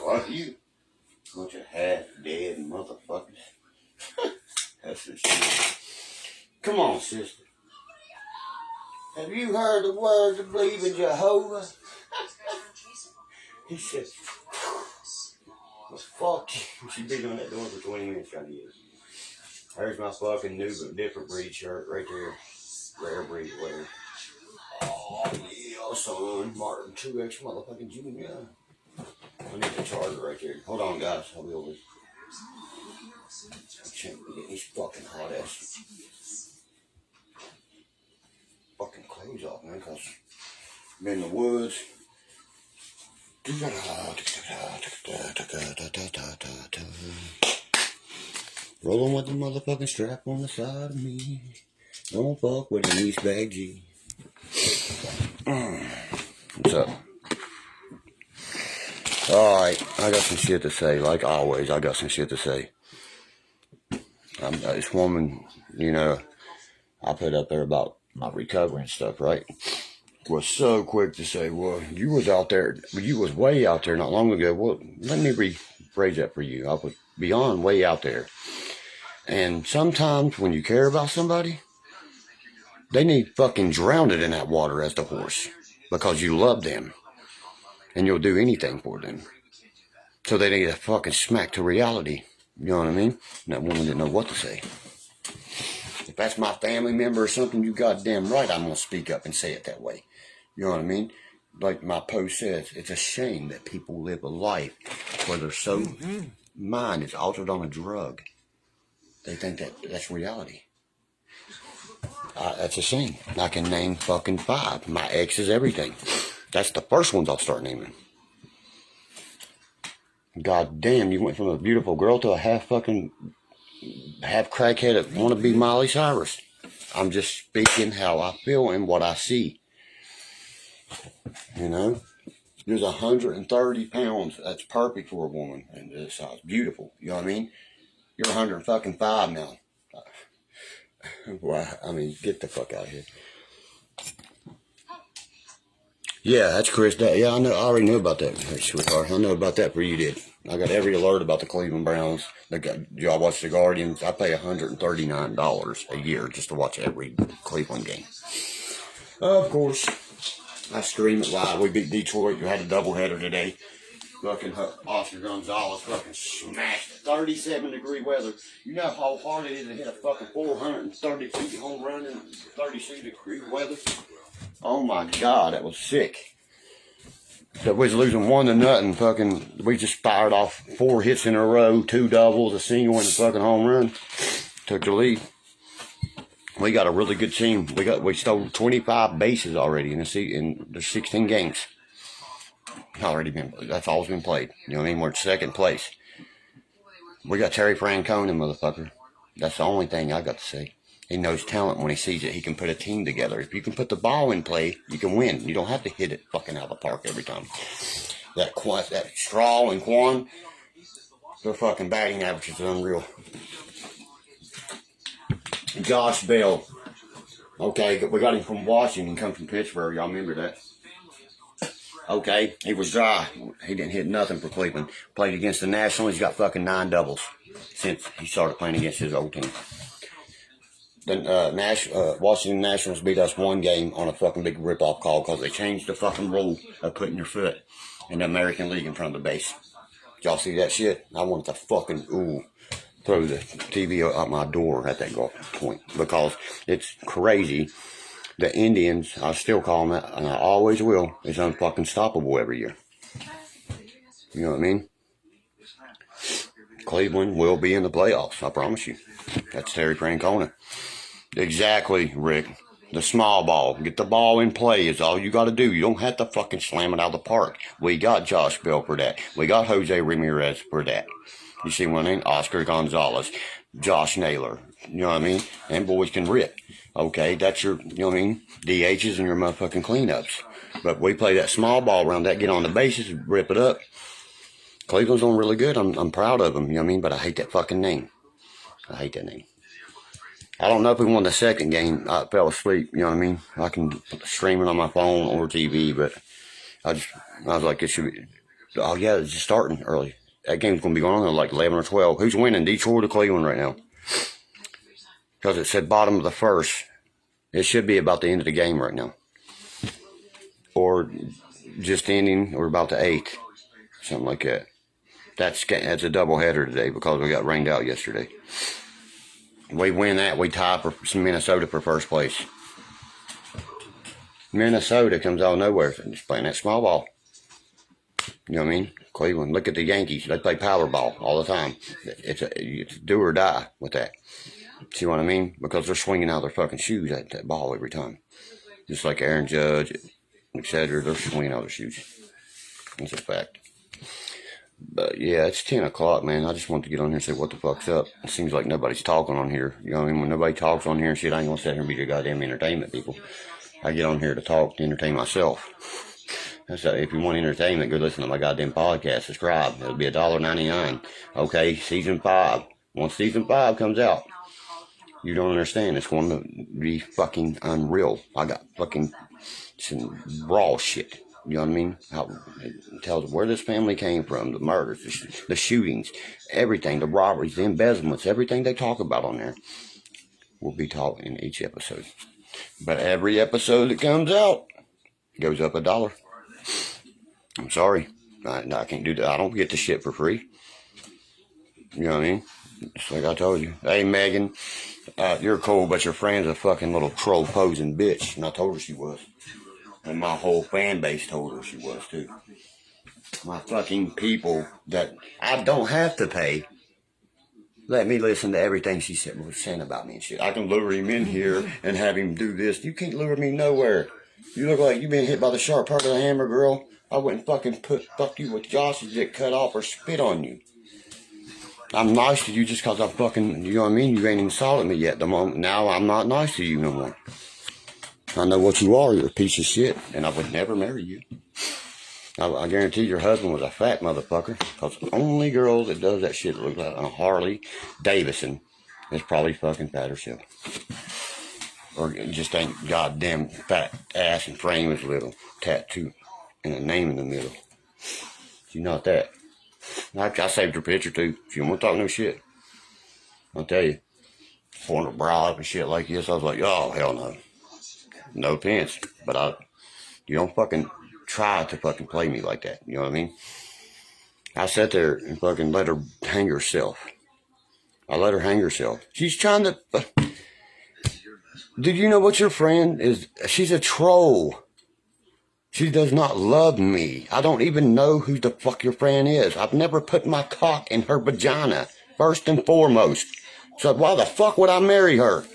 Fuck you. Bunch of half-dead motherfuckers. That's the shit. Come on, sister. Have you heard the words of believing Jehovah? He said, well, fuck you. She's been on that door for 20 minutes trying to get it. There's my fucking new but different breed shirt right there. Rare breed, whatever. Oh, yeah, son. Martin 2X motherfucking Junior. I need the charger right there. Hold on, guys. I'll be over. I can't get these fucking hot ass fucking clothes off, man, because I'm in the woods. Rolling with the motherfucking strap on the side of me. Don't fuck with an East Bag G. What's up? Alright, I got some shit to say. Like always, I got some shit to say. This woman, you know, I put up there about my recovery and stuff, right? Was so quick to say, well, you was out there, you was way out there not long ago. Well, let me rephrase that for you. I was beyond way out there. And sometimes when you care about somebody, they need fucking drowned in that water as the horse. Because you love them. And you'll do anything for them. So they need a fucking smack to reality. You know what I mean? And that woman didn't know what to say. If that's my family member or something, you goddamn right I'm going to speak up and say it that way. You know what I mean? Like my post says, it's a shame that people live a life where their so mind is altered on a drug. They think that that's reality. That's a shame. I can name fucking 5. My ex is everything. That's the first ones I'll start naming. God damn, you went from a beautiful girl to a half crackhead that want to be Miley Cyrus. I'm just speaking how I feel and what I see. You know? There's 130 pounds. That's perfect for a woman. And this size. Beautiful. You know what I mean? You're 105 now. Well, I mean, get the fuck out of here. Yeah, that's Chris. Yeah, I know. I already knew about that, sweetheart. I know about that before you did. I got every alert about the Cleveland Browns. Y'all watch the Guardians. I pay $139 a year just to watch every Cleveland game. Of course, I stream it live. We beat Detroit. We had a doubleheader today. Fucking Oscar Gonzalez fucking smashed it. 37-degree weather. You know how hard it is to hit a fucking 430 feet home run in 36-degree weather? Oh my God, that was sick. So we was losing 1-0. Fucking, we just fired off 4 hits in a row, 2 doubles, a single, and a fucking home run. Took the lead. We got a really good team. We stole 25 bases already in the 16 games. That's always been played. You know what I mean? We're in second place. We got Terry Francona, motherfucker. That's the only thing I got to say. He knows talent when he sees it. He can put a team together. If you can put the ball in play, you can win. You don't have to hit it fucking out of the park every time. That Straw and Quan, their fucking batting average is unreal. Josh Bell. Okay, we got him from Washington, come from Pittsburgh. Y'all remember that? Okay, he was dry. He didn't hit nothing for Cleveland. Played against the Nationals. He's got fucking 9 doubles since he started playing against his old team. Then Washington Nationals beat us 1 game on a fucking big rip-off call because they changed the fucking rule of putting your foot in the American League in front of the base. Did y'all see that shit? I wanted to fucking, throw the TV out my door at that point because it's crazy. The Indians, I still call them that, and I always will, is unfucking stoppable every year. You know what I mean? Cleveland will be in the playoffs, I promise you. That's Terry Francona. Exactly, Rick. The small ball. Get the ball in play is all you got to do. You don't have to fucking slam it out of the park. We got Josh Bell for that. We got Jose Ramirez for that. You see what I mean? Oscar Gonzalez. Josh Naylor. You know what I mean? And boys can rip. Okay, that's your, you know what I mean? DHs and your motherfucking cleanups. But we play that small ball around that, get on the bases, rip it up. Cleveland's doing really good. I'm proud of them, you know what I mean? But I hate that fucking name. I hate that name. I don't know if we won the second game. I fell asleep, you know what I mean? I can stream it on my phone or TV, but I was like, it Oh, yeah, it's just starting early. That game's going to be going on at like 11 or 12. Who's winning, Detroit or Cleveland right now? Because it said bottom of the first. It should be about the end of the game right now. Or just ending, or about the 8th. Something like that. That's a doubleheader today because we got rained out yesterday. We win that, we tie for Minnesota for first place. Minnesota comes out of nowhere and just playing that small ball. You know what I mean? Cleveland. Look at the Yankees. They play power ball all the time. It's do or die with that. See what I mean? Because they're swinging out their fucking shoes at that ball every time. Just like Aaron Judge, etc. They're swinging out their shoes. That's a fact. But yeah, it's 10 o'clock, man. I just want to get on here and say what the fuck's up. It seems like nobody's talking on here. You know what I mean? When nobody talks on here and shit, I ain't gonna sit here and be your goddamn entertainment people. I get on here to talk, to entertain myself. So if you want entertainment, go listen to my goddamn podcast. Subscribe. It'll be $1.99. Okay, season 5. Once season 5 comes out, you don't understand. It's going to be fucking unreal. I got fucking some raw shit. You know what I mean? How it tells where this family came from, the murders, the shootings, everything, the robberies, the embezzlements, everything they talk about on there will be taught in each episode. But every episode that comes out goes up $1. I'm sorry. I can't do that. I don't get the shit for free. You know what I mean? Just like I told you. Hey, Megan, you're cool, but your friend's a fucking little troll posing bitch. And I told her she was. And my whole fan base told her she was too. My fucking people that I don't have to pay let me listen to everything she was saying about me and shit. I can lure him in here and have him do this. You can't lure me nowhere. You look like you've been hit by the sharp part of the hammer, girl. I wouldn't fucking fuck you with Josh's dick cut off or spit on you. I'm nice to you just because I fucking, you know what I mean? You ain't insulted me yet. Now I'm not nice to you no more. I know what you are. You're a piece of shit. And I would never marry you. I guarantee your husband was a fat motherfucker. Because the only girl that does that shit that looks like a Harley Davidson is probably fucking fat herself. Or just ain't goddamn fat ass and frame is little. Tattoo and a name in the middle. She's not that. I saved her picture too. If you want to talk no shit, I'll tell you. Pouring her brow up and shit like this. I was like, oh, hell no. No offense, but you don't fucking try to fucking play me like that. You know what I mean? I sat there and fucking let her hang herself. I let her hang herself. She's trying to... Did you know what your friend is? She's a troll. She does not love me. I don't even know who the fuck your friend is. I've never put my cock in her vagina, first and foremost. So why the fuck would I marry her?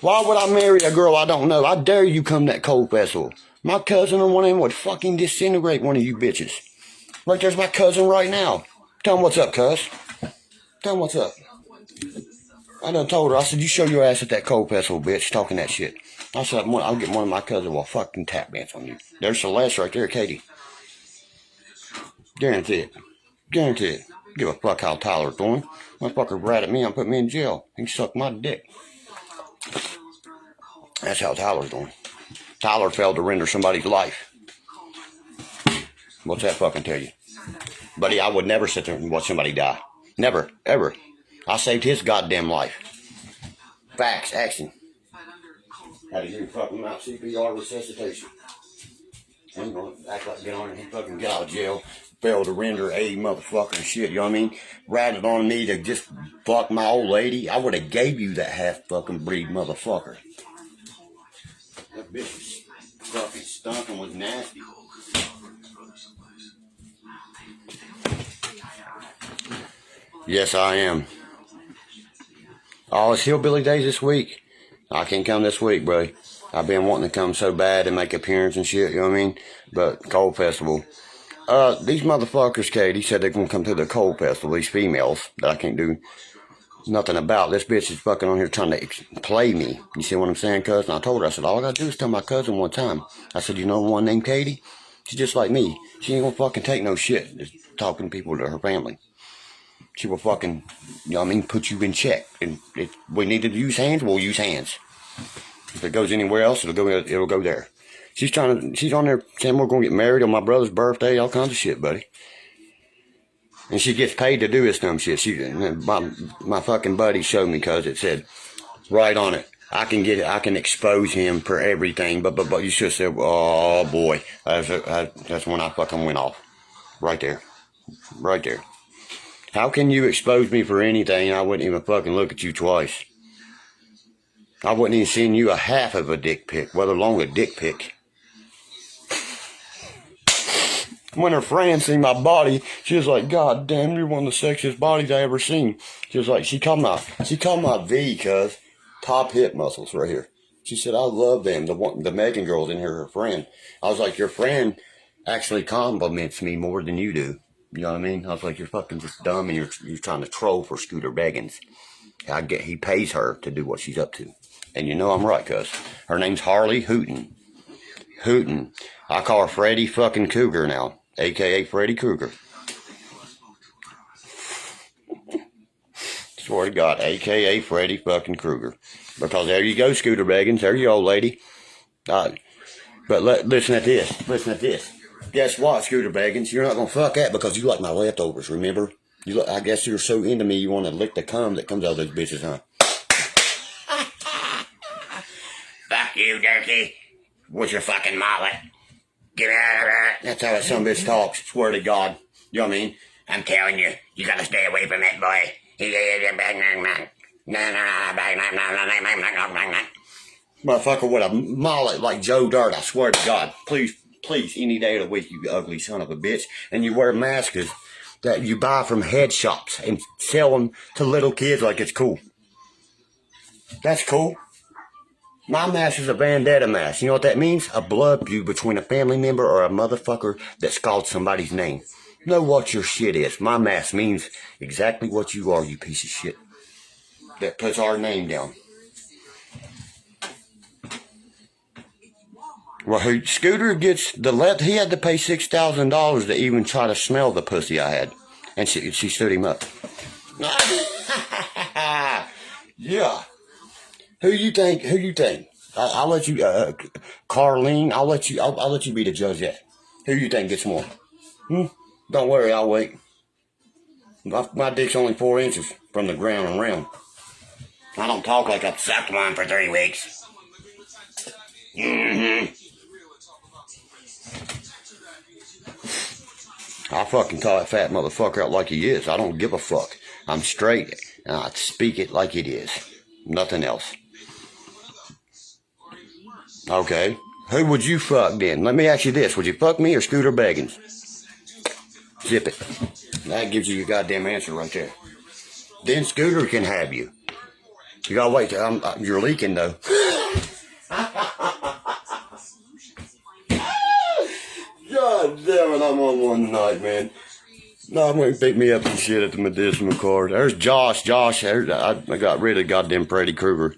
Why would I marry a girl I don't know? I dare you come to that cold festival. My cousin or one of them would fucking disintegrate one of you bitches. Right there's my cousin right now. Tell him what's up, cuz. Tell him what's up. I done told her, I said, you show your ass at that cold festival, bitch, talking that shit. I said, I'll get one of my cousins will fucking tap dance on you. There's Celeste right there, Katie. Guarantee it. Guarantee it. Give a fuck how Tyler's doing. Motherfucker rat at me and put me in jail. He sucked my dick. That's how Tyler's doing. Tyler failed to render somebody's life. What's that fucking tell you? Buddy, I would never sit there and watch somebody die. Never, ever. I saved his goddamn life. Facts, action. Had to give him fucking mouth CPR resuscitation. I'm gonna act like get on and he fucking get out of jail. Failed to render a motherfucker and shit, you know what I mean? Ratted on me to just fuck my old lady. I would have gave you that half fucking breed motherfucker. That bitch was fucking stunk and was nasty. Yes, I am. Oh, it's Hillbilly Days this week. I can't come this week, bro. I've been wanting to come so bad and make appearance and shit, you know what I mean? But Cold Festival. These motherfuckers, Katie, said they're going to come to the Cold Festival, these females that I can't do nothing about. This bitch is fucking on here trying to play me. You see what I'm saying, cousin? I told her, I said, all I got to do is tell my cousin one time. I said, you know one named Katie? She's just like me. She ain't going to fucking take no shit just talking to people to her family. She will fucking, you know what I mean, put you in check. And if we need to use hands, we'll use hands. If it goes anywhere else, it'll go there. She's on there saying we're gonna get married on my brother's birthday, all kinds of shit, buddy. And she gets paid to do this dumb shit. My fucking buddy showed me because it said right on it. I can expose him for everything, but you should have said, oh boy, that's when I fucking went off. Right there. How can you expose me for anything and I wouldn't even fucking look at you twice? I wouldn't even send you a half of a dick pic, let alone a dick pic. When her friend seen my body, she was like, God damn, you're one of the sexiest bodies I ever seen. She was like, she called my V, cuz. Top hip muscles right here. She said, I love them. The Megan girl's in here, her friend. I was like, your friend actually compliments me more than you do. You know what I mean? I was like, you're fucking just dumb and you're trying to troll for Scooter Beggins. He pays her to do what she's up to. And you know I'm right, cuz. Her name's Harley Hooten. I call her Freddy fucking Cougar now. A.K.A. Freddy Cougar. Swear to God, A.K.A. Freddy fucking Krueger. Because there you go, Scooter Beggins. There you go, lady. But listen at this. Guess what, Scooter Beggins? You're not going to fuck that because you like my leftovers, remember? I guess you're so into me you want to lick the cum that comes out of those bitches, huh? Fuck you, Derkie. What's your fucking mullet? Get out of there. That's how that son bitch talks. Swear to God. You know what I mean? I'm telling you, you gotta stay away from that boy. Motherfucker with a mullet like Joe Dirt, I swear to God. Please, any day of the week, you ugly son of a bitch. And you wear masks that you buy from head shops and sell them to little kids like it's cool. That's cool. My mask is a vendetta mask. You know what that means? A blood feud between a family member or a motherfucker that's called somebody's name. Know what your shit is. My mask means exactly what you are, you piece of shit. That puts our name down. Well, Scooter gets he had to pay $6,000 to even try to smell the pussy I had. And she stood him up. Yeah. Who you think? I'll let you, Carlene. I'll let you be the judge yet. Who you think gets more? Don't worry, I'll wait. My dick's only 4 inches from the ground and round. I don't talk like I've sucked one for 3 weeks. I fucking call that fat motherfucker out like he is. I don't give a fuck. I'm straight and I speak it like it is. Nothing else. Okay. Who would you fuck then? Let me ask you this. Would you fuck me or Scooter Beggins? Zip it. That gives you your goddamn answer right there. Then Scooter can have you. You gotta wait till you're leaking though. God damn it, I'm on one night, man. No, I'm going to pick me up some shit at the medicinal card. There's Josh. I got rid of goddamn Freddy Krueger.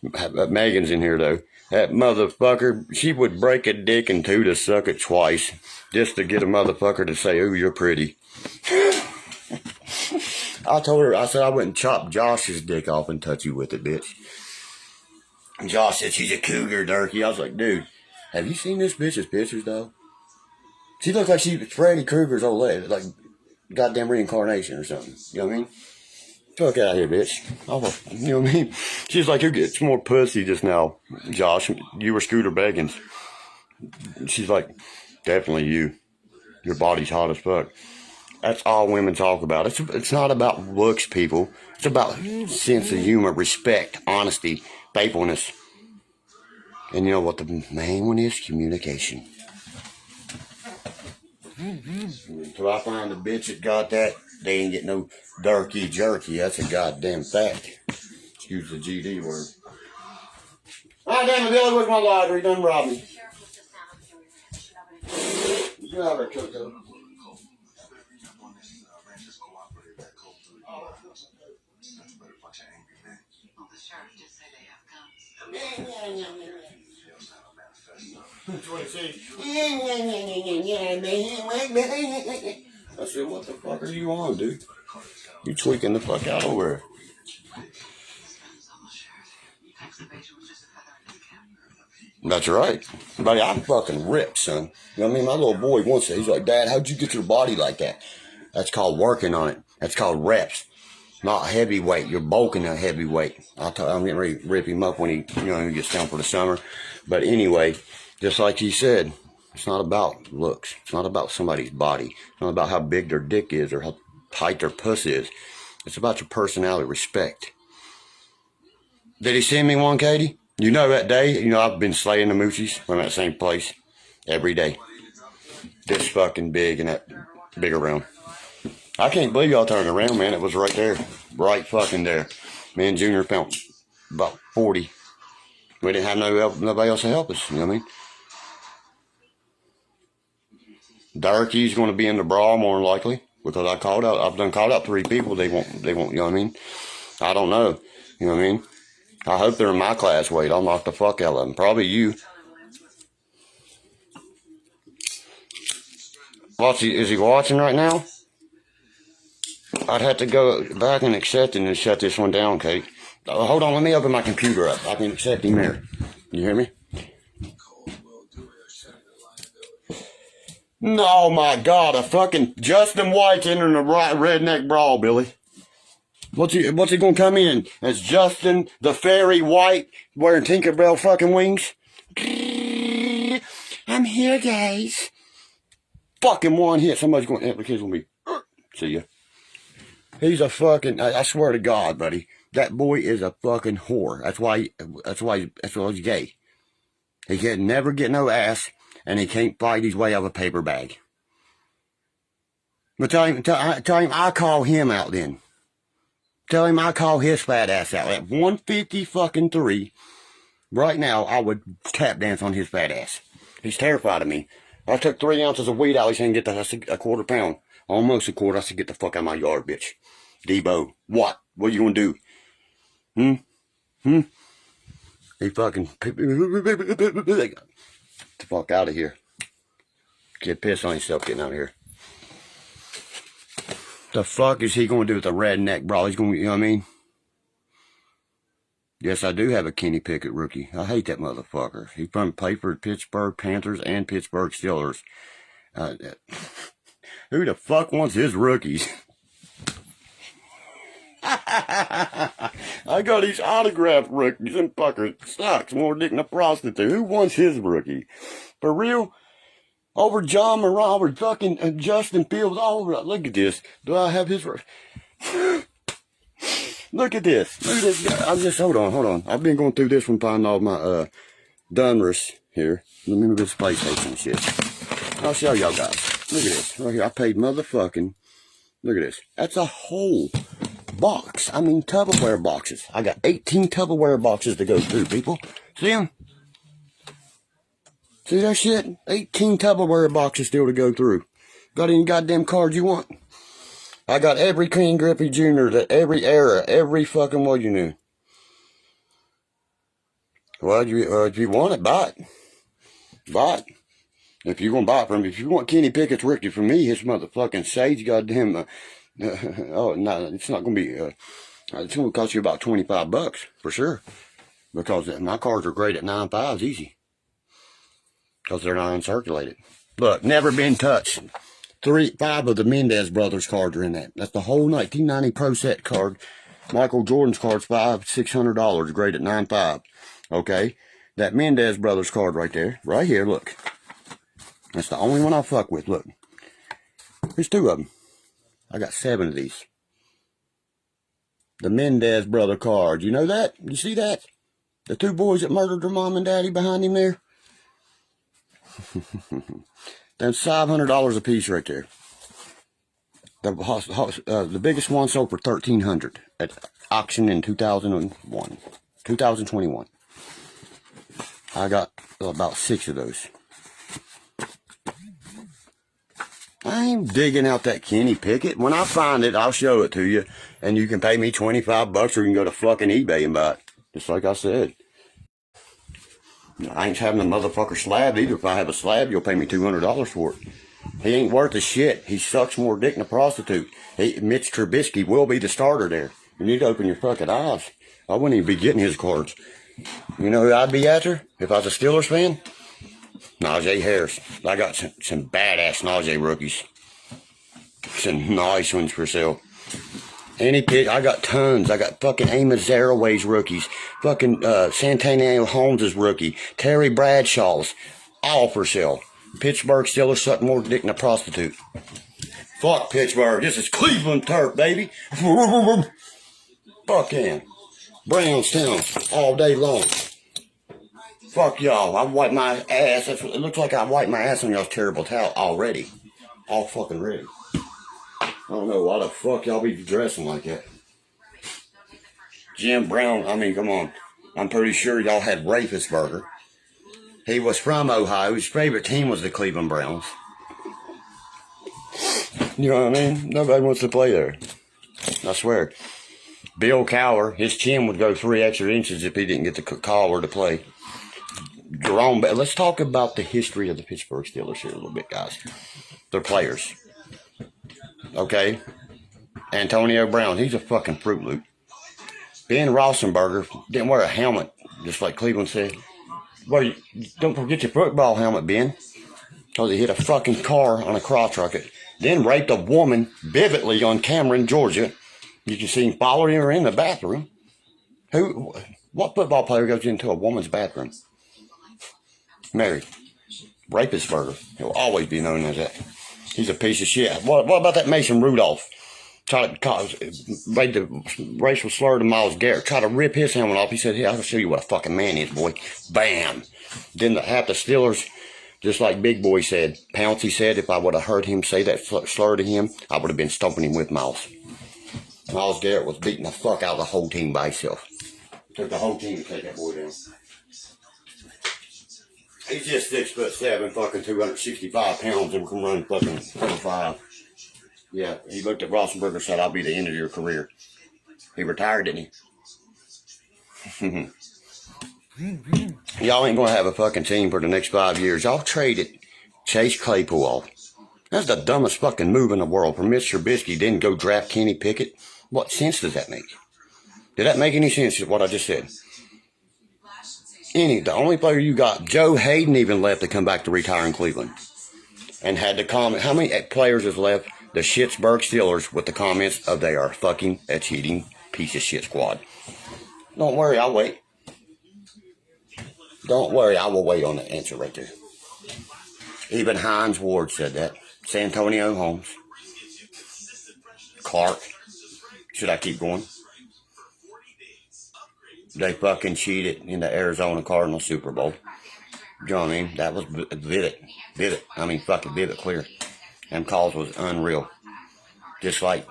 Megan's in here, though. That motherfucker, she would break a dick in two to suck it twice just to get a motherfucker to say, ooh, you're pretty. I told her, I said I wouldn't chop Josh's dick off and touch you with it, bitch. And Josh said she's a cougar, Derkie. I was like, dude, have you seen this bitch's pictures, though? She looks like she's Freddy Krueger's old lady, like goddamn reincarnation or something. You know what I mean? Fuck out of here, bitch. You know what I mean? She's like, who gets more pussy just now, Josh? You were Scooter Beggins. She's like, definitely you. Your body's hot as fuck. That's all women talk about. It's not about looks, people. It's about sense of humor, respect, honesty, faithfulness. And you know what the main one is? Communication. Until I find a bitch that got that, they ain't get no Derkie jerky. That's a goddamn fact. Excuse the GD word. Ah, damn it, Billy, where's my lighter? He done robbed me. Get out of there, Coco. That's what it says. I said, what the fuck are you on, dude? You tweaking the fuck out over here. That's right. Buddy, I'm fucking ripped, son. You know what I mean? My little boy wants it. He's like, Dad, how'd you get your body like that? That's called working on it. That's called reps. Not heavyweight. You're bulking a heavyweight. I'm getting ready to rip him up when he gets down for the summer. But anyway, just like he said, it's not about looks. It's not about somebody's body. It's not about how big their dick is or how tight their puss is. It's about your personality, respect. Did he send me one, Katie? You know that day, I've been slaying the moochies from that same place every day. This fucking big and that big around. I can't believe y'all turned around, man. It was right there. Right fucking there. Me and Junior found about 40. We didn't have nobody else to help us, you know what I mean? Derkie's going to be in the brawl more than likely because I've done called out 3 people. They won't, you know what I mean? I don't know, you know what I mean? I hope they're in my class weight. I'll knock the fuck out of them. Probably you. Is he watching right now? I'd have to go back and accept it and shut this one down, Kate. Hold on, let me open my computer up. I can accept him there. You hear me? No, my God, a fucking Justin White's entering the redneck brawl, Billy. What's he gonna come in as Justin the Fairy White wearing Tinkerbell fucking wings? I'm here, guys. Fucking one hit. Somebody's going to the kids with me. See ya. He's a fucking. I swear to God, buddy. That boy is a fucking whore. That's why he's gay. He can never get no ass, and he can't fight his way out of a paper bag. But tell him I call him out then. Tell him I call his fat ass out. At 150 fucking 3, right now, I would tap dance on his fat ass. He's terrified of me. I took 3 ounces of weed out. He said, I said, a quarter pound. Almost a quarter. I said, get the fuck out of my yard, bitch. Debo. What? What are you going to do? He fucking... Get the fuck out of here. Get pissed on himself getting out of here. The fuck is he going to do with the redneck brawl? He's going to, you know what I mean? Yes, I do have a Kenny Pickett rookie. I hate that motherfucker. He played for Pittsburgh Panthers and Pittsburgh Steelers. Who the fuck wants his rookies? I got these autographed rookies and fuckers. Sucks more dick than a prostitute. Who wants his rookie? For real? Over John Moran, over fucking Justin Fields, all over. Look at this. Do I have his... Look at this. Look at this guy. Hold on. I've been going through this one, finding all my Dunruss here. Let me move this PlayStation shit. I'll show y'all guys. Look at this. Right here. I paid motherfucking... Look at this. That's a whole box. I mean, Tupperware boxes. I got 18 Tupperware boxes to go through, people. See them? See that shit? 18 Tupperware boxes still to go through. Got any goddamn cards you want? I got every King Griffey Jr., every era, every fucking what you knew. Well, if you want it, buy it. Buy it. If you're going to buy it from me, if you want Kenny Pickett's rookie from me, his motherfucking Sage goddamn, oh, no, it's not going to be, it's going to cost you about $25 for sure. Because my cards are great at 9.5s easy. Because they're not uncirculated. Look, never been touched. 5 of the Mendez brothers cards are in that. That's the whole 1990 Pro Set card. Michael Jordan's card's $600, great at 9.5. Okay? That Mendez brothers card right there. Right here, look. That's the only one I fuck with, look. There's 2 of them. I got 7 of these. The Mendez brother card. You know that? You see that? The 2 boys that murdered their mom and daddy behind him there? That's $500 a piece right there. The biggest one sold for $1,300 at auction in 2021. I got about 6 of those. I ain't digging out that Kenny Pickett. When I find it, I'll show it to you, and you can pay me $25, or you can go to fucking eBay and buy it. Just like I said. I ain't having a motherfucker slab either. If I have a slab, you'll pay me $200 for it. He ain't worth a shit. He sucks more dick than a prostitute. Mitch Trubisky will be the starter there. You need to open your fucking eyes. I wouldn't even be getting his cards. You know who I'd be after if I was a Steelers fan? Najee Harris. I got some badass Najee rookies. Some nice ones for sale. Any pitch, I got tons. I got fucking Amos Zaraway's rookies. Fucking Santonio Holmes' rookie. Terry Bradshaw's. All for sale. Pittsburgh Steelers suck more dick than a prostitute. Fuck Pittsburgh. This is Cleveland turf, baby. Fuck yeah. Brownstown all day long. Fuck y'all. I wiped my ass. It looks like I wiped my ass on y'all's terrible towel already. All fucking ready. I don't know why the fuck y'all be dressing like that. Jim Brown, I mean, come on. I'm pretty sure y'all had Rafelberger. He was from Ohio. His favorite team was the Cleveland Browns. You know what I mean? Nobody wants to play there. I swear. Bill Cowher, his chin would go 3 extra inches if he didn't get the call or to play. Jerome, let's talk about the history of the Pittsburgh Steelers here a little bit, guys. Their players. Okay? Antonio Brown, he's a fucking Fruit Loop. Ben Roethlisberger didn't wear a helmet, just like Cleveland said. Well, don't forget your football helmet, Ben. Because he hit a fucking car on a crotch rocket. Then raped a woman vividly on camera in Georgia. You can see him following her in the bathroom. What football player goes into a woman's bathroom? Married. Rafelberger. He'll always be known as that. He's a piece of shit. What about that Mason Rudolph? Tried to made the racial slur to Myles Garrett. Tried to rip his helmet off. He said, "Hey, I'll show you what a fucking man is, boy." Bam. Then half the Steelers, just like Big Boy said, Pouncey said, if I would have heard him say that slur to him, I would have been stomping him with Myles. Myles Garrett was beating the fuck out of the whole team by himself. Took the whole team to take that boy down. He's just 6'7", fucking 265 pounds, and can run fucking 45. Yeah, he looked at Roethlisberger and said, "I'll be the end of your career." He retired, didn't he? Y'all ain't gonna have a fucking team for the next 5 years. Y'all traded Chase Claypool off. That's the dumbest fucking move in the world. For Mr. Trubisky didn't go draft Kenny Pickett. What sense does that make? Did that make any sense, what I just said? The only player you got, Joe Hayden even left to come back to retire in Cleveland. And had the comment, how many players has left the Pittsburgh Steelers with the comments of they are fucking a cheating piece of shit squad? Don't worry, I'll wait. Don't worry, I will wait on the answer right there. Even Hines Ward said that. Santonio Holmes. Clark. Should I keep going? They fucking cheated in the Arizona Cardinals Super Bowl. You know what I mean? That was vivid. I mean, fucking vivid clear. Them calls was unreal. Just like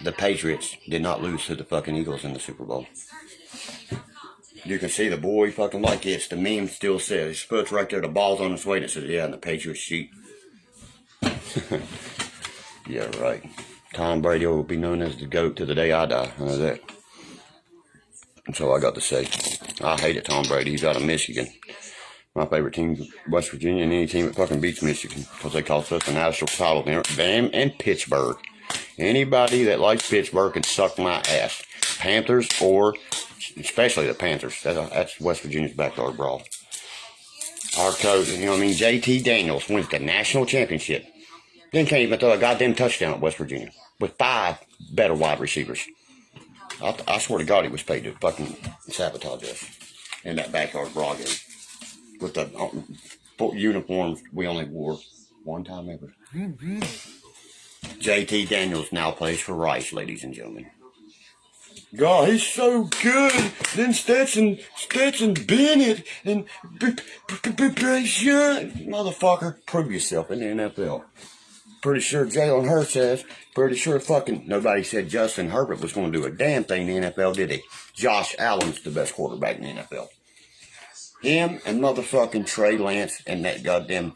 the Patriots did not lose to the fucking Eagles in the Super Bowl. You can see the boy fucking like it's. The meme still says, his foot's right there, the ball's on its way, and it says, yeah, and the Patriots cheat. Yeah, right. Tom Brady will be known as the GOAT to the day I die. I know that. That's all I got to say. I hated Tom Brady. He's out of Michigan. My favorite team, West Virginia, and any team that fucking beats Michigan. Because they cost us a national title. Them and Pittsburgh. Anybody that likes Pittsburgh can suck my ass. Panthers or, especially the Panthers. That's West Virginia's backyard brawl. Our coach, you know what I mean? JT Daniels wins the national championship. Then can't even throw a goddamn touchdown at West Virginia. With 5 better wide receivers. I swear to God he was paid to fucking sabotage us in that backyard brawl game. With the uniforms we only wore one time ever. JT Daniels now plays for Rice, ladies and gentlemen. God, he's so good. Then Stetson Bennett and motherfucker, prove yourself in the NFL. Pretty sure Jalen Hurts says. Pretty sure fucking nobody said Justin Herbert was going to do a damn thing in the NFL, did he? Josh Allen's the best quarterback in the NFL. Him and motherfucking Trey Lance and that goddamn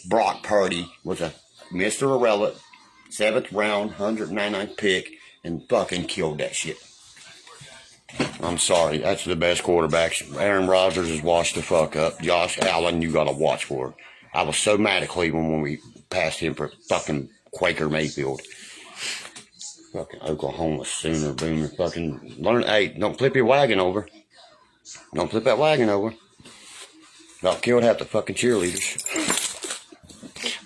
Brock Purdy was a Mr. Irrelevant, 7th round, 199th pick, and fucking killed that shit. I'm sorry, that's the best quarterbacks. Aaron Rodgers is washed the fuck up. Josh Allen, you gotta watch for. I was so mad at Cleveland when we passed him for fucking Quaker Mayfield. Fucking Oklahoma Sooner boomer. Fucking learn. Hey, don't flip your wagon over. Don't flip that wagon over. About killed half the fucking cheerleaders.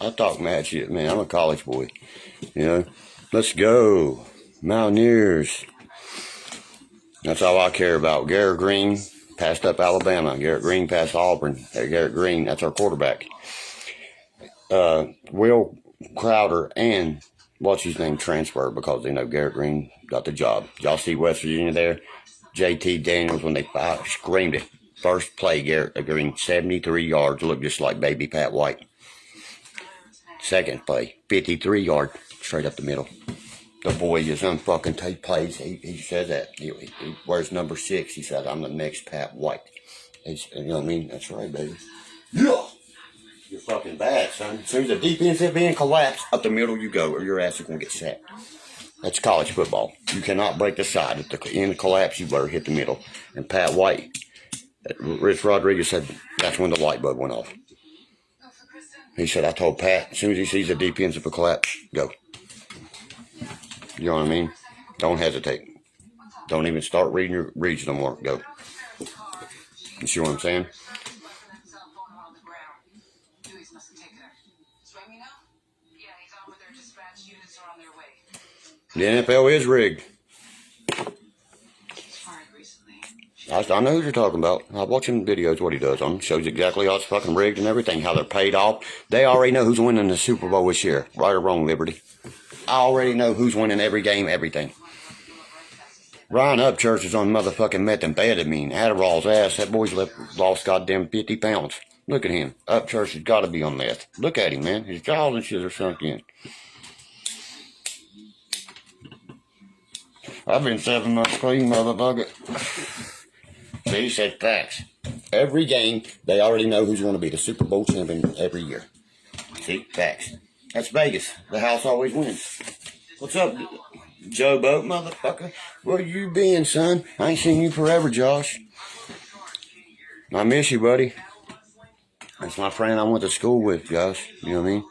I talk mad shit, man. I'm a college boy. You know? Let's go. Mountaineers. That's all I care about. Garrett Green passed up Alabama. Garrett Green passed Auburn. Garrett Green, that's our quarterback. Will Crowder and what's his name transferred because they know Garrett Green got the job. Y'all see West Virginia there? JT Daniels, when they screamed it. First play, Garrett Green, 73 yards, looked just like baby Pat White. Second play, 53 yards, straight up the middle. The boy is unfucking take plays. He says that. He wears number 6. He said, I'm the next Pat White. You know what I mean? That's right, baby. Yeah. You're fucking bad, son. As soon as the defensive end collapse, up the middle you go, or your ass is going to get sacked. That's college football. You cannot break the side. If the end collapse, you better hit the middle. And Pat White, Rich Rodriguez said, that's when the light bulb went off. He said, I told Pat, as soon as he sees the defensive collapse, go. You know what I mean? Don't hesitate. Don't even start reading your reads no more. Go. You see what I'm saying? The NFL is rigged. I know who you're talking about. I watch him videos, what he does on. Shows exactly how it's fucking rigged and everything, how they're paid off. They already know who's winning the Super Bowl this year. Right or wrong, Liberty. I already know who's winning every game, everything. Ryan Upchurch is on motherfucking methamphetamine. Adderall's ass. That boy's lost goddamn 50 pounds. Look at him. Upchurch has got to be on meth. Look at him, man. His jaws and shit are sunk in. I've been 7 months clean, motherfucker. So he said facts. Every game, they already know who's going to be the Super Bowl champion every year. See? Facts. That's Vegas. The house always wins. What's up, Joe Boat, motherfucker? Where you been, son? I ain't seen you forever, Josh. I miss you, buddy. That's my friend I went to school with, Josh. You know what I mean?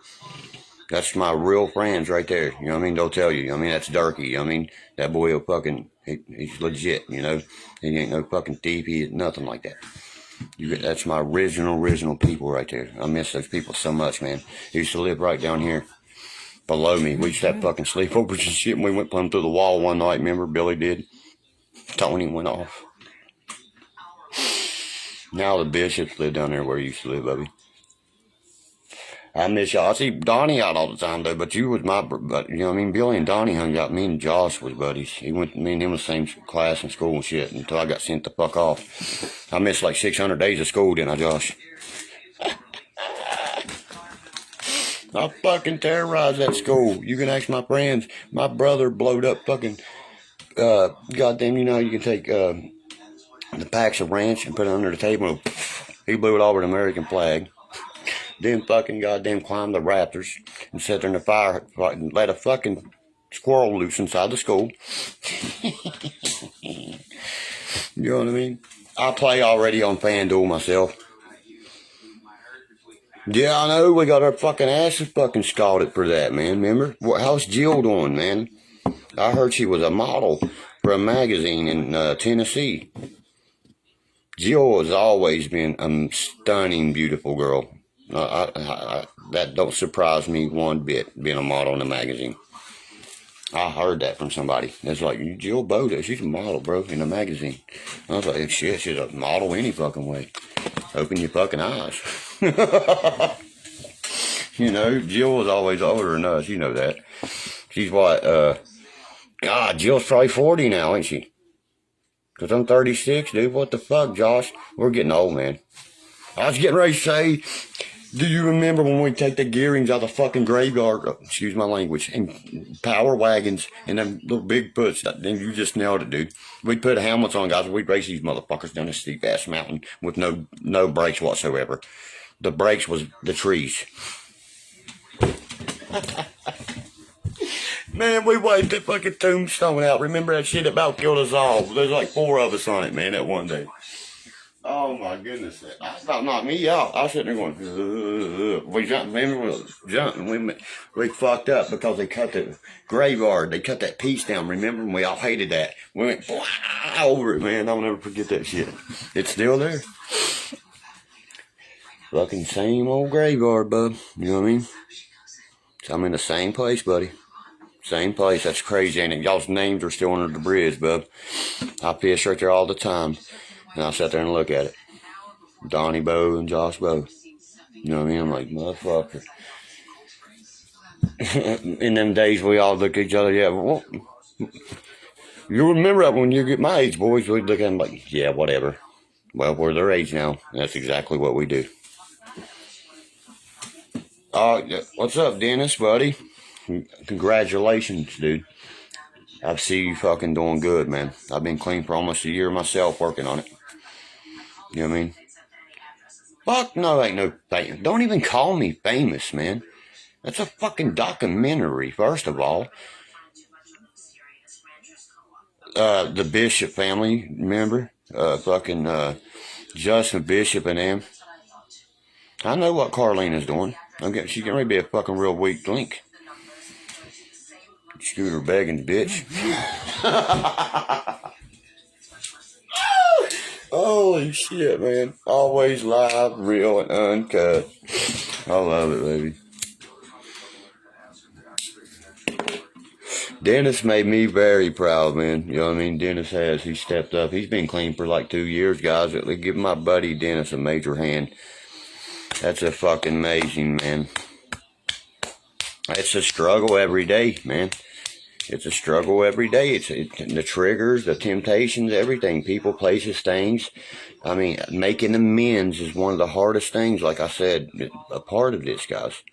That's my real friends right there. You know what I mean? They'll tell you. I mean, that's Derkie. You know what I mean? That boy will fucking, he's legit, you know? He ain't no fucking thief. He is nothing like that. That's my original people right there. I miss those people so much, man. They used to live right down here below me. We used to have fucking sleepovers and shit. And we went plumb through the wall one night. Remember, Billy did? Tony went off. Now the bishops live down there where you used to live, baby. I miss y'all. I see Donnie out all the time, though, but you was my, but you know what I mean? Billy and Donnie hung out. Me and Josh was buddies. Me and him was the same class in school and shit until I got sent the fuck off. I missed like 600 days of school, didn't I, Josh? I fucking terrorized that school. You can ask my friends. My brother blowed up fucking, goddamn, you know how you can take, the packs of ranch and put it under the table. He blew it over the American flag. Then fucking goddamn climbed the rafters and sat there in the fire and let a fucking squirrel loose inside the school. You know what I mean? I play already on FanDuel myself. Yeah, I know. We got our fucking asses fucking scalded for that, man. Remember? How's Jill doing, man? I heard she was a model for a magazine in Tennessee. Jill has always been a stunning, beautiful girl. That don't surprise me one bit, being a model in a magazine. I heard that from somebody. It's like, Jill Boda, she's a model, bro, in a magazine. I was like, shit, she's a model any fucking way. Open your fucking eyes. You know, Jill was always older than us, you know that. She's what, God, Jill's probably 40 now, ain't she? Because I'm 36, dude. What the fuck, Josh? We're getting old, man. I was getting ready to say, do you remember when we take the gearings out of the fucking graveyard, excuse my language, and power wagons and them little big puts? Then you just nailed it, dude. We'd put helmets on, guys, and we'd race these motherfuckers down this steep-ass mountain with no brakes whatsoever. The brakes was the trees. Man, we wiped that fucking tombstone out. Remember that shit about killed us all? There's like 4 of us on it, man, that one day. Oh my goodness. That about knocked me out. I was sitting there going, ugh. We jumped, remember we jumped and we fucked up because they cut the graveyard. They cut that piece down, remember? And we all hated that. We went blah, over it, man. I'll never forget that shit. It's still there. Fucking same old graveyard, bub. You know what I mean? So I'm in the same place, buddy. Same place. That's crazy, ain't it? Y'all's names are still under the bridge, bub. I piss right there all the time. And I sat there and look at it. Donnie Bo and Josh Bo. You know what I mean? I'm like, motherfucker. In them days, we all look at each other, yeah, well, you remember that when you get my age, boys, we'd look at them like, yeah, whatever. Well, we're their age now. That's exactly what we do. What's up, Dennis, buddy? Congratulations, dude. I see you fucking doing good, man. I've been clean for almost a year myself working on it. You know what I mean? Fuck no, ain't no famous. Don't even call me famous, man. That's a fucking documentary, first of all. The Bishop family, remember? Justin Bishop and them. I know what Carlina's doing. She's getting ready to be a fucking real weak link. Scooter begging bitch. Holy shit, man. Always live, real, and uncut. I love it, baby. Dennis made me very proud, man. You know what I mean? Dennis has. He stepped up. He's been clean for like 2 years, guys. Give my buddy Dennis a major hand. That's a fucking amazing, man. It's a struggle every day, man. It's a struggle every day. It's the triggers, the temptations, everything. People, places, things. I mean, making amends is one of the hardest things. Like I said, a part of this, guys.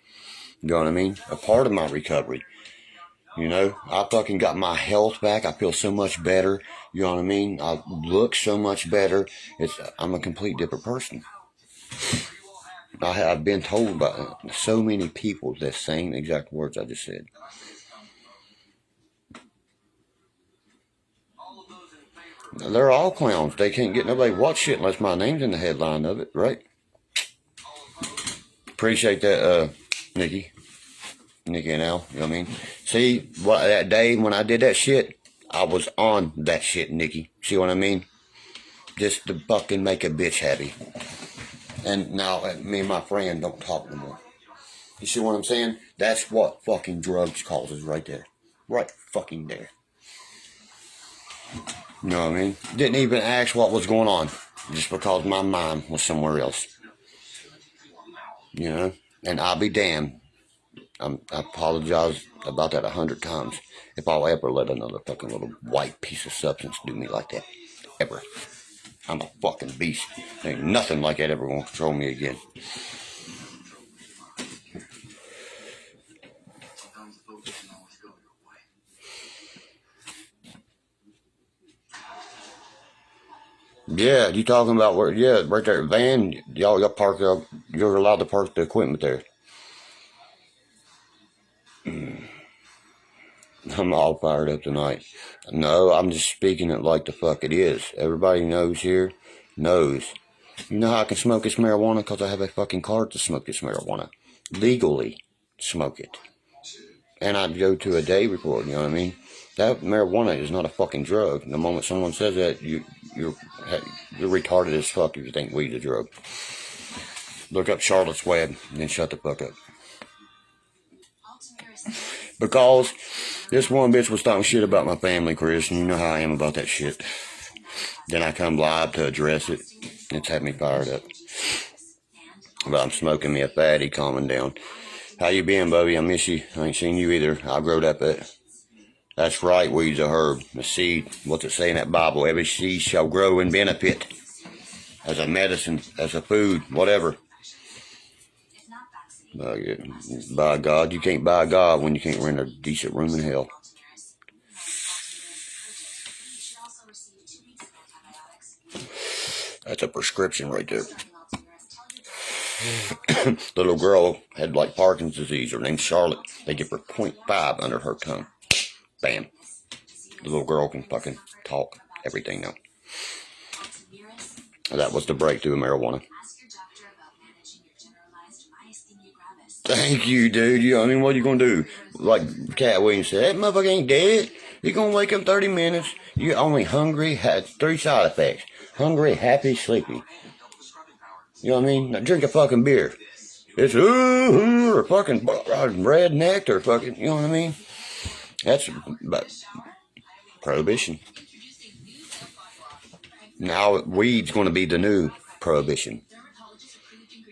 You know what I mean? A part of my recovery. You know, I fucking got my health back. I feel so much better. You know what I mean? I look so much better. I'm a complete different person. I've been told by so many people the same exact words I just said. They're all clowns. They can't get nobody to watch shit unless my name's in the headline of it, right? Appreciate that, Nikki and Al, you know what I mean? See, that day when I did that shit, I was on that shit, Nikki. See what I mean? Just to fucking make a bitch happy. And now me and my friend don't talk no more. You see what I'm saying? That's what fucking drugs causes right there. Right fucking there. You know what I mean? Didn't even ask what was going on. Just because my mind was somewhere else. You know? And I'll be damned. I apologize about that 100 times. If I'll ever let another fucking little white piece of substance do me like that. Ever. I'm a fucking beast. There ain't nothing like that ever gonna control me again. Yeah, you talking about where? Yeah, right there, van. Y'all park. You're allowed to park the equipment there. I'm all fired up tonight. No, I'm just speaking it like the fuck it is. Everybody knows here, knows. You know how I can smoke this marijuana? Because I have a fucking card to smoke this marijuana. Legally smoke it. And I go to a day report, you know what I mean? That marijuana is not a fucking drug. The moment someone says that, you're retarded as fuck if you think weed's a drug. Look up Charlotte's Web and then shut the fuck up. Because this one bitch was talking shit about my family, Chris, and you know how I am about that shit. Then I come live to address it. It's had me fired up. But I'm smoking me a fatty, calming down. How you been, Bubby? I miss you. I ain't seen you either. I growed up at. That's right, weed's a herb, a seed. What's it say in that Bible? Every seed shall grow and benefit. As a medicine, as a food, whatever. By God, you can't buy God when you can't rent a decent room in hell. That's a prescription right there. The little girl had like Parkinson's disease. Her name's Charlotte. They give her 0.5 under her tongue. Bam. The little girl can fucking talk everything now. That was the breakthrough of marijuana. Thank you, dude. You know, I mean, what are you going to do? Like Cat Williams said, that motherfucker ain't dead. You're going to wake up 30 minutes. You're only hungry, had 3 side effects. Hungry, happy, sleepy. You know what I mean? Now drink a fucking beer. It's or fucking redneck or fucking, you know what I mean? That's but prohibition. Now weed's going to be the new prohibition.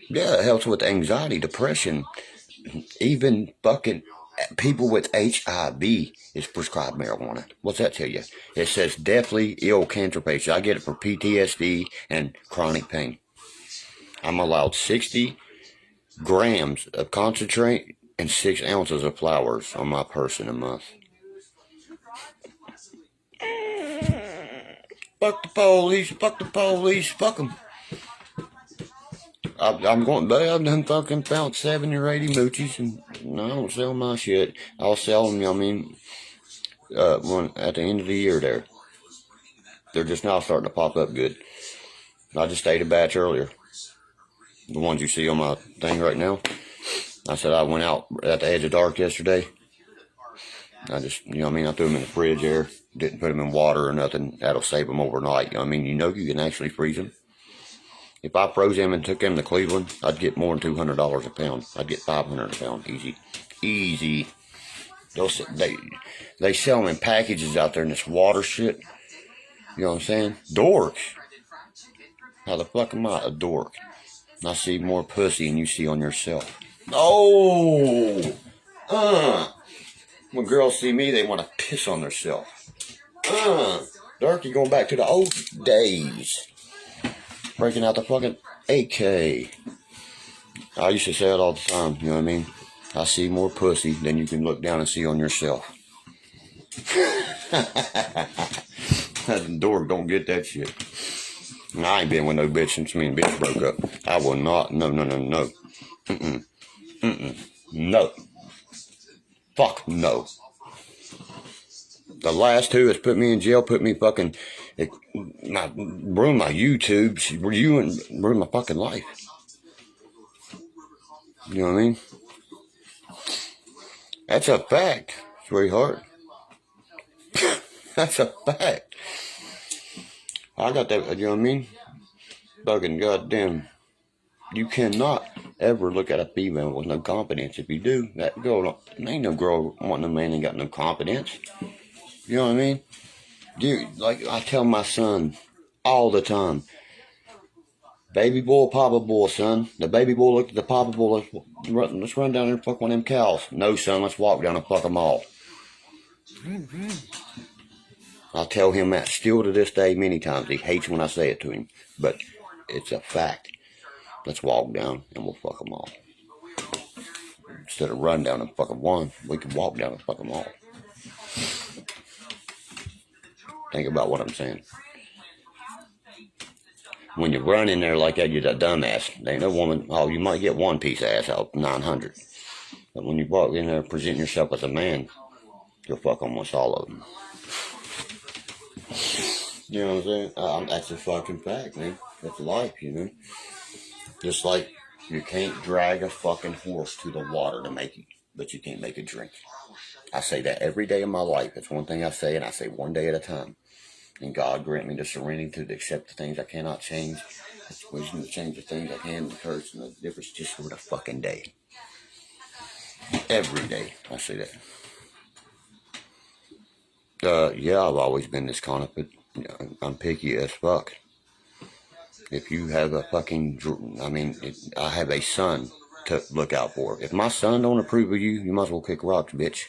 Yeah, it helps with anxiety, depression. Even fucking people with HIV is prescribed marijuana. What's that tell you? It says deathly ill cancer patients. I get it for PTSD and chronic pain. I'm allowed 60 grams of concentrate and 6 ounces of flowers on my person a month. Fuck the police, fuck the police, fuck them. I'm going, but I've done fucking found 70 or 80 moochies, and I don't sell my shit. I'll sell them, you know what I mean, one at the end of the year there. They're just now starting to pop up good. I just ate a batch earlier. The ones you see on my thing right now. I said I went out at the edge of dark yesterday. I just, you know what I mean, I threw them in the fridge there. Didn't put them in water or nothing. That'll save them overnight. You know what I mean, you can actually freeze them. If I froze them and took them to Cleveland, I'd get more than $200 a pound. I'd get $500 a pound, easy. They sell them in packages out there in this water shit. You know what I'm saying? Dorks. How the fuck am I a dork? I see more pussy than you see on yourself. Oh, when girls see me, they want to piss on themselves. Derkie going back to the old days. Breaking out the fucking AK. I used to say it all the time, you know what I mean? I see more pussy than you can look down and see on yourself. That dork don't get that shit. I ain't been with no bitch since me and bitch broke up. I will not. No. No. Fuck no. The last 2 has put me in jail, put me fucking, ruined my YouTube, ruined my fucking life. You know what I mean? That's a fact, sweetheart. That's a fact. I got that, you know what I mean? Fucking goddamn. You cannot ever look at a female with no confidence. If you do, that girl, ain't no girl wanting a man ain't got no confidence. You know what I mean? Dude, like I tell my son all the time, baby bull, papa bull, son. The baby bull looked at the papa bull, let's run down there and fuck one of them cows. No, son, let's walk down and fuck them all. I tell him that still to this day many times. He hates when I say it to him, but it's a fact. Let's walk down and we'll fuck them all. Instead of run down and fuck them one, we can walk down and fuck them all. Think about what I'm saying. When you run in there like that, you're a dumbass. There ain't no woman, oh, you might get one piece of ass out of 900. But when you walk in there presenting yourself as a man, you'll fuck almost all of them. You know what I'm saying? That's a fucking fact, man. That's life, you know? Just like you can't drag a fucking horse to the water to make it, but you can't make it drink. I say that every day of my life. It's one thing I say, and I say one day at a time. And God grant me the serenity to accept the things I cannot change, the wisdom to change the things I can, the courage and the difference just for the fucking day. Every day, I say that. Yeah, I've always been this kind of, but I'm picky as fuck. If you have a fucking, I have a son to look out for. If my son don't approve of you, you might as well kick rocks, bitch.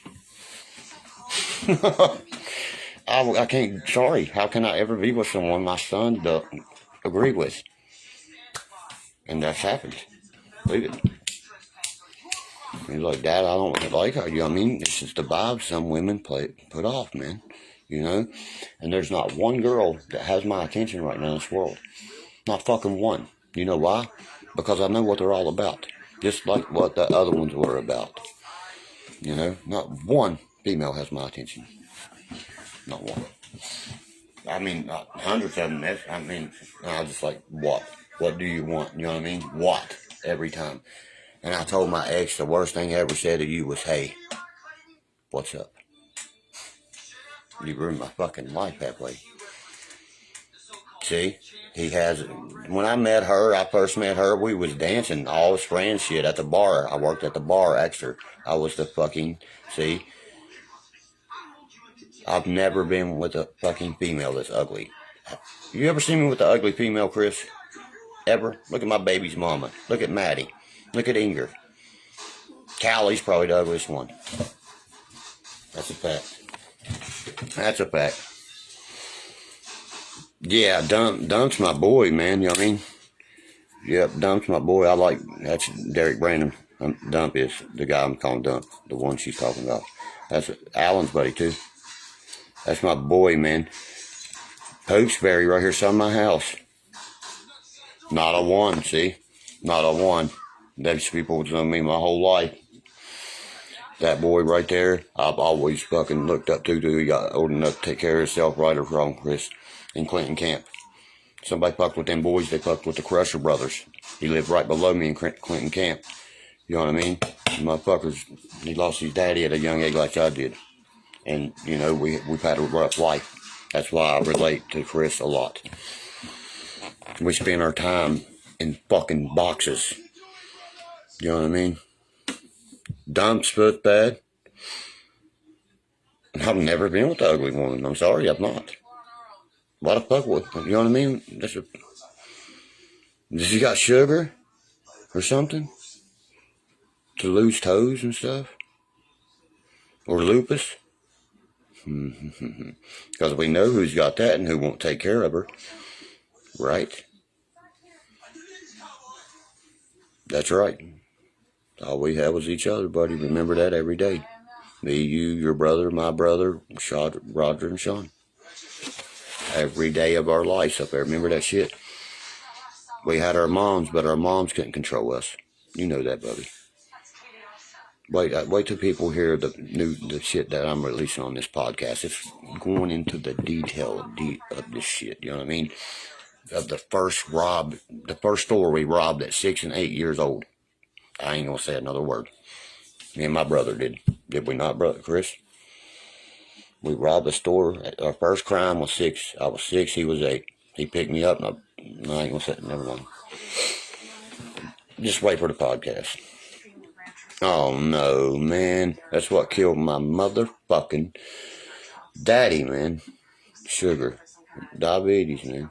I can't, sorry, how can I ever be with someone my son doesn't agree with? And that's happened. Leave it. He's like, Dad, I don't like her. You know what I mean? It's just the vibe some women put off, man. You know? And there's not one girl that has my attention right now in this world. Not fucking one. You know why? Because I know what they're all about. Just like what the other ones were about. You know? Not one female has my attention. Not one. I mean, hundreds of them. I mean, I was just like, what? What do you want? You know what I mean? What? Every time. And I told my ex the worst thing I ever said to you was, hey, what's up? You ruined my fucking life that way. See? He has, when I first met her, we was dancing, all his friends shit at the bar. I worked at the bar extra. I was the fucking, see? I've never been with a fucking female that's ugly. You ever seen me with the ugly female, Chris? Ever? Look at my baby's mama. Look at Maddie. Look at Inger. Callie's probably the ugliest one. That's a fact. That's a fact. Yeah, Dump's my boy, man. You know what I mean? Yep, Dump's my boy. That's Derek Brandon. Dump is the guy I'm calling Dump. The one she's talking about. That's Alan's buddy, too. That's my boy, man. Pokesberry right here selling my house. Not a one, see? Not a one. Those people have known me my whole life. That boy right there, I've always fucking looked up to. He got old enough to take care of himself, right or wrong, Chris, in Clinton Camp. Somebody fucked with them boys, they fucked with the Crusher brothers. He lived right below me in Clinton Camp. You know what I mean? Motherfuckers, he lost his daddy at a young age like I did. And, you know, we've had a rough life. That's why I relate to Chris a lot. We spend our time in fucking boxes. You know what I mean? Dump's foot bad. I've never been with the ugly woman. I'm sorry, I've not. What the fuck with? You know what I mean? Does she got sugar or something to lose toes and stuff, or lupus? Because we know who's got that and who won't take care of her, right? That's right. All we have was each other, buddy. Remember that every day. Me, you, your brother, my brother, Roger, and Sean. Every day of our lives up there. Remember that shit? We had our moms, but our moms couldn't control us. You know that, buddy. Wait till people hear the shit that I'm releasing on this podcast. It's going into the detail of this shit. You know what I mean? Of the first store we robbed at 6 and 8 years old. I ain't gonna say another word. Me and my brother did. Did we not, brother Chris? We robbed the store. Our first crime was 6. I was 6. He was 8. He picked me up. And I ain't gonna say. Never mind. Just wait for the podcast. Oh no, man. That's what killed my motherfucking daddy, man. Sugar. Diabetes, man.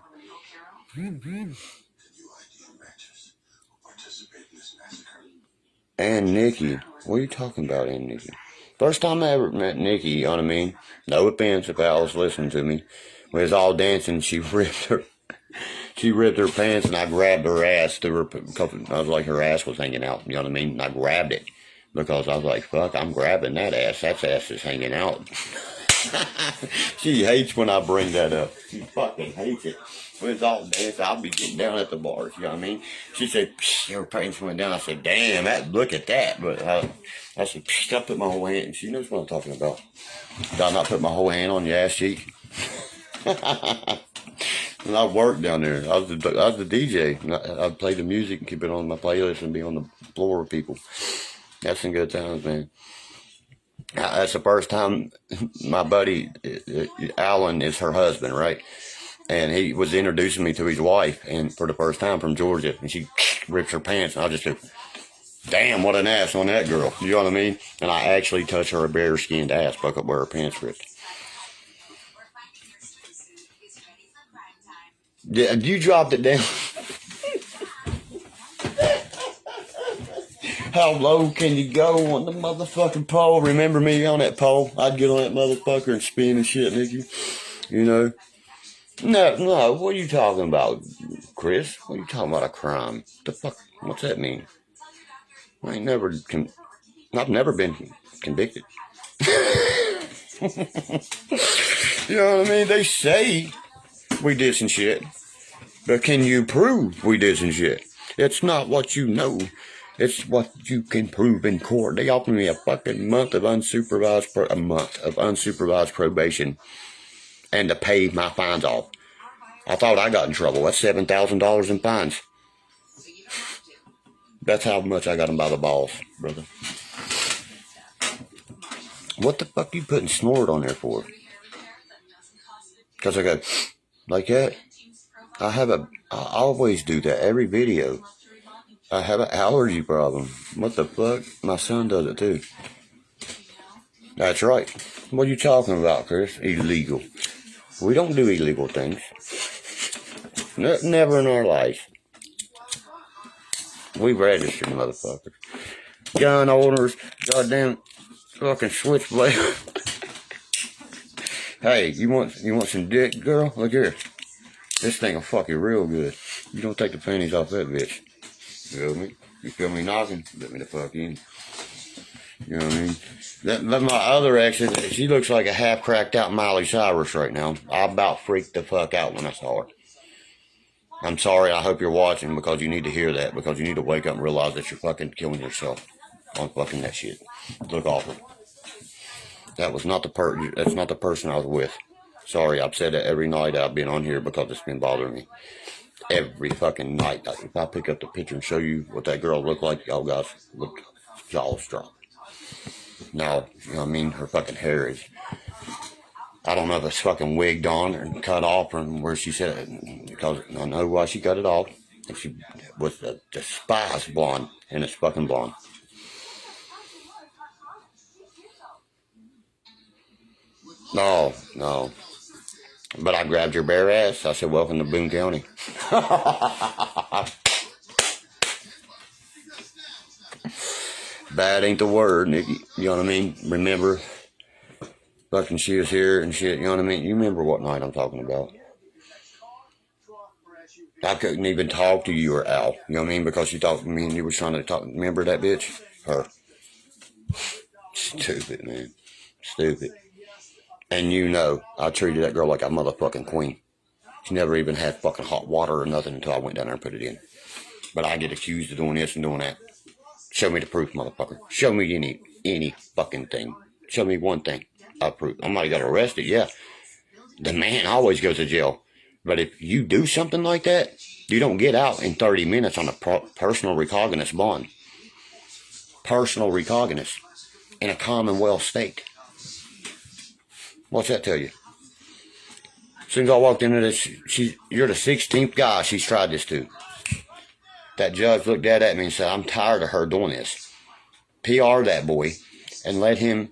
And Nikki. What are you talking about, Aunt Nikki? First time I ever met Nikki, you know what I mean? No offense if Al was listening to me. We was all dancing, she ripped her pants, and I grabbed her ass I was like, her ass was hanging out, you know what I mean? And I grabbed it because I was like, fuck, I'm grabbing that ass. That ass is hanging out. She hates when I bring that up. She fucking hates it. We was all dancing. I'll be getting down at the bars, you know what I mean? She said, her pants went down. I said, damn, look at that. But I said, I put my whole hand, and she knows what I'm talking about. Did I not put my whole hand on your ass cheek? And I worked down there. I was the DJ. I'd play the music and keep it on my playlist and be on the floor with people. That's some good times, man. That's the first time my buddy, Alan, is her husband, right? And he was introducing me to his wife, and for the first time from Georgia, and she rips her pants, and I just said, damn, what an ass on that girl. You know what I mean? And I actually touched her bare-skinned ass, buck up where her pants ripped. Yeah, you dropped it down. How low can you go on the motherfucking pole? Remember me on that pole? I'd get on that motherfucker and spin and shit, Nikki. You know? No, what are you talking about, Chris? What are you talking about, a crime? The fuck? What's that mean? I've never been convicted. You know what I mean? They say we did some shit, but can you prove we did some shit? It's not what you know. It's what you can prove in court. They offered me a fucking month of unsupervised probation. and to pay my fines off. I thought I got in trouble. That's $7,000 in fines. That's how much I got him by the balls, brother. What the fuck you putting snort on there for? Because I go like that. I always do that every video. I have an allergy problem. What the fuck? My son does it too. That's right. What are you talking about, Chris? Illegal. We don't do illegal things. Never in our life. We registered, motherfuckers. Gun owners, goddamn fucking switchblade. Hey, you want some dick, girl? Look here. This thing will fuck you real good. You don't take the panties off that bitch. You feel me? You feel me knocking? Let me the fuck in. You know what I mean? That my other ex, she looks like a half cracked out Miley Cyrus right now. I about freaked the fuck out when I saw her. I'm sorry, I hope you're watching because you need to hear that, because you need to wake up and realize that you're fucking killing yourself on fucking that shit. Look awful. That was not that's not the person I was with. Sorry, I've said that every night I've been on here because it's been bothering me. Every fucking night. If I pick up the picture and show you what that girl looked like, y'all guys look jaws drop. Now, you know what I mean? Her fucking hair is, I don't know if it's fucking wigged on and cut off or where she said it, because I know why she cut it off. And she was the despised blonde, and it's fucking blonde. No. But I grabbed your bare ass. I said, welcome to Boone County. Bad ain't the word, Nikki. You know what I mean? Remember, fucking she was here and shit. You know what I mean? You remember what night I'm talking about. I couldn't even talk to you or Al. You know what I mean? Because you thought me and you was trying to talk. Remember that bitch? Her. Stupid, man. Stupid. And you know, I treated that girl like a motherfucking queen. She never even had fucking hot water or nothing until I went down there and put it in. But I get accused of doing this and doing that. Show me the proof, motherfucker. Show me any fucking thing. Show me one thing. I prove. I might have got arrested, yeah. The man always goes to jail. But if you do something like that, you don't get out in 30 minutes on a personal recognizance bond. Personal recognizance in a Commonwealth state. What's that tell you? As soon as I walked into this, you're the 16th guy she's tried this to. That judge looked at me and said, I'm tired of her doing this. PR that boy and let him.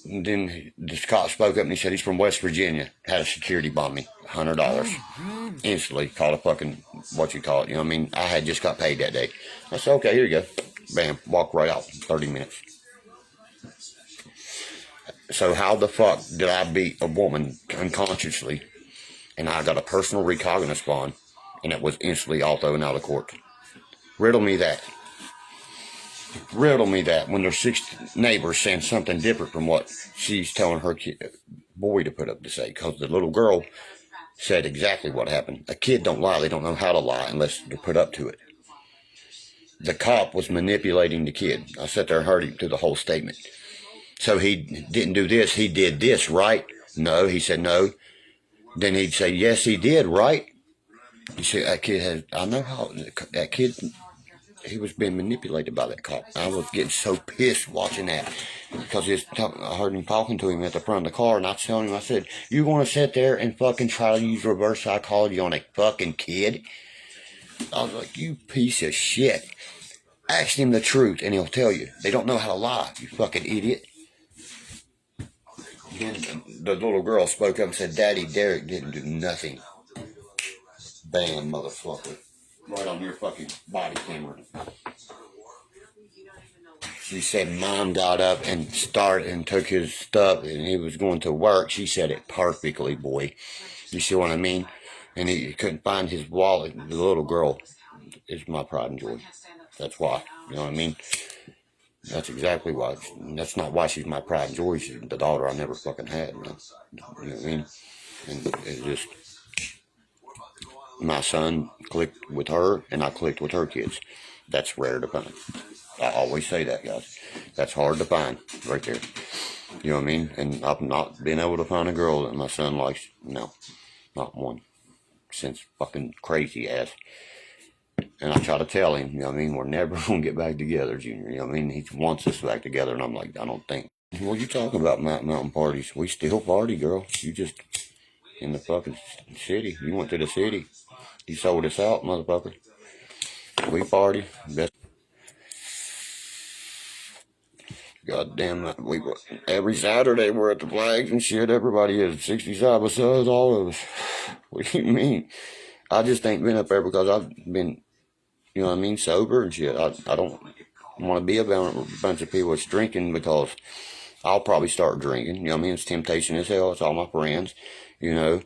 And then the cop spoke up and he said he's from West Virginia. Had a security bomb me, $100. Instantly called a fucking, what you call it, you know what I mean? I had just got paid that day. I said, okay, here you go. Bam, walk right out, 30 minutes. So how the fuck did I beat a woman unconsciously and I got a personal recognizance bond and it was instantly all thrown out of court? Riddle me that. Riddle me that when there's 6 neighbors saying something different from what she's telling her boy to put up to say. Because the little girl said exactly what happened. A kid don't lie. They don't know how to lie unless they're put up to it. The cop was manipulating the kid. I sat there and heard him through the whole statement. So he didn't do this. He did this, right? No. He said no. Then he'd say, yes, he did, right? You see, that kid has, I know how, that kid, he was being manipulated by that cop. I was getting so pissed watching that because I heard him talking to him at the front of the car, and I was telling him, I said, you want to sit there and fucking try to use reverse psychology on a fucking kid? I was like, you piece of shit. Ask him the truth and he'll tell you. They don't know how to lie, you fucking idiot. Then the little girl spoke up and said, Daddy, Derek didn't do nothing. Bam, motherfucker. Right on your fucking body camera. She said Mom got up and started and took his stuff and he was going to work. She said it perfectly, boy. You see what I mean? And he couldn't find his wallet. The little girl is my pride and joy. That's why. You know what I mean? That's exactly why. That's not why she's my pride and joy. She's the daughter I never fucking had. You know what I mean? And it's just, my son clicked with her and I clicked with her kids. That's rare to find. I always say that, guys. That's hard to find right there. You know what I mean? And I've not been able to find a girl that my son likes. No, not one. Since fucking crazy ass. And I try to tell him, you know what I mean, we're never going to get back together, Junior. You know what I mean? He wants us back together, and I'm like, I don't think. What you talking about, mountain parties? We still party, girl. You just in the fucking city. You went to the city. You sold us out, motherfucker. We party. Best. Goddamn, every Saturday we're at the flags and shit. Everybody is 65 of us, all of us. What do you mean? I just ain't been up there because I've been, you know what I mean, sober and shit. I don't want to be around a bunch of people that's drinking because I'll probably start drinking. You know what I mean? It's temptation as hell. It's all my friends, you know.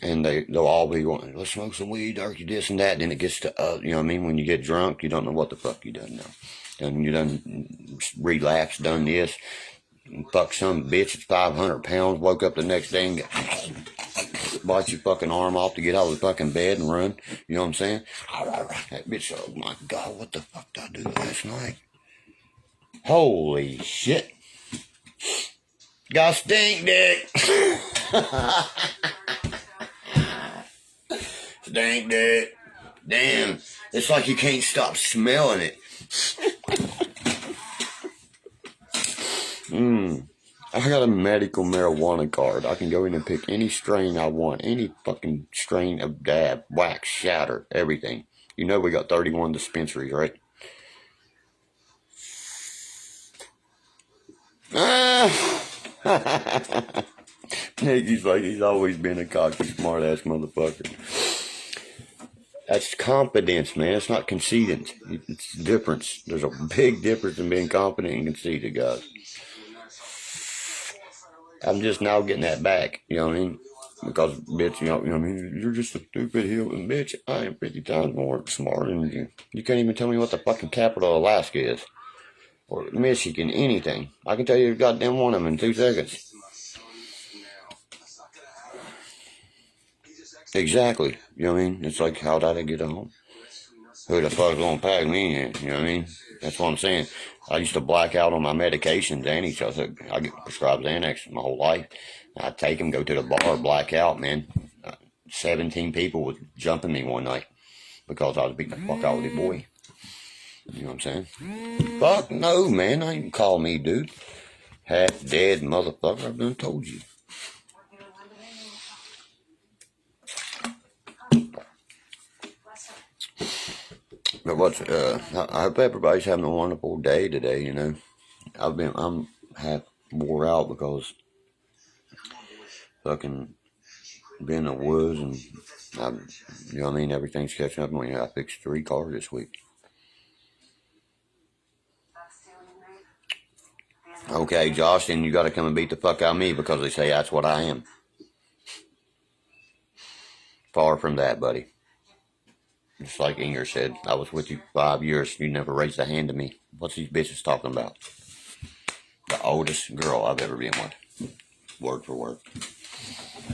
And they'll all be going, let's smoke some weed, Derkie, this and that. And then it gets to, you know what I mean? When you get drunk, you don't know what the fuck you done now. And you done relapsed, done this. And fuck some bitch that's 500 pounds, woke up the next day and bite your fucking arm off to get out of the fucking bed and run. You know what I'm saying? That bitch, oh my God, what the fuck did I do last night? Holy shit. Got stink dick. Stink dick. Damn. It's like you can't stop smelling it. I got a medical marijuana card. I can go in and pick any strain I want. Any fucking strain of dab, wax, shatter, everything. You know we got 31 dispensaries, right? He's like, he's always been a cocky, smart-ass motherfucker. That's confidence, man. It's not conceited. It's the difference. There's a big difference in being confident and conceited, guys. I'm just now getting that back, you know what I mean? Because, bitch, you know what I mean? You're just a stupid Hilton, bitch. I am 50 times more smart than you. You can't even tell me what the fucking capital of Alaska is. Or Michigan, anything. I can tell you goddamn one of them in 2 seconds. Exactly. You know what I mean? It's like, how did I get home? Who the fuck's gonna pack me in? You know what I mean? That's what I'm saying. I used to black out on my medications, I get prescribed Xanax my whole life. I'd take them, go to the bar, black out, man. 17 people was jumping me one night because I was beating the fuck out of the boy. You know what I'm saying? Fuck no, man. I ain't call me, dude. Half dead motherfucker. I've done told you. But I hope everybody's having a wonderful day today, you know. I'm half wore out because fucking been in the woods and you know what I mean, everything's catching up on me. I fixed 3 cars this week. Okay, Josh, then you gotta come and beat the fuck out of me because they say that's what I am. Far from that, buddy. Just like Inger said, I was with you 5 years, you never raised a hand to me. What's these bitches talking about? The oldest girl I've ever been with. Word for word.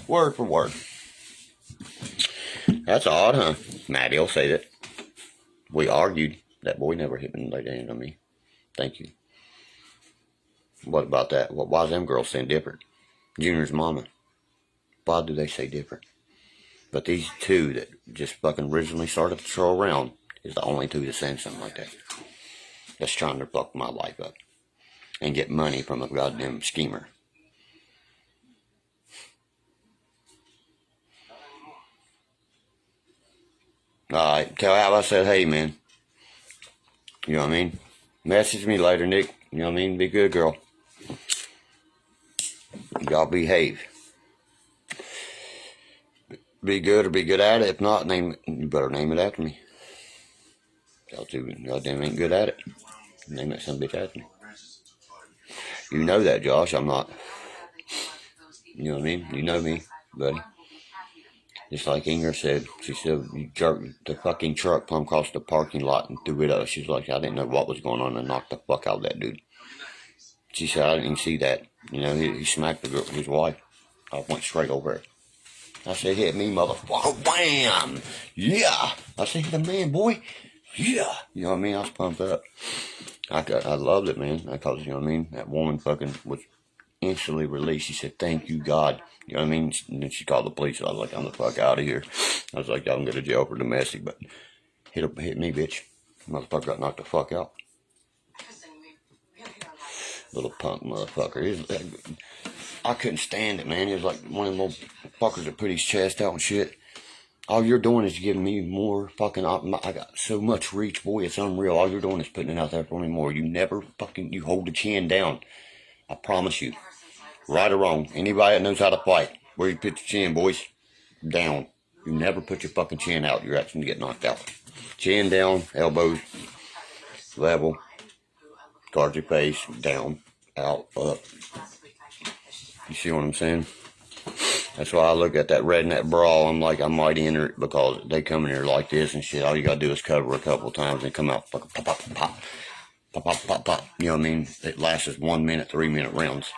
Word for word. That's odd, huh? Maddie'll say that. We argued. That boy never hit me and laid a hand on me. Thank you. What about that? Why is them girls saying different? Junior's mama. Why do they say different? But these 2 that just fucking originally started to throw around is the only 2 that's saying something like that. That's trying to fuck my life up. And get money from a goddamn schemer. Alright, tell Al I said, hey, man. You know what I mean? Message me later, Nick. You know what I mean? Be good, girl. Y'all behave. Be good or be good at it. If not, you better name it after me. Y'all 2 goddamn ain't good at it. Name that some bitch after me. You know that, Josh. I'm not. You know what I mean? You know me, buddy. Just like Inger said, she said, you jerked the fucking truck plumb across the parking lot and threw it up. She's like, I didn't know what was going on and knocked the fuck out of that dude. She said, I didn't even see that. You know, he smacked the girl, his wife. I went straight over it. I said, hit me, motherfucker. Wham! Yeah! I said, hit the man, boy. Yeah! You know what I mean? I was pumped up. I loved it, man. Because, you know what I mean? That woman fucking was instantly released. She said, "Thank you, God." You know what I mean? And then she called the police. I was like, "I'm the fuck out of here." I was like, "I'm going to jail for domestic, but hit me, bitch." Motherfucker got knocked the fuck out. Little punk motherfucker. I couldn't stand it, man. He was like one of them little fuckers that put his chest out and shit. All you're doing is giving me more fucking. I got so much reach, boy. It's unreal. All you're doing is putting it out there for me more. You never fucking. You hold the chin down. I promise you. Right or wrong. Anybody that knows how to fight, where you put your chin, boys, down. You never put your fucking chin out. You're actually gonna get knocked out. Chin down, elbows level, guard your face, down, out, up. You see what I'm saying? That's why I look at that redneck brawl. I'm like, I might enter it because they come in here like this and shit. All you gotta do is cover a couple times and come out fucking pop, pop, pop, pop, pop, pop, pop. You know what I mean? It lasts 1 minute, 3 minute rounds.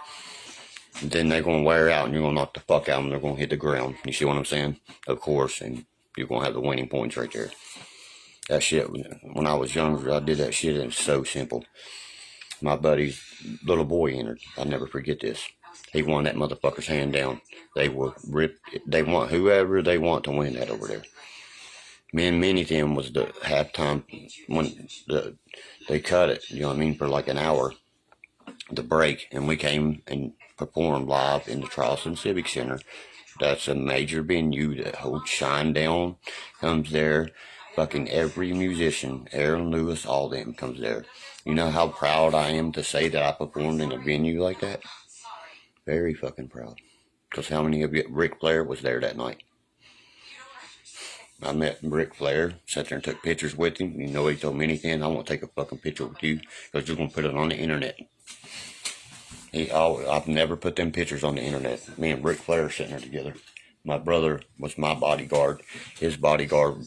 And then they're gonna wear out and you're gonna knock the fuck out and they're gonna hit the ground. You see what I'm saying? Of course, and you're gonna have the winning points right there. That shit, when I was younger, I did that shit and it's so simple. My buddy's little boy entered. I'll never forget this. He won that motherfucker's hand down. They will rip. They want whoever they want to win that over there. Me and many of them was the halftime when they cut it. You know what I mean, for like an hour, the break, and we came and performed live in the Charleston Civic Center. That's a major venue that holds Shinedown comes there. Fucking every musician, Aaron Lewis, all them comes there. You know how proud I am to say that I performed in a venue like that? Very fucking proud. Because how many of you, Ric Flair was there that night. I met Ric Flair, sat there and took pictures with him. You know he told me anything, I won't take a fucking picture with you because you're going to put it on the internet. I've never put them pictures on the internet. Me and Ric Flair sitting there together. My brother was my bodyguard. His bodyguard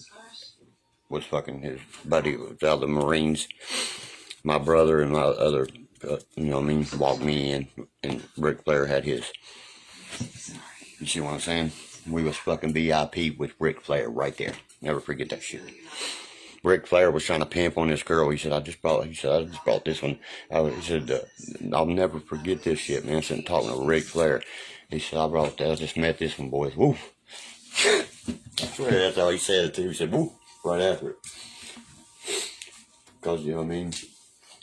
was fucking his buddy was out of the Marines. My brother and my other, you know what I mean, walked me in, and Ric Flair had his. You see what I'm saying? We was fucking VIP with Ric Flair right there. Never forget that shit. Ric Flair was trying to pimp on this girl. He said, I just brought this one. He said, I'll never forget this shit, man. Sitting talking to Ric Flair. He said, I just met this one, boys. Woo. I swear that's how he said it too. He said, woo, right after it. Because, you know what I mean?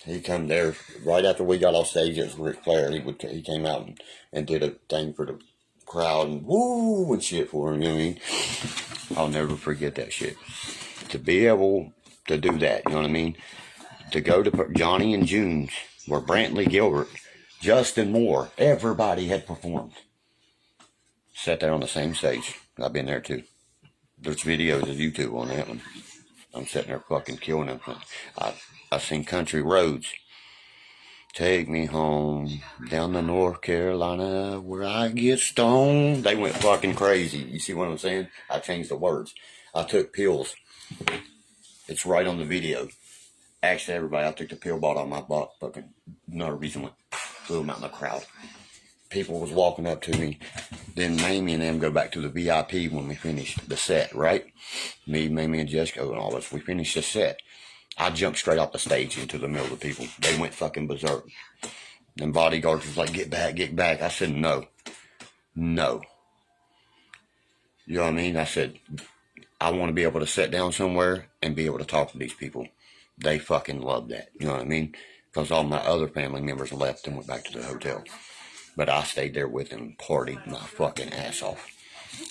He come there right after we got off stage. It was Ric Flair. He came out and did a thing for the crowd and woo and shit for him. You know what I mean? I'll never forget that shit. To be able to do that, you know what I mean? To go to Johnny and June's, where Brantley Gilbert, Justin Moore, everybody had performed. Sat there on the same stage. I've been there too. There's videos of YouTube on that one. I'm sitting there fucking killing them. I sing Country Roads. Take me home down to North Carolina where I get stoned. They went fucking crazy. You see what I'm saying? I changed the words. I took pills. It's right on the video. Actually, everybody, I took the pill bottle on my butt. Fucking nerves and went, threw them out in the crowd. People was walking up to me. Then Mamie and them go back to the VIP when we finished the set, right? Me, Mamie, and Jessica and all us. We finished the set. I jumped straight off the stage into the middle of the people. They went fucking berserk. And bodyguards was like, get back, get back. I said, no. No. You know what I mean? I said, I want to be able to sit down somewhere and be able to talk to these people. They fucking love that. You know what I mean? Because all my other family members left and went back to the hotel. But I stayed there with them and partied my fucking ass off.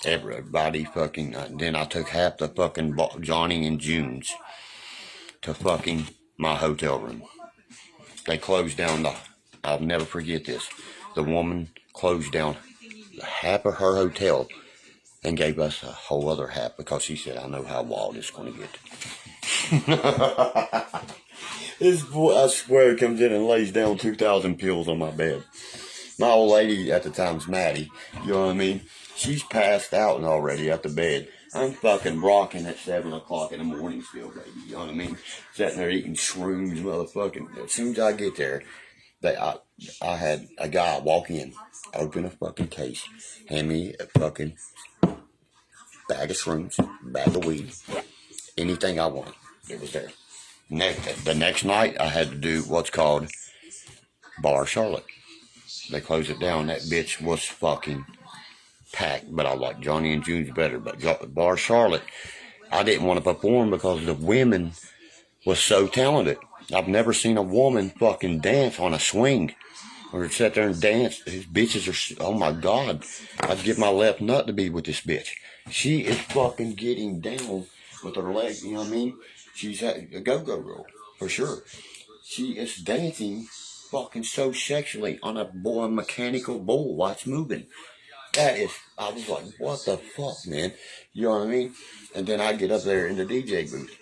Everybody fucking... then I took half the fucking Johnny and June's to fucking my hotel room. They closed down I'll never forget this. The woman closed down half of her hotel and gave us a whole other half because she said, I know how wild it's going to get. This boy, I swear, comes in and lays down 2,000 pills on my bed. My old lady at the time's Maddie, you know what I mean? She's passed out and already at the bed. I'm fucking rocking at 7 o'clock in the morning still, baby. You know what I mean? Sitting there eating shrooms, motherfucking. As soon as I get there, I had a guy walk in, open a fucking case, hand me a fucking bag of shrooms, bag of weed, anything I wanted. It was there. The next night, I had to do what's called Bar Charlotte. They closed it down. That bitch was fucking packed. But I like Johnny and June's better. But Bar Charlotte, I didn't want to perform because the women was so talented. I've never seen a woman fucking dance on a swing. Or sit there and dance. These bitches are, oh my God. I'd give my left nut to be with this bitch. She is fucking getting down with her legs, you know what I mean? She's a go-go girl, for sure. She is dancing fucking so sexually on a mechanical bull while it's moving. That is, I was like, what the fuck, man? You know what I mean? And then I get up there in the DJ booth.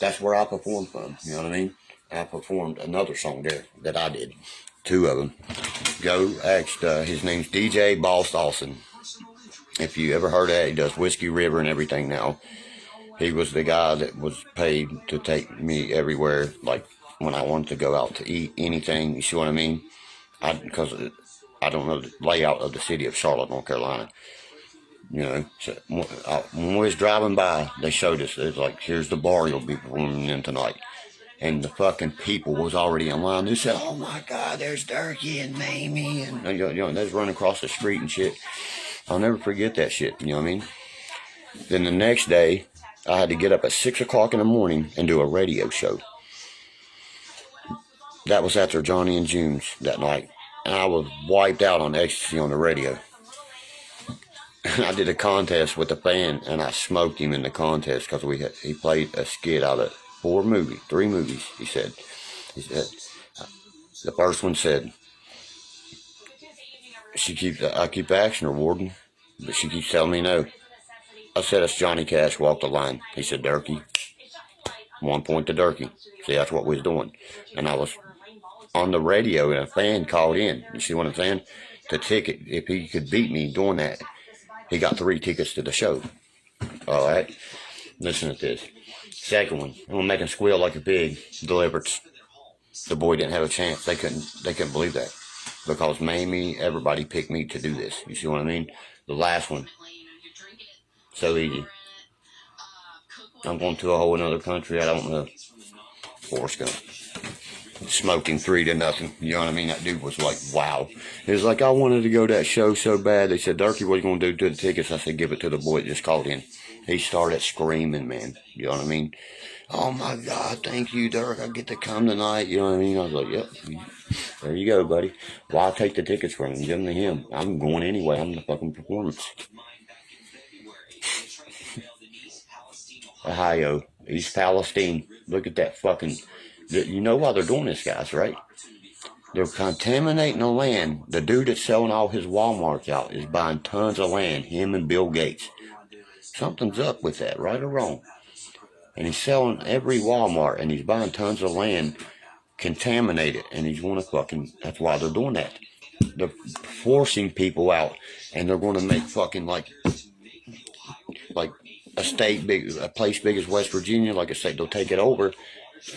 That's where I performed from, you know what I mean? I performed another song there that I did. 2 of them. Go asked, his name's DJ Boss Dawson. If you ever heard of that, he does Whiskey River and everything now. He was the guy that was paid to take me everywhere, like when I wanted to go out to eat anything, you see what I mean? Because I don't know the layout of the city of Charlotte, North Carolina. You know, so when we was driving by, they showed us, it was like, here's the bar you'll be performing in tonight. And the fucking people was already in line. They said, oh my God, there's Derkie and Mamie. And, you know, they was running across the street and shit. I'll never forget that shit, you know what I mean? Then the next day, I had to get up at 6 o'clock in the morning and do a radio show. That was after Johnny and June's that night. And I was wiped out on ecstasy on the radio. I did a contest with a fan, and I smoked him in the contest because he played a skit out of 3 movies, he said. The first one said, I keep asking her, Warden, but she keeps telling me no. I said, it's Johnny Cash walked the line. He said, Derkie. 1 point to Derkie. See, that's what we was doing. And I was on the radio, and a fan called in. You see what I'm saying? The ticket, if he could beat me doing that, he got 3 tickets to the show. All right? Listen to this. Second one, I'm gonna make him squeal like a pig. Delivered. The boy didn't have a chance. They couldn't believe that. Because Mamie, everybody picked me to do this. You see what I mean? The last one. So easy. I'm going to a whole another country. I don't know. Forrest Gump. Smoking 3-0. You know what I mean? That dude was like, wow. It was like, I wanted to go to that show so bad. They said, Derkie, what are you going to do to the tickets? I said, give it to the boy that just called in. He started screaming, man. You know what I mean? Oh my God, thank you, Dirk. I get to come tonight. You know what I mean? I was like, yep. There you go, buddy. Well, I'll take the tickets from him. Give them to him. I'm going anyway. I'm the fucking performance. Ohio, East Palestine. Look at that fucking... You know why they're doing this, guys, right? They're contaminating the land. The dude that's selling all his Walmarts out is buying tons of land, him and Bill Gates. Something's up with that, right or wrong. And he's selling every Walmart, and he's buying tons of land, contaminated, and he's going to fucking... That's why they're doing that. They're forcing people out, and they're going to make fucking like a state big, a place big as West Virginia, like a state, they'll take it over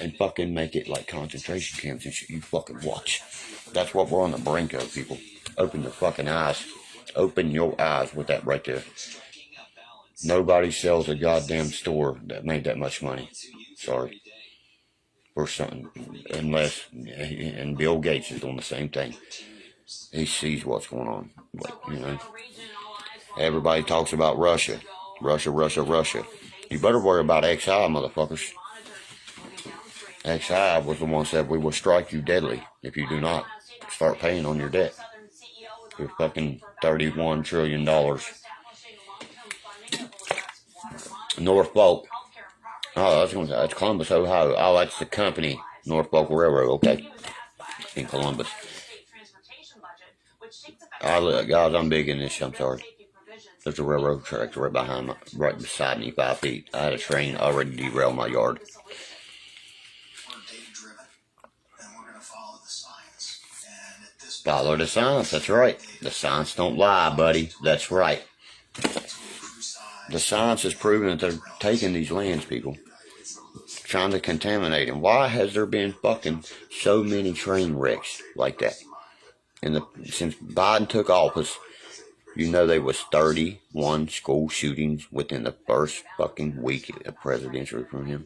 and fucking make it like concentration camps and shit. You fucking watch. That's what we're on the brink of, people. Open your fucking eyes. Open your eyes with that right there. Nobody sells a goddamn store that made that much money. Sorry. Or something. Unless, and Bill Gates is doing the same thing. He sees what's going on. But, you know, everybody talks about Russia. Russia. You better worry about XI, motherfuckers. XI was the one that said we will strike you deadly if you do not start paying on your debt. Your fucking $31 trillion. Norfolk. Oh, that's Columbus, Ohio. Oh, that's the company. Norfolk Railroad, okay. In Columbus. Guys, I'm big in this, I'm sorry. There's a railroad track right beside me, 5 feet. I had a train already derail my yard. Follow the science, that's right. The science don't lie, buddy. That's right. The science is proving that they're taking these lands, people. Trying to contaminate them. Why has there been fucking so many train wrecks like that? Since Biden took office, you know there was 31 school shootings within the first fucking week of presidential from him.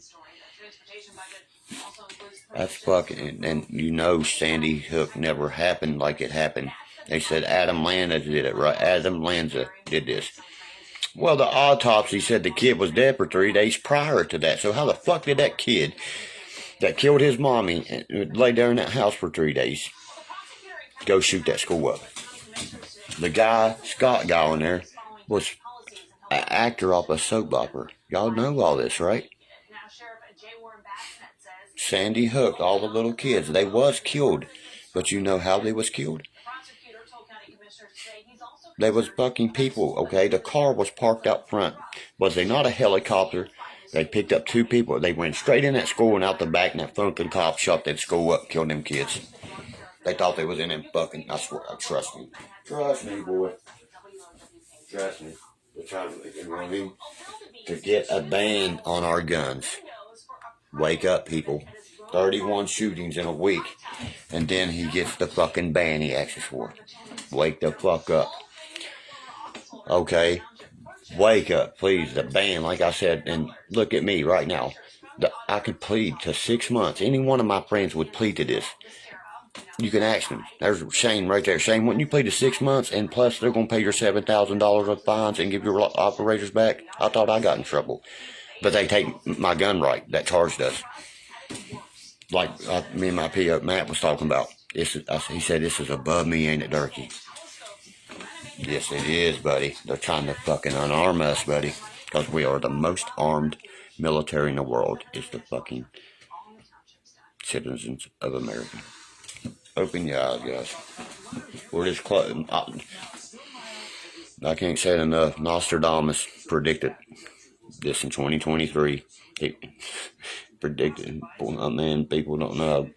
That's fucking, and you know Sandy Hook never happened like it happened They said Adam Lanza did it, right? Adam Lanza did this. Well, the autopsy said the kid was dead for 3 days prior to that. So how the fuck did that kid that killed his mommy and lay there in that house for 3 days go shoot that school up? The guy, Scott guy on there, was an actor off a soap opera. Y'all know all this, right? Sandy Hook, all the little kids, they was killed. But you know how they was killed? They was fucking people, okay? The car was parked out front. Was they not a helicopter? They picked up 2 people. They went straight in that school and out the back, and that fucking cop shot that school up, killed them kids. They thought they was in them fucking, I swear, trust me. Trust me, boy. Trust me. They're trying to, you know what I mean? To get a ban on our guns. Wake up, people. 31 shootings in a week. And then he gets the fucking ban he asks for. Wake the fuck up. Okay? Wake up, please. The ban, like I said, and look at me right now. I could plead to 6 months. Any one of my friends would plead to this. You can ask them. There's Shane right there. Shane, wouldn't you plead to 6 months, and plus they're going to pay your $7,000 of fines and give your operators back? I thought I got in trouble. But they take my gun right. That charged us. Like me and my PO, Matt, was talking about. He said, this is above me, ain't it, Derkie? Yes, it is, buddy. They're trying to fucking unarm us, buddy. Because we are the most armed military in the world. Is the fucking citizens of America. Open your eyes, guys. We're just close. I can't say it enough. Nostradamus predicted this in 2023. He predicted. Man, people don't know how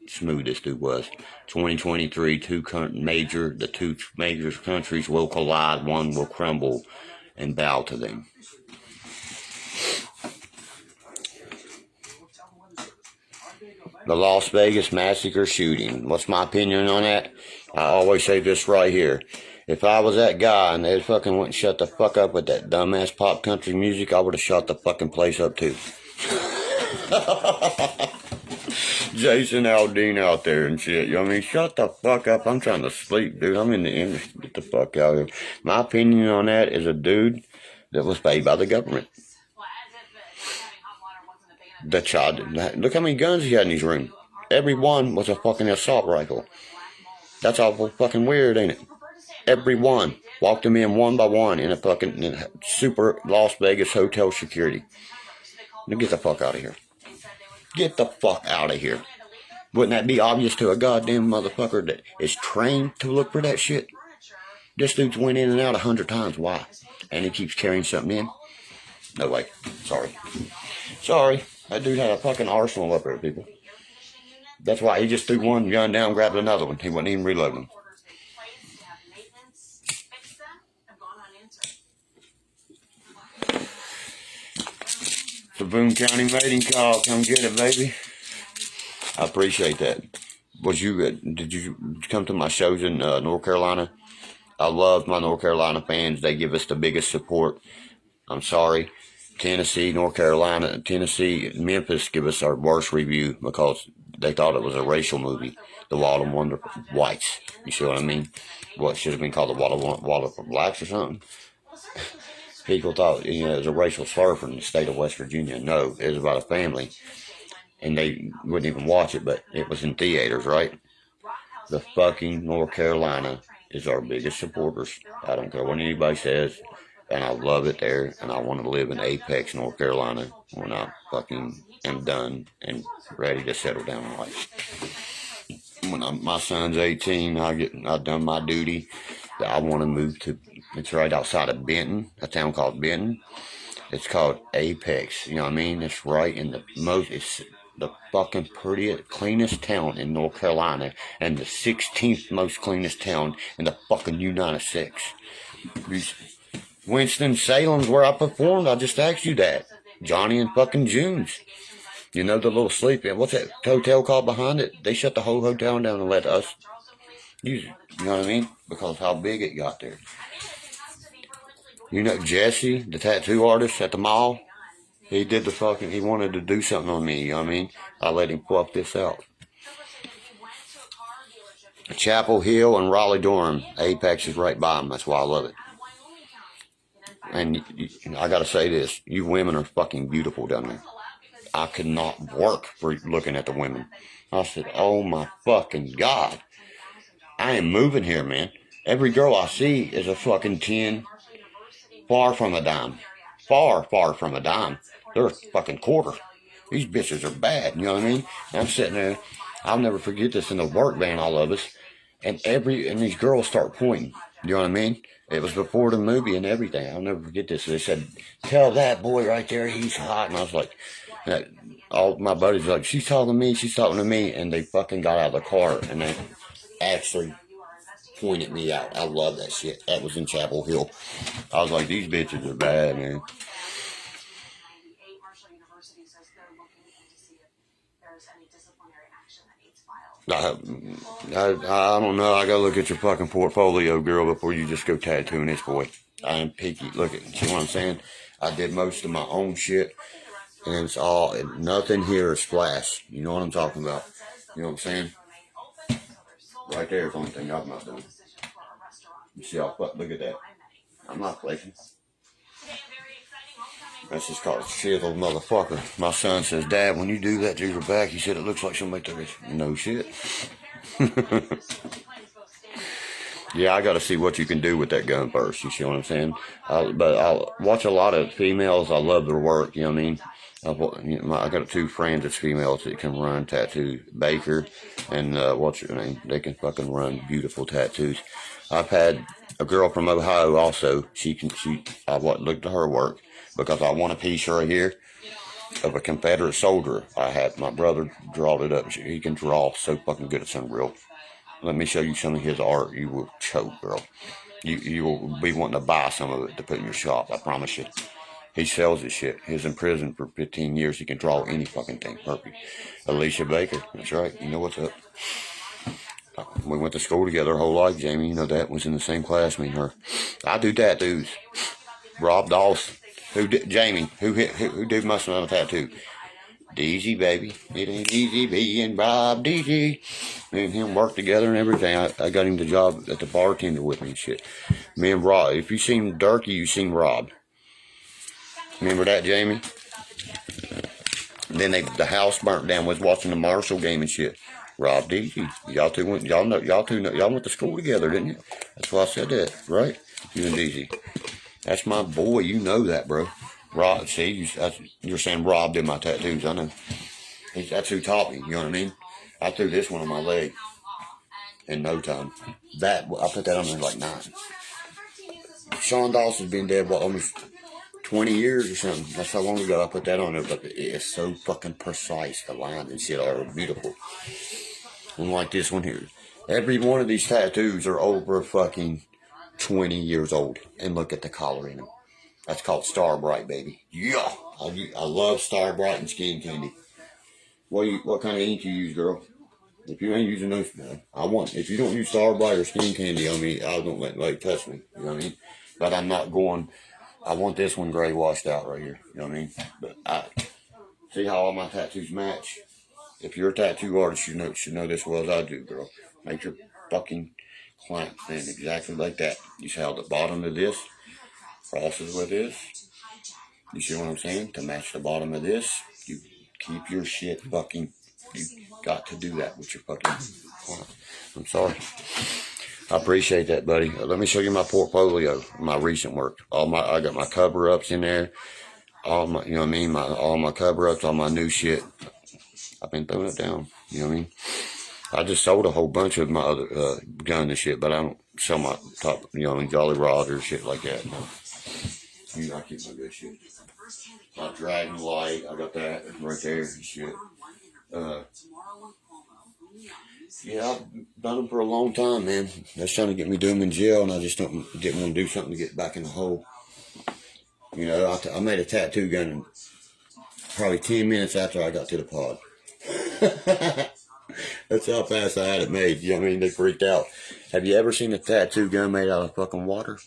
smooth this dude was. 2023, the two major countries will collide. One will crumble and bow to them. The Las Vegas massacre shooting. What's my opinion on that? I always say this right here. If I was that guy and they fucking wouldn't shut the fuck up with that dumbass pop country music, I would have shut the fucking place up too. Jason Aldean out there and shit. You know what I mean? Shut the fuck up. I'm trying to sleep, dude. I'm in the industry. Get the fuck out of here. My opinion on that is a dude that was paid by the government. The child, look how many guns he had in his room. Every one was a fucking assault rifle. That's awful fucking weird, ain't it? Every one. Walked them in one by one in a fucking super Las Vegas hotel security. Now get the fuck out of here. Get the fuck out of here. Wouldn't that be obvious to a goddamn motherfucker that is trained to look for that shit? This dude's went in and out 100 times. Why? And he keeps carrying something in? No way. Sorry. That dude had a fucking arsenal up there, people. That's why he just threw one gun down and grabbed another one. He wasn't even reloading. The Boone County mating call. Come get it, baby. I appreciate that. Did you come to my shows in North Carolina? I love my North Carolina fans. They give us the biggest support. I'm sorry. Tennessee, North Carolina, Tennessee, Memphis give us our worst review because they thought it was a racial movie, The Wall of Wonder Whites. You see what I mean? What should have been called The Wall of Blacks or something? People thought, it was a racial slur from the state of West Virginia. No, it was about a family. And they wouldn't even watch it, but it was in theaters, right? The fucking North Carolina is our biggest supporters. I don't care what anybody says. And I love it there, and I want to live in Apex, North Carolina, when I fucking am done and ready to settle down in life. When my son's 18, I've done my duty. I want to move to, it's right outside of Benton, a town called Benton. It's called Apex, you know what I mean? It's right in it's the fucking prettiest, cleanest town in North Carolina, and the 16th most cleanest town in the fucking United States. Winston-Salem's where I performed. I just asked you that. Johnny and fucking June's. You know the little sleep-in. What's that hotel called behind it? They shut the whole hotel down and let us use it. You know what I mean? Because how big it got there. You know Jesse, the tattoo artist at the mall? He wanted to do something on me, you know what I mean? I let him fuck this out. Chapel Hill and Raleigh Durham. Apex is right by them. That's why I love it. And I gotta say this, you women are fucking beautiful down there. I could not work for looking at the women. I said, oh my fucking God. I am moving here, man. Every girl I see is a fucking 10. Far from a dime. Far, far from a dime. They're a fucking quarter. These bitches are bad, you know what I mean? And I'm sitting there, I'll never forget this in the work van, all of us. And these girls start pointing, you know what I mean? It was before the movie and everything. I'll never forget this. They said, tell that boy right there he's hot. And I was like, all my buddies were like, she's talking to me. And they fucking got out of the car and they actually pointed me out. I love that shit. That was in Chapel Hill. I was like, these bitches are bad, man. I don't know. I gotta look at your fucking portfolio, girl, before you just go tattooing this boy. I am picky. Look at, see what I'm saying? I did most of my own shit, and it's all, nothing here is splash. You know what I'm talking about? You know what I'm saying? Right there is the only thing I'm not doing. You see how, look at that. I'm not flaking. That's just called a chiseled motherfucker. My son says, Dad, when you do that to your back, he said it looks like somebody took it. No shit. Yeah, I got to see what you can do with that gun first. You see what I'm saying? But I'll watch a lot of females. I love their work. You know what I mean? I got two friends that's females that can run tattoos. Baker and what's her name? They can fucking run beautiful tattoos. I've had a girl from Ohio also. I looked at her work because I want a piece right here of a Confederate soldier. I had my brother draw it up. He can draw so fucking good. It's unreal. Let me show you some of his art. You will choke, girl. You will be wanting to buy some of it to put in your shop. I promise you. He sells his shit. He's in prison for 15 years. He can draw any fucking thing. Perfect. Alicia Baker. That's right. You know what's up. We went to school together our whole life, Jamie. You know that. Was in the same class, me and her. I do tattoos. Rob Dawson. Jamie, who did my son a tattoo? DZ, baby. It ain't easy being Rob DZ. Me and him worked together and everything. I got him the job at the bartender with me and shit. Me and Rob. If you seen Derkie, you seen Rob. Remember that, Jamie? Then the house burnt down. Was watching the Marshall game and shit. Rob DZ. Y'all went to school together, didn't you? That's why I said that, right? You and DZ. That's my boy. You know that, bro. Rob, see, you're saying Rob did my tattoos. I know. That's who taught me. You know what I mean? I threw this one on my leg in no time. I put that on there like 9. Sean Dawson's been dead, almost 20 years or something. That's how long ago I put that on there. But it's so fucking precise. The lines and shit are beautiful. Unlike this one here. Every one of these tattoos are over fucking 20 years old. And look at the collar in them. That's called Star Bright, baby. Yeah, I love Star Bright and Skin Candy. What kind of ink you use, girl? If you ain't using those, if you don't use Star Bright or Skin Candy on me, I don't let touch me. You know what I mean? But I'm not going. I want this one gray washed out right here. You know what I mean? But see how all my tattoos match. If you're a tattoo artist, you should know this well as I do, girl. Make your fucking client thin exactly like that. You see how the bottom of this crosses with this. You see what I'm saying? To match the bottom of this, you keep your shit fucking. You got to do that with your fucking. I'm sorry. I appreciate that, buddy. Let me show you my portfolio, my recent work. I got my cover ups in there. All my, you know what I mean? All my cover ups, all my new shit. I've been throwing it down. You know what I mean? I just sold a whole bunch of my other gun and shit, but I don't sell my top, you know what I mean, Jolly Rod or shit like that. No. I keep my good shit. My Dragon Light, I got that right there and shit. Yeah, I've done them for a long time, man. That's trying to get me doing in jail, and I just didn't want to do something to get back in the hole. You know, I made a tattoo gun probably 10 minutes after I got to the pod. That's how fast I had it made. You know what I mean? They freaked out. Have you ever seen a tattoo gun made out of fucking water?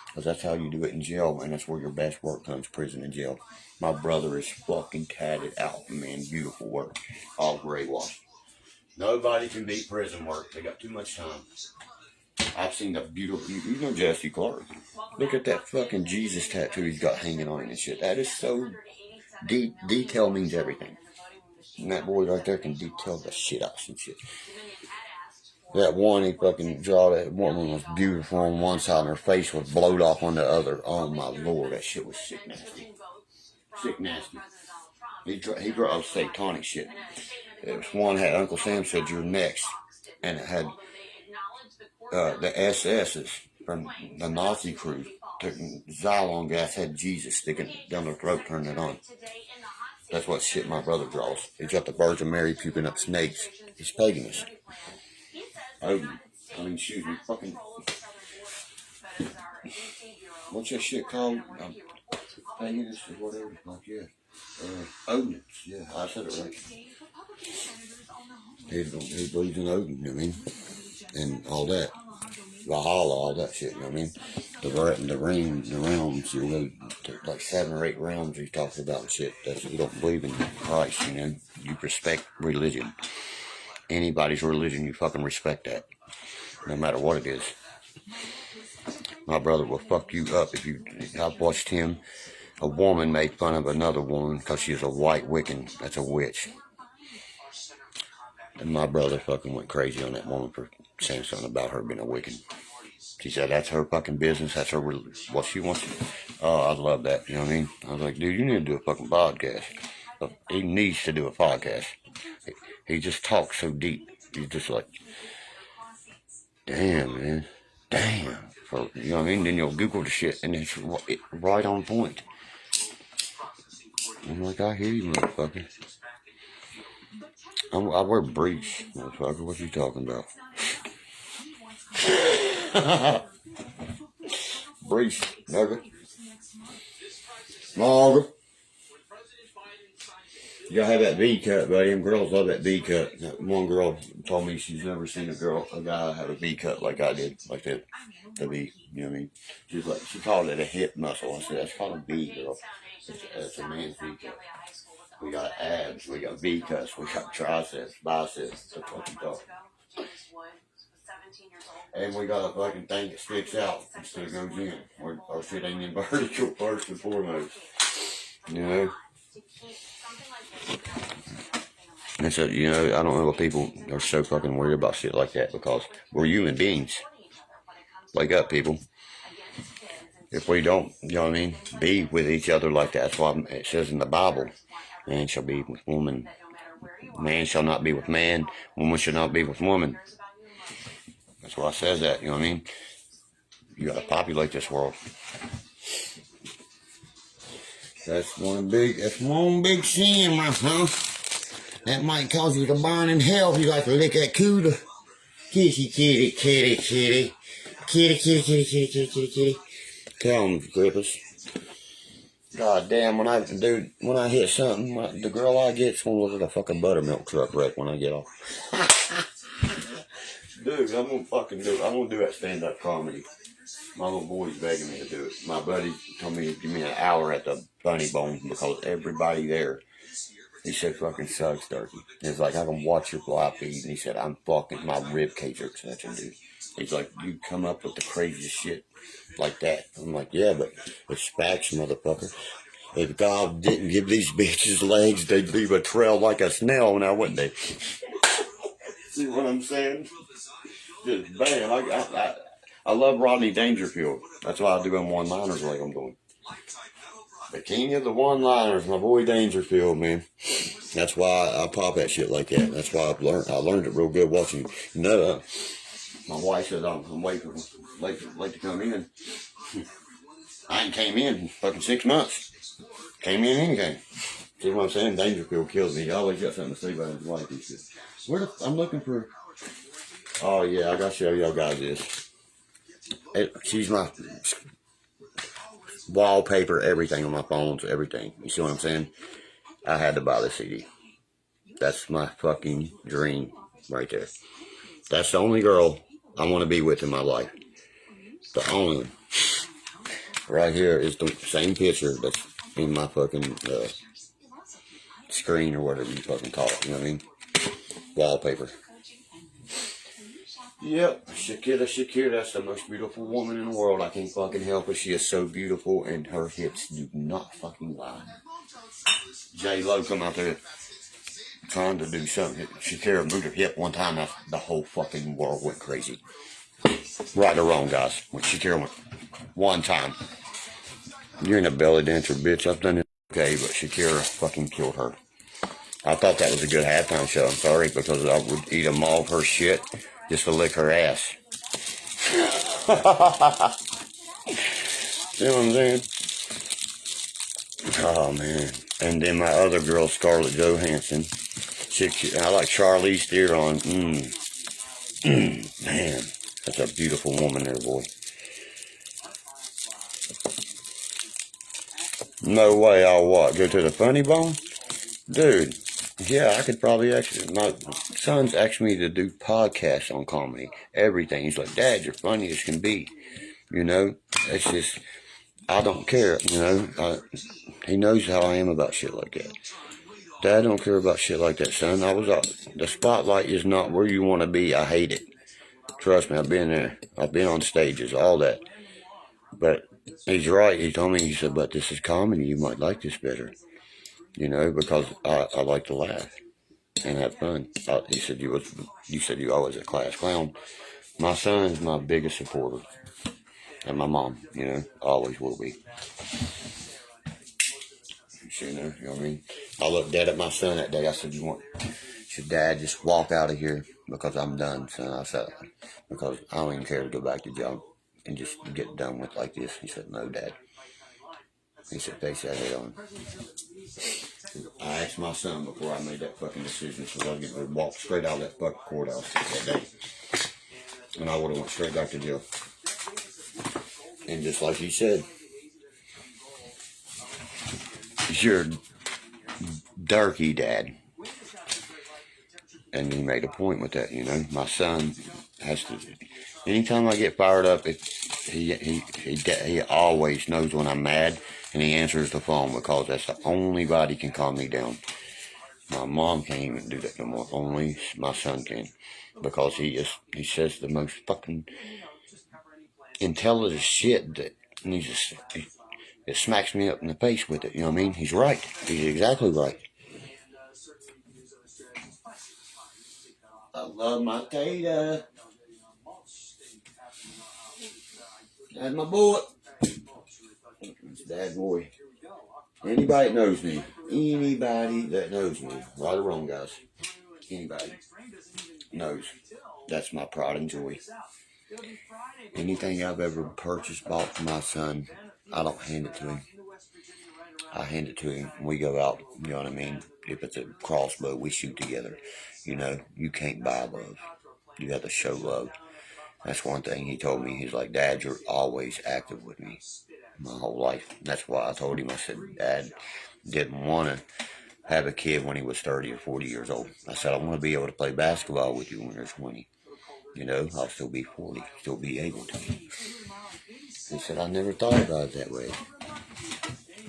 Because that's how you do it in jail, and that's where your best work comes, prison and jail. My brother is fucking tatted out, man. Beautiful work. All gray washed. Nobody can beat prison work. They got too much time. I've seen the beautiful, you know Jesse Clark. Look at that fucking Jesus tattoo he's got hanging on him and shit. That is so detail means everything. And that boy right there can detail the shit out of some shit. That one, he fucking draw that woman was beautiful on one side and her face was blowed off on the other. Oh my lord, that shit was sick nasty. Sick nasty. He draw satanic shit. There was one had Uncle Sam said you're next. And it had the SS's from the Nazi crew took Xylon gas, had Jesus sticking down their throat, turning it on. That's what shit my brother draws. He's got the Virgin Mary puking up snakes. He's paganist. Excuse me, fucking. What's that shit called? Paganist or whatever. Like, yeah. Odin. Yeah, I said it right. He believes in Odin, you know what I mean? And all that. Valhalla, all that shit, you know what I mean? The realms, you know, like 7 or 8 realms he talks about and shit. That's, you don't believe in Christ, you know? You respect religion. Anybody's religion, you fucking respect that. No matter what it is. My brother will fuck you up if you... I've watched him. A woman made fun of another woman because she's a white Wiccan. That's a witch. And my brother fucking went crazy on that woman for saying something about her being a Wiccan. She said that's her fucking business. That's her what she wants. Oh, I love that. You know what I mean? I was like, dude, you need to do a fucking podcast. He needs to do a podcast. He just talks so deep. He's just like, damn, man. Damn. You know what I mean? Then you'll Google the shit and it's right on point. I'm like, I hear you, motherfucker. I wear briefs, motherfucker. What you talking about? Briefs, nugget. Smaller. You gotta have that V cut, buddy. Them girls love that V cut. One girl told me she's never seen a guy have a V cut like I did, like that. The V, you know what I mean? She called it a hip muscle. I said, that's called a V, girl. It's a man's V cut. We got abs, we got V cuts, we got triceps, biceps. That's what you talk. And we got a fucking thing that sticks out instead of goes in. Our shit ain't in vertical first and foremost. You know? And so, you know, I don't know what people are so fucking worried about shit like that because we're human beings. Wake up, people. If we don't, you know what I mean, be with each other like that, that's why it says in the Bible, man shall be with woman. Man shall not be with man. Woman shall not be with woman. That's why it says that, you know what I mean? You gotta populate this world. That's one big sin, my son. That might cause you to burn in hell if you like to lick that cooter. Kitty, kitty, kitty, kitty. Kitty, kitty, kitty, kitty, kitty, kitty, kitty. Tell them, Grippers. God damn, when I hit something, the girl I get's gonna look like a fucking buttermilk truck wreck when I get off. Dude, I'm gonna fucking do it. I'm gonna do that stand-up comedy. My little boy's begging me to do it. My buddy told me to give me an hour at the Bunny Bone because everybody there, he said, fucking sucks, Derkie. He's like, I can watch your live feed. And he said, my rib cage hurts, dude. He's like, you come up with the craziest shit like that. I'm like, yeah, but it's facts, motherfucker. If God didn't give these bitches legs, they'd leave a trail like a snail now, wouldn't they? See what I'm saying? Just bam. I love Rodney Dangerfield. That's why I do them one-liners like I'm doing. The king of the one-liners, my boy Dangerfield, man. That's why I pop that shit like that. That's why I learned it real good watching. You know, my wife said I'm waiting late to come in. I ain't came in fucking 6 months. Came in anything. See what I'm saying? Dangerfield kills me. He always got something to say about his wife and shit. I'm looking for... Oh, yeah, I got to show y'all guys this. She's my wallpaper, everything on my phones, everything. You see what I'm saying? I had to buy the CD. That's my fucking dream right there. That's the only girl I want to be with in my life. The only one. Right here is the same picture that's in my fucking screen or whatever you fucking call it. You know what I mean? Wallpaper. Yep, Shakira, that's the most beautiful woman in the world. I can't fucking help it. She is so beautiful, and her hips do not fucking lie. J-Lo come out there trying to do something. Shakira moved her hip one time, the whole fucking world went crazy. Right or wrong, guys. When Shakira went one time. You ain't a belly dancer, bitch. I've done it okay, but Shakira fucking killed her. I thought that was a good halftime show. I'm sorry, because I would eat them all of her shit just to lick her ass. You know what I'm saying? Oh, man. And then my other girl, Scarlett Johansson. I like Charlize Theron. Man, that's a beautiful woman there, boy. No way I'll what? Go to the funny bone? Dude, yeah, I could probably actually. My son's asked me to do podcasts on comedy. Everything. He's like, Dad, you're funny as can be. You know? It's just, I don't care. You know? He knows how I am about shit like that. Dad don't care about shit like that, son. The spotlight is not where you want to be. I hate it. Trust me, I've been there. I've been on stages, all that. But he's right. He told me, he said, but this is comedy. You might like this better. You know, because I like to laugh and have fun. He said, you said you always a class clown. My son is my biggest supporter. And my mom, you know, always will be. You know what I mean? I looked dead at my son that day. I said, should Dad just walk out of here because I'm done, son? I said, because I don't even care to go back to job and just get done with like this. He said, no, Dad. He said, face that head on. I asked my son before I made that fucking decision, so I was going to walk straight out of that fucking courthouse that day. And I would have went straight back to jail. And just like he said, you're Derkie, Dad. And he made a point with that, you know. My son has to. Anytime I get fired up, he always knows when I'm mad, and he answers the phone because that's the only body can calm me down. My mom can't even do that no more. Only my son can, because he says the most fucking intelligent shit that, and it smacks me up in the face with it. You know what I mean? He's right. He's exactly right. I love my tater. That's my boy. It's Dad boy. Anybody that knows me, right or wrong, guys, anybody knows that's my pride and joy. Anything I've ever purchased, bought for my son, I don't hand it to him. I hand it to him. We go out, you know what I mean? If it's a crossbow, we shoot together. You know, you can't buy love. You have to show love. That's one thing he told me. He's like, Dad, you're always active with me my whole life. And that's why I told him, I said, Dad didn't want to have a kid when he was 30 or 40 years old. I said, I want to be able to play basketball with you when you're 20. You know, I'll still be 40, still be able to. He said, I never thought about it that way.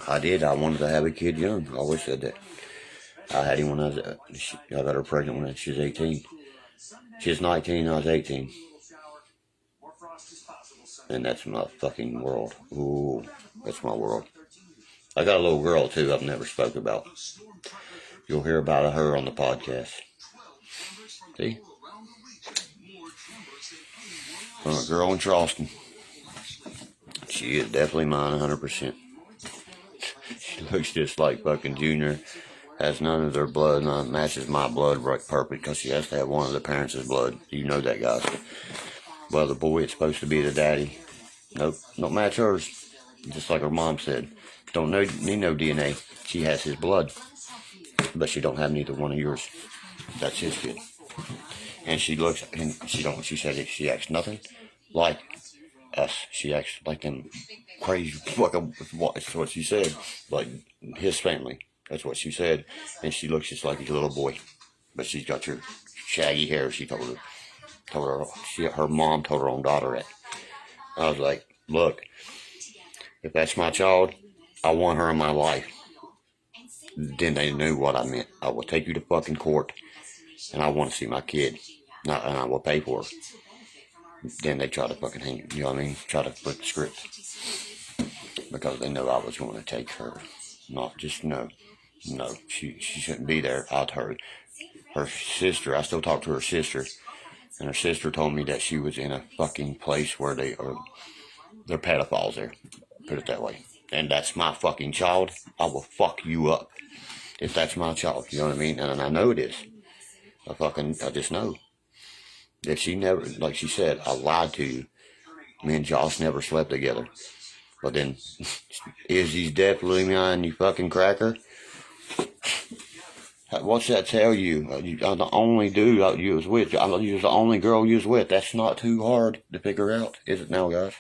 I did. I wanted to have a kid young. I always said that. I had him when I got her pregnant when she was 18. She was 19, I was 18. And that's my fucking world. Ooh, that's my world. I got a little girl, too, I've never spoke about. You'll hear about her on the podcast. See? A girl in Charleston. She is definitely mine 100%. She looks just like fucking Junior. Has none of their blood, none matches my blood right perfect, because she has to have one of the parents' blood. You know that, guys. Well, the boy, it's supposed to be the daddy. Nope, don't match hers. Just like her mom said. Don't need no DNA. She has his blood. But she don't have neither one of yours. That's his kid. And she looks, and she says she acts nothing like us. She acts like them crazy, that's what she said. Like his family. That's what she said. And she looks just like his little boy. But she's got your shaggy hair, she told her. Her mom told her own daughter that. I was like, look, if that's my child, I want her in my life. Then they knew what I meant. I will take you to fucking court, and I want to see my kid. And I will pay for her. then they try to fucking hang, you know what I mean? Try to flip the script. Because they know I was going to take her. Not just, no, she shouldn't be there. I heard her sister, I still talk to her sister, and her sister told me that she was in a fucking place where they're pedophiles there. Put it that way. And that's my fucking child. I will fuck you up if that's my child. You know what I mean? And I know it is. I just know. If she never, like she said, I lied to you. Me and Josh never slept together. But then, Izzy's definitely mine, you fucking cracker. What's that tell you? I'm the only dude you was with. You was the only girl you was with. That's not too hard to figure out, is it now, guys?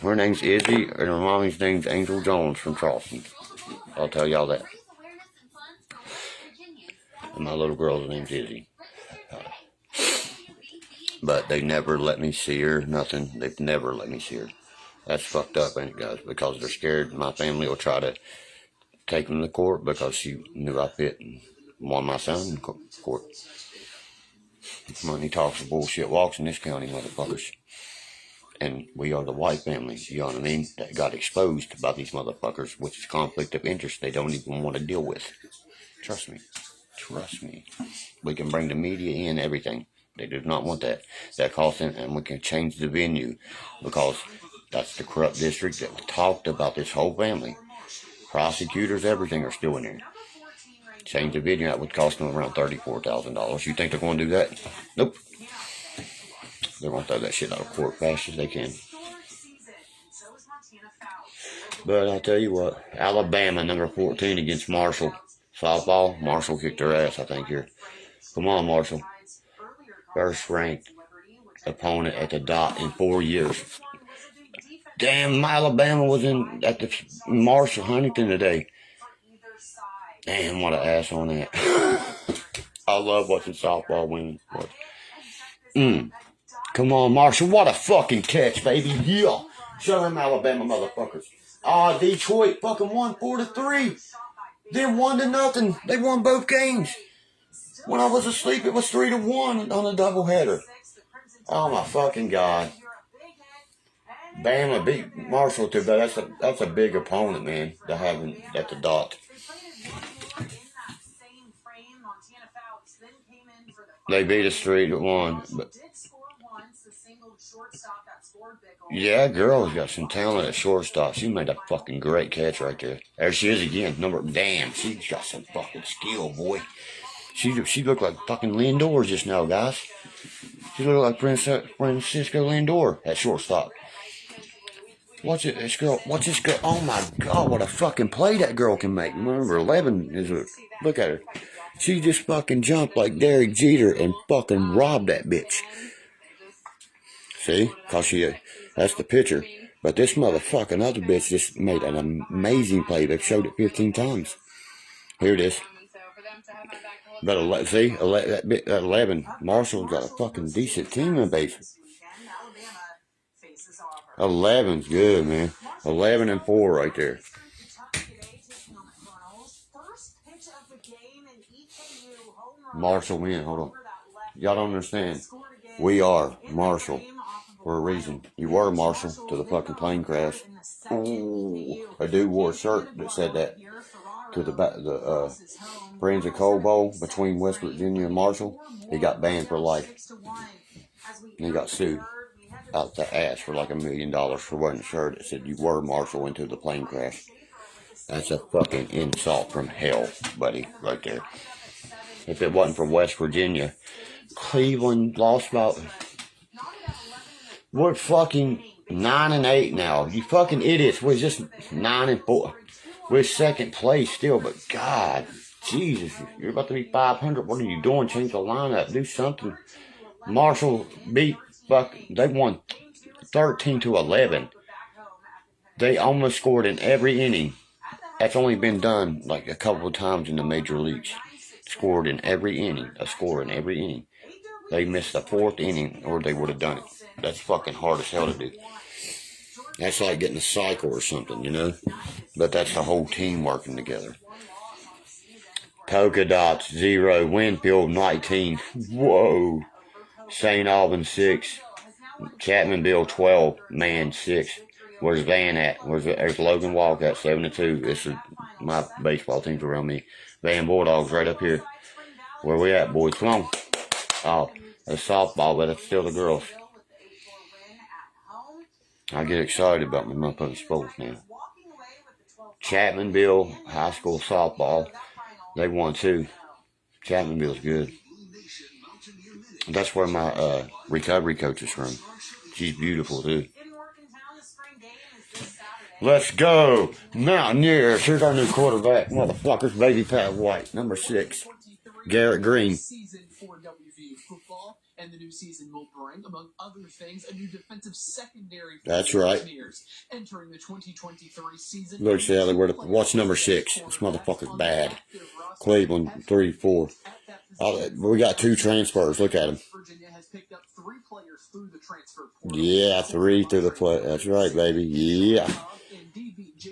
Her name's Izzy, and her mommy's name's Angel Jones from Charleston. I'll tell y'all that. And my little girl's name's Izzy. But they never let me see her, nothing. They've never let me see her. That's fucked up, ain't it, guys? Because they're scared my family will try to take them to court because she knew I fit and won my son in court. Money talks and bullshit walks in this county, motherfuckers. And we are the white family, you know what I mean, that got exposed by these motherfuckers, which is conflict of interest they don't even want to deal with. Trust me. We can bring the media in, everything. They do not want that. That costs them, and we can change the venue because that's the corrupt district that talked about this whole family. Prosecutors, everything are still in there. Change the venue, that would cost them around $34,000. You think they're going to do that? Nope. They're going to throw that shit out of court fast as they can. But I tell you what, Alabama, number 14 against Marshall. Softball, Marshall kicked their ass, I think, here. Come on, Marshall. First ranked opponent at the dot in 4 years. Damn, Alabama was at the Marshall Huntington today. Damn, what an ass on that. I love watching softball women. Come on, Marshall. What a fucking catch, baby. Yeah. Show them Alabama motherfuckers. Detroit fucking won 4-3. Then 1-0. They won both games. When I was asleep, it was 3-1 on a doubleheader. Oh my fucking God. Bama beat Marshall too, but that's a big opponent, man, to have at the dot. They beat us 3-1, but yeah, girl's got some talent at shortstop. She made a fucking great catch right there. There she is again. Damn, she's got some fucking skill, boy. She looked like fucking Lindor just now, guys. She looked like Francisco Lindor at shortstop. Watch it, this girl. Watch this girl. Oh my God, what a fucking play that girl can make. Remember, 11 is a, look at her. She just fucking jumped like Derek Jeter and fucking robbed that bitch. See? Cause that's the pitcher. But this motherfucking other bitch just made an amazing play. They've showed it 15 times. Here it is. But see, that 11, Marshall's got a fucking decent team in base. 11's good, man. 11-4 right there. Marshall win. Hold on. Y'all don't understand. We are Marshall for a reason. You were Marshall to the fucking plane crash. Ooh, a dude wore a shirt that said that to the Friends of Coal Bowl between West Virginia and Marshall. He got banned for life. And he got sued out the ass for like $1 million for wearing a shirt that said you were Marshall into the plane crash. That's a fucking insult from hell, buddy, right there. If it wasn't for West Virginia, Cleveland lost about... We're fucking 9-8 now. You fucking idiots. We're just 9-4. We're second place still, but God, Jesus, you're about to be 500. What are you doing? Change the lineup. Do something. Marshall they won 13-11. They almost scored in every inning. That's only been done like a couple of times in the major leagues. Scored in every inning. A score in every inning. They missed the 4th inning or they would have done it. That's fucking hard as hell to do. That's like getting a cycle or something, you know? But that's the whole team working together. Polka Dots 0, Winfield 19. Whoa. St. Albans 6. Chapmanville 12. Man 6. Where's Van at? There's Logan Walk at 7-2. This is my baseball team's around me. Van Bulldogs right up here. Where we at, boys? Come on. Oh, that's softball, but it's still the girls. I get excited about my motherfucking sports now. Chapmanville High School softball. They won too. Chapmanville's good. That's where my recovery coach is from. She's beautiful too. Let's go, Mountaineers. Here's our new quarterback, motherfuckers, baby Pat White, number 6, Garrett Green. And the new season will bring, among other things, a new defensive secondary. That's right. Entering the 2023 season. Look, Sally, watch number 6. This motherfucker's bad. Cleveland 3-4. We got 2 transfers. Look at him. Virginia has picked up 3 players through the transfer portal. Yeah, 3 through the play. That's right, baby. Yeah.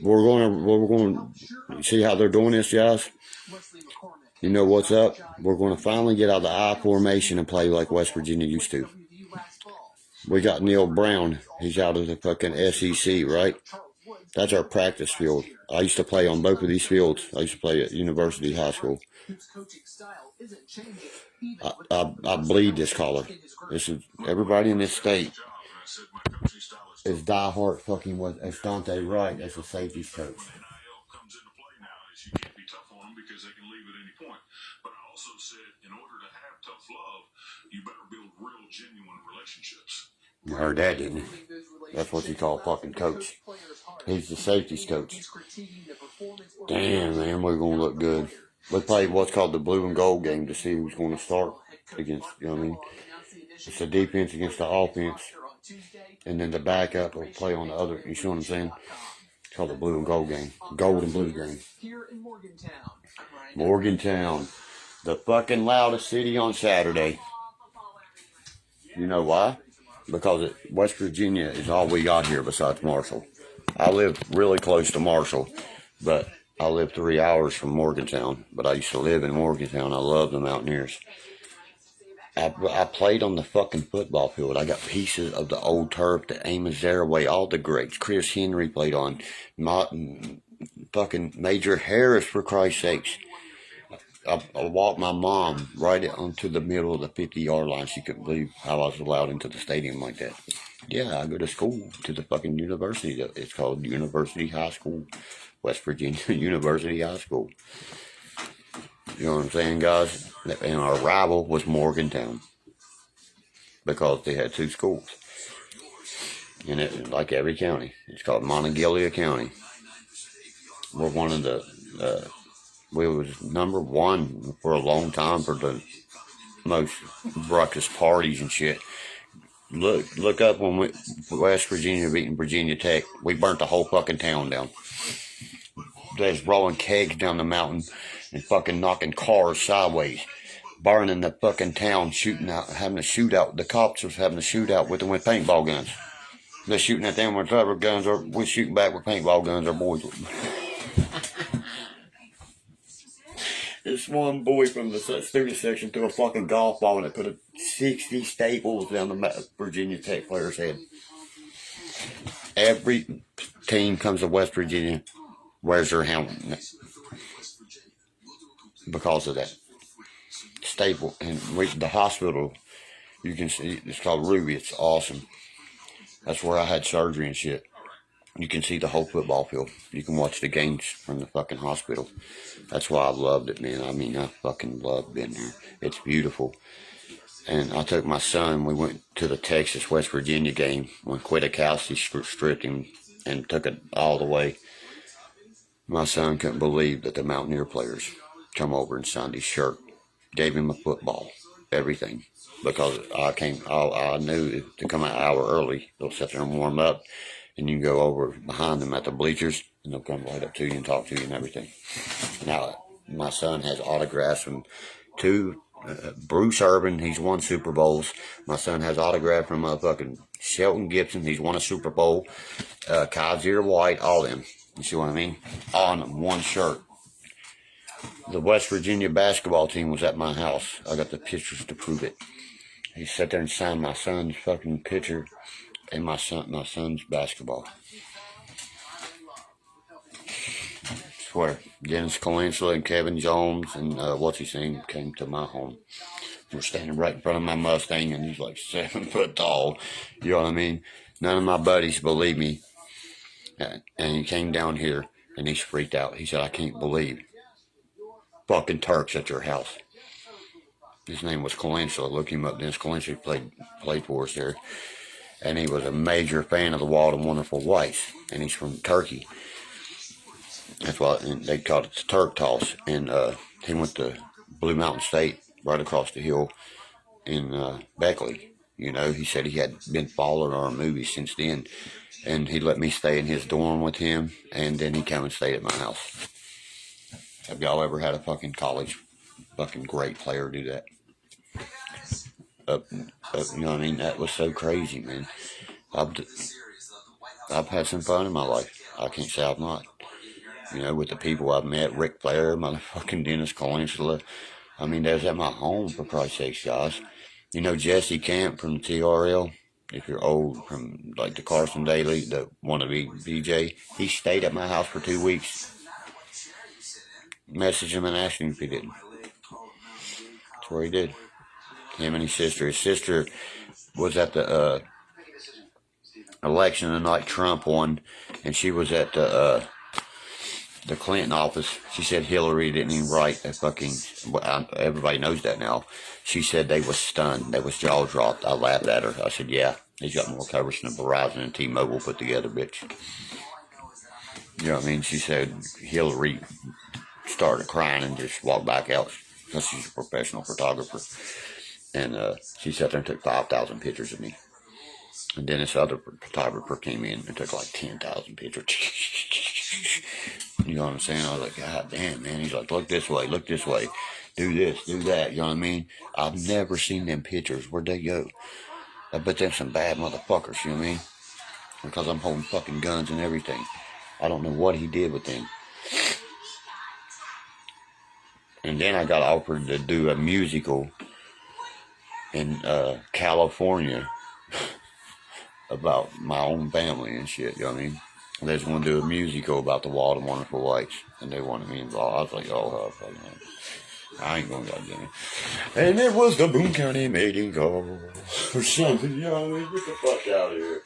We're going to see how they're doing this, guys. You know what's up? We're going to finally get out of the I formation and play like West Virginia used to. We got Neil Brown. He's out of the fucking SEC, right? That's our practice field. I used to play on both of these fields. I used to play at University High School. I bleed this color. This is everybody in this state is diehard fucking with. It's Dante Wright. That's the safeties coach. Because they can leave at any point. But I also said, in order to have tough love, you better build real, genuine relationships. You heard that, didn't you? That's what you call a fucking coach. He's the safeties coach. Damn, man, we're going to look good. We played what's called the blue and gold game to see who's going to start against, you know what I mean? It's the defense against the offense. And then the backup will play on the other, you see what I'm saying? It's called the blue and gold game. Gold and blue game. Here in Morgantown. The fucking loudest city on Saturday. You know why? Because West Virginia is all we got here besides Marshall. I live really close to Marshall, but I live 3 hours from Morgantown. But I used to live in Morgantown. I love the Mountaineers. I played on the fucking football field. I got pieces of the old turf, the Amos Zaraway, all the greats. Chris Henry played on. Fucking Major Harris, for Christ's sakes. I walked my mom right onto the middle of the 50-yard line. She couldn't believe how I was allowed into the stadium like that. Yeah, I go to school, to the fucking university. It's called University High School, West Virginia University High School. You know what I'm saying, guys? And our rival was Morgantown because they had 2 schools. And it, like every county, it's called Monongalia County. We're one of the, we was number 1 for a long time for the most ruckus parties and shit. Look up when West Virginia beating Virginia Tech. We burnt the whole fucking town down. They was rolling kegs down the mountain and fucking knocking cars sideways, burning the fucking town, shooting out, having a shootout. The cops was having a shootout with paintball guns. They're shooting at them with rubber guns, or we're shooting back with paintball guns. Our boys. This one boy from the student section threw a fucking golf ball and it put 60 staples down the Virginia Tech player's head. Every team comes to West Virginia, wears their helmet because of that staple. And the hospital, you can see, it's called Ruby. It's awesome. That's where I had surgery and shit. You can see the whole football field. You can watch the games from the fucking hospital. That's why I loved it, man. I mean, I fucking loved being there. It's beautiful. And I took my son. We went to the Texas-West Virginia game when Kwiatkowski stripped him and took it all the way. My son couldn't believe that the Mountaineer players come over and signed his shirt, gave him a football, everything. Because I knew to come an hour early. They'll sit there and warm up. And you can go over behind them at the bleachers, and they'll come right up to you and talk to you and everything. Now, my son has autographs from 2, Bruce Urban, he's won Super Bowls. My son has autograph from fucking Shelton Gibson, he's won a Super Bowl. Kaiser White, all them. You see what I mean? On one shirt. The West Virginia basketball team was at my house. I got the pictures to prove it. He sat there and signed my son's fucking picture and my son's basketball. I swear, Dennis Colangelo and Kevin Jones and what's his name came to my home. We're standing right in front of my Mustang, and he's like 7 foot tall. You know what I mean? None of my buddies believe me. And he came down here, and he's freaked out. He said, I can't believe fucking Turks at your house. His name was Colangelo. Look him up. Dennis Colangelo played for us there. And he was a major fan of the Wild and Wonderful Whites. And he's from Turkey. That's why they called it the Turk Toss. And he went to Blue Mountain State, right across the hill in Beckley. You know, he said he had been following our movies since then. And he let me stay in his dorm with him. And then he came and stayed at my house. Have y'all ever had a fucking college fucking great player do that? You know what I mean? That was so crazy, man. I've had some fun in my life. I can't say I've not. You know, with the people I've met, Ric Flair, motherfucking Dennis Colangelo. I mean, they was at my home, for Christ's sakes, guys. You know Jesse Camp from the TRL? If you're old, from like the Carson Daly, the wannabe VJ, he stayed at my house for 2 weeks. Messaged him and asked him if he didn't. That's where he did. Him and his sister. His sister was at the election the night Trump won, and she was at the Clinton office. She said Hillary didn't even write a fucking. Everybody knows that now. She said they was stunned. They was jaw dropped. I laughed at her. I said, "Yeah, he's got more coverage than Verizon and T-Mobile put together, bitch." You know what I mean? She said Hillary started crying and just walked back out because she's a professional photographer. And she sat there and took 5,000 pictures of me. And then this other photographer came in and took like 10,000 pictures. You know what I'm saying? I was like, God damn, man. He's like, look this way, do this, do that. You know what I mean? I've never seen them pictures. Where'd they go? I bet them some bad motherfuckers, you know what I mean? Because I'm holding fucking guns and everything. I don't know what he did with them. And then I got offered to do a musical in California about my own family and shit, you know what I mean? They just want to do a musical about the Wild and Wonderful Whites, and they wanted me involved. I was like, oh, I ain't gonna go get it. And it was the Boone County mating call or something, you know what I mean? Get the fuck out of here.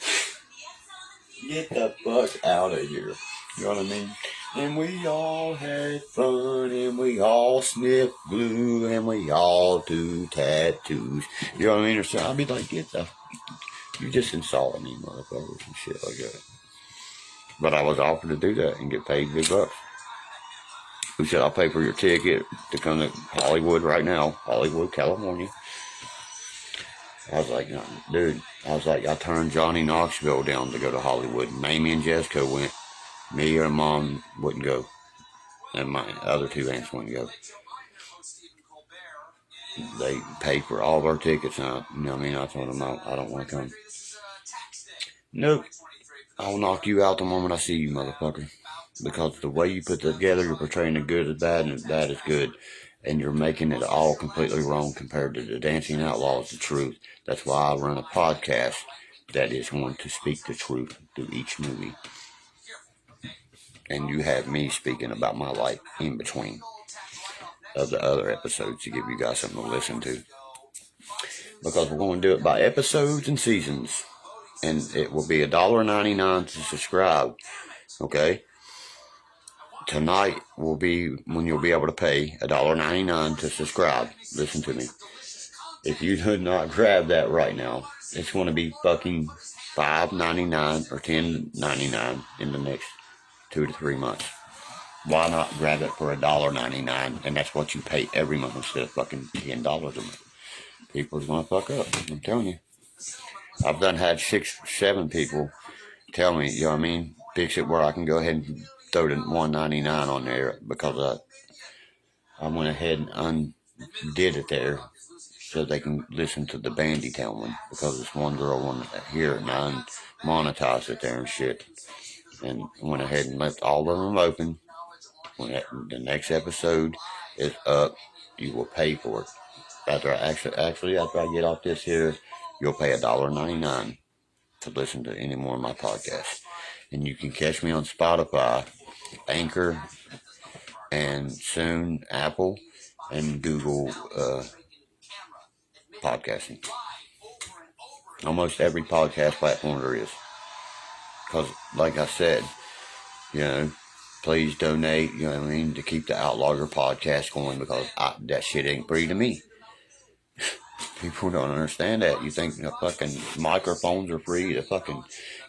Get the fuck out of here. You know what I mean? And we all had fun, and we all sniffed glue, and we all do tattoos. You know what I mean? Or so I'd be like, you just insulted me, motherfuckers, and shit like that. But I was offered to do that and get paid big bucks. Who said, I'll pay for your ticket to come to Hollywood right now, Hollywood, California. I was like, no, dude, I turned Johnny Knoxville down to go to Hollywood. Mamie and Jessica went. Me or Mom wouldn't go. And my other two aunts wouldn't go. They paid for all of our tickets. And you know what I mean? I told them, I don't want to come. Nope. I'll knock you out the moment I see you, motherfucker. Because the way you put it together, you're portraying the good as bad and the bad as good. And you're making it all completely wrong compared to the Dancing Outlaws, the truth. That's why I run a podcast that is going to speak the truth through each movie. And you have me speaking about my life in between of the other episodes to give you guys something to listen to. Because we're going to do it by episodes and seasons. And it will be $1.99 to subscribe. Okay? Tonight will be when you'll be able to pay $1.99 to subscribe. Listen to me. If you do not grab that right now, it's going to be fucking $5.99 or $10.99 in the next 2 to 3 months. Why not grab it for $1.99? And that's what you pay every month instead of fucking $10 a month. People's gonna fuck up. I'm telling you. I've had 6, 7 people tell me, you know what I mean, fix it where I can go ahead and throw the $1.99 on there because I went ahead and undid it there so they can listen to the Bandytown one because this one girl wanted to hear it and I monetized it there and shit. And went ahead and left all of them open. When the next episode is up, you will pay for it. After I get off this here, you'll pay $1.99 to listen to any more of my podcasts. And you can catch me on Spotify, Anchor, and soon Apple and Google podcasting. Almost every podcast platform there is. Because, like I said, please donate, to keep the Outlogger podcast going, because that shit ain't free to me. People don't understand that. You think the fucking microphones are free, the fucking,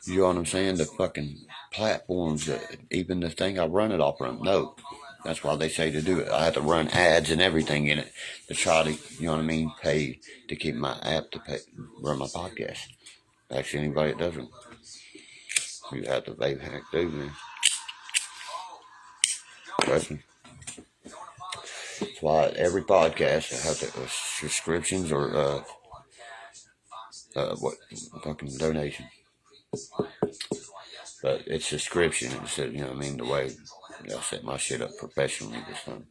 you know what I'm saying, the fucking platforms, even the thing I run it off from, no. That's why they say to do it. I have to run ads and everything in it to try to, pay to keep my app to run my podcast. Actually, anybody that doesn't, you have to vape hack too, man. Listen. That's why every podcast I have to subscriptions or fucking donation. But it's subscription instead, the way I set my shit up professionally this time.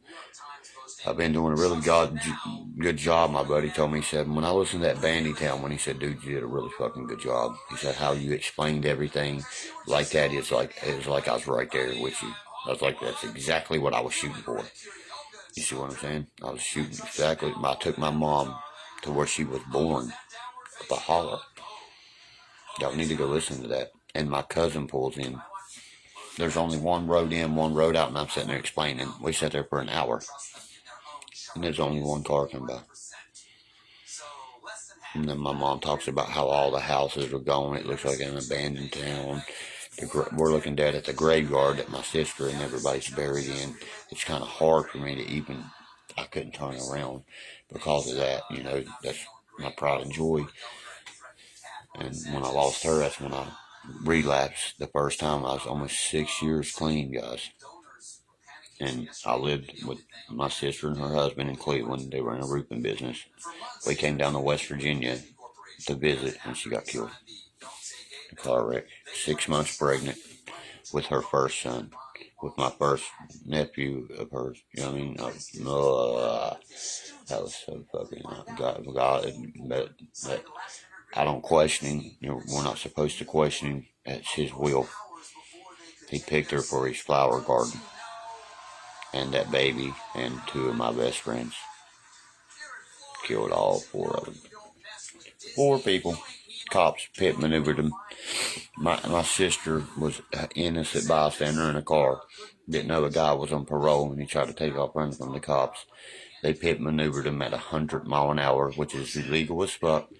I've been doing a really good job. My buddy told me, he said, when I listened to that Bandytown, when he said, dude, you did a really fucking good job. He said, how you explained everything like that, it was like I was right there with you. I was like, that's exactly what I was shooting for. You see what I'm saying? I was shooting exactly. I took my mom to where she was born, the holler. Y'all need to go listen to that. And my cousin pulls in. There's only one road in, one road out, and I'm sitting there explaining. We sat there for an hour, and there's only one car coming by. And then my mom talks about how all the houses are gone. It looks like an abandoned town. We're looking at the graveyard that my sister and everybody's buried in. It's kind of hard for me to even, I couldn't turn around because of that. That's my pride and joy. And when I lost her, that's when I relapsed the first time. I was almost 6 years clean, guys. And I lived with my sister and her husband in Cleveland. They were in a roofing business. We came down to West Virginia to visit, and she got killed in a car wreck. 6 months pregnant with her first son, with my first nephew of hers. That was so fucking God. But I don't question him. We're not supposed to question him. It's his will. He picked her for his flower garden. And that baby and 2 of my best friends. Killed all 4 of them. 4 people. Cops pit maneuvered them. My sister was an innocent bystander in a car. Didn't know the guy was on parole, and he tried to take off running from the cops. They pit maneuvered him at 100 mile an hour, which is illegal as fuck.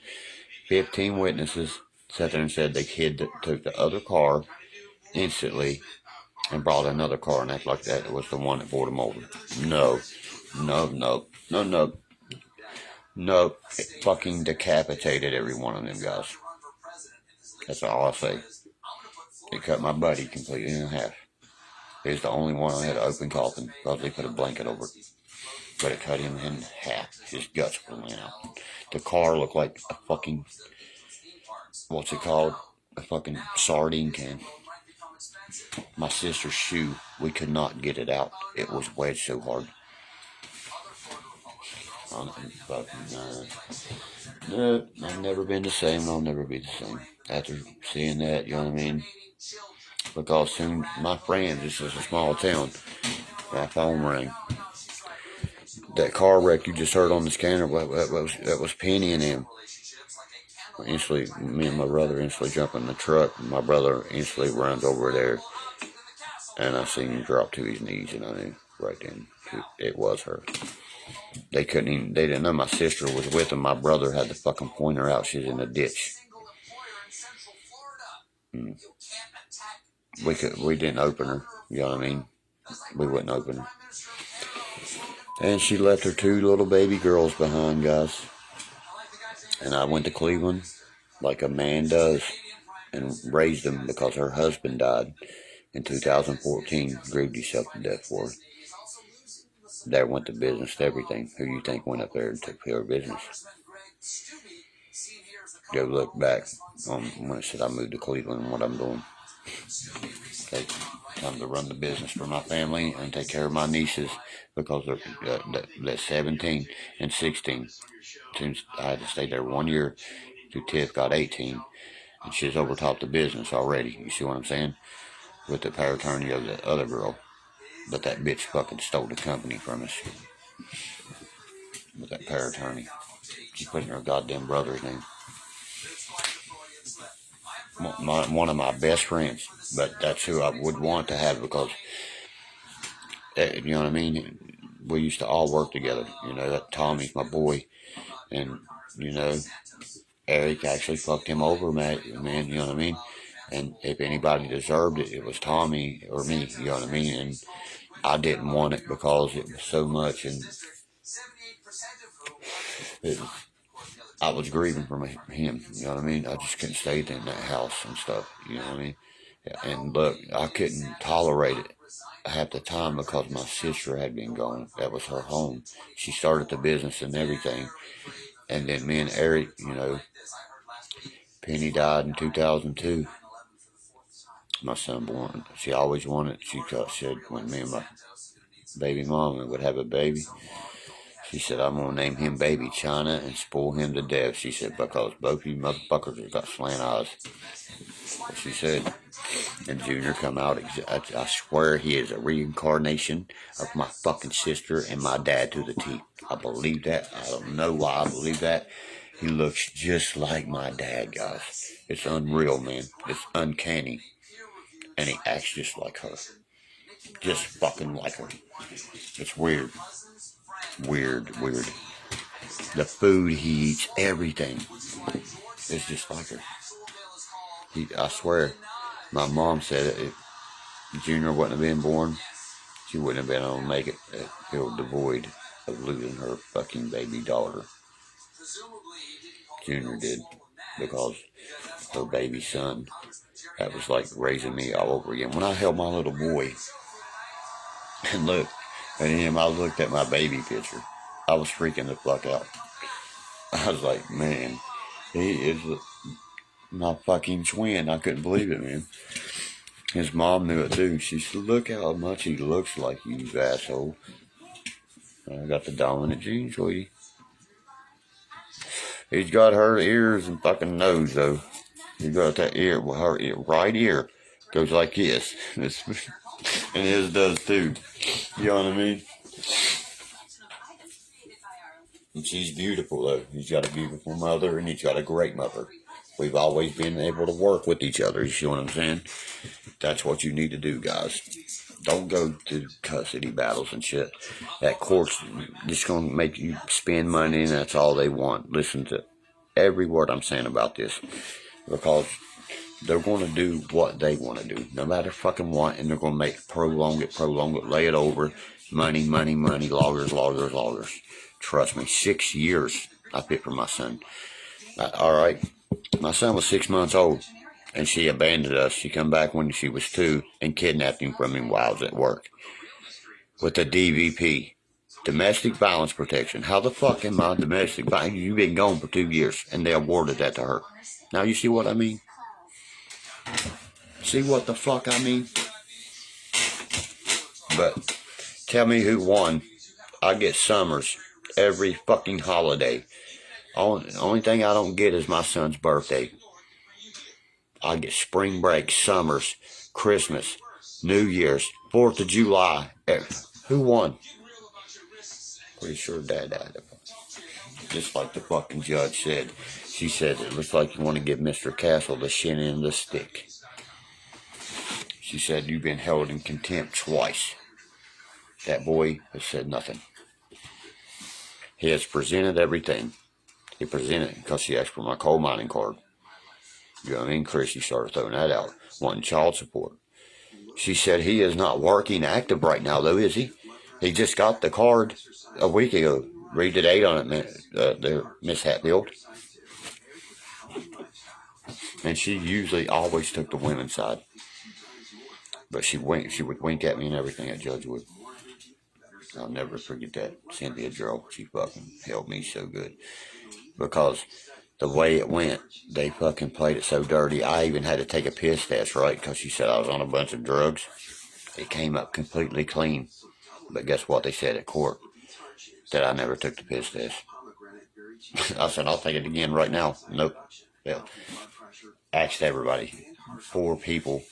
15 witnesses sat there and said they took the other car instantly and brought another car and act like that was the one that brought him over. No. It fucking decapitated every one of them guys. That's all I say. It cut my buddy completely in half. He was the only one I had an open coffin because they put a blanket over it. But it cut him in half. His guts went out. The car looked like a fucking, what's it called? A fucking sardine can. My sister's shoe, we could not get it out. It was wedged so hard. No, I've never been the same, and I'll never be the same. After seeing that, you know what I mean? Because soon, my friends, this is a small town, my phone rang. That car wreck you just heard on the scanner, that was Penny and him. Instantly, me and my brother instantly jump in the truck. My brother instantly runs over there, and I seen him drop to his knees, and I knew right then it was her. They didn't know my sister was with him. My brother had to fucking point her out. She's in a ditch. We didn't open her, you know what I mean? We wouldn't open her. And she left her 2 little baby girls behind, guys. And I went to Cleveland like a man does and raised them because her husband died in 2014, grieved himself to death for her. There went to business to everything. Who you think went up there and took care of business? Go look back on when I said I moved to Cleveland and what I'm doing. Okay. Time to run the business for my family and take care of my nieces because they're 17 and 16. Since I had to stay there 1 year till Tiff got 18, and she's overtopped the business already. You see what I'm saying? With the power attorney of the other girl. But that bitch fucking stole the company from us. With that power attorney. She's putting her goddamn brother's name. One of my best friends. But that's who I would want to have because, you know what I mean? We used to all work together. You know, that Tommy's my boy. And, you know, Eric actually fucked him over, man, you know what I mean? And if anybody deserved it, it was Tommy or me, you know what I mean? And I didn't want it because it was so much, and I was grieving for him, you know what I mean? I just couldn't stay in that house and stuff, you know what I mean? And look, I couldn't tolerate it half the time because my sister had been gone. That was her home. She started the business and everything. And then me and Eric, you know, Penny died in 2002. My son born. She always wanted, she said when me and my baby mama would have a baby, she said, I'm going to name him Baby China and spoil him to death. She said, because both of you motherfuckers have got slant eyes. She said, and Junior come out, I swear he is a reincarnation of my fucking sister and my dad to the T. I believe that. I don't know why I believe that. He looks just like my dad, guys. It's unreal, man. It's uncanny. And he acts just like her. Just fucking like her. It's weird. Weird. The food he eats, everything. It's just like her. I swear, my mom said if Junior wouldn't have been born, she wouldn't have been able to make it, filled the void of losing her fucking baby daughter. Junior did, because her baby son, that was like raising me all over again. When I held my little boy, and look, at him, I looked at my baby picture, I was freaking the fuck out. I was like, man, he is my fucking twin. I couldn't believe it, man. His mom knew it too. She said, look how much he looks like you, asshole. I got the dominant gene, sweetie. He's got her ears and fucking nose, though. He got that ear, well, her ear, right ear goes like this. And his does too. You know what I mean? And she's beautiful, though. He's got a beautiful mother, and he's got a great mother. We've always been able to work with each other, you see what I'm saying? That's what you need to do, guys. Don't go to custody battles and shit. That court's just going to make you spend money, and that's all they want. Listen to every word I'm saying about this. Because they're going to do what they want to do. No matter fucking what, and they're going to prolong it, lay it over. Money, loggers. Trust me, 6 years I fit for my son. Alright, my son was 6 months old, and she abandoned us. She come back when she was 2 and kidnapped him from him while I was at work. With the DVP, Domestic Violence Protection. How the fuck am I domestic violence? You've been gone for 2 years, and they awarded that to her. Now you see what I mean? See what the fuck I mean? But tell me who won. I get summers every fucking holiday. Only thing I don't get is my son's birthday. I get spring break, summers, Christmas, New Year's, 4th of July. Who won? Pretty sure Dad died. Just like the fucking judge said. She said it looks like you want to give Mr. Castle the shin end of the stick. She said you've been held in contempt twice. That boy has said nothing. He has presented everything. He presented because she asked for my coal mining card. You know what I mean? Chrissy started throwing that out, wanting child support. She said he is not working active right now, though, is he? He just got the card a week ago. Read the date on it, there, Miss Hatfield. And she usually always took the women's side. But she would wink at me and everything, that judge would. I'll never forget that. Cynthia Gerald, she fucking held me so good. Because the way it went, they fucking played it so dirty. I even had to take a piss test, right? Because she said I was on a bunch of drugs. It came up completely clean. But guess what they said at court? That I never took the piss test. I said, I'll take it again right now. Nope. Yeah. Asked everybody. 4 people,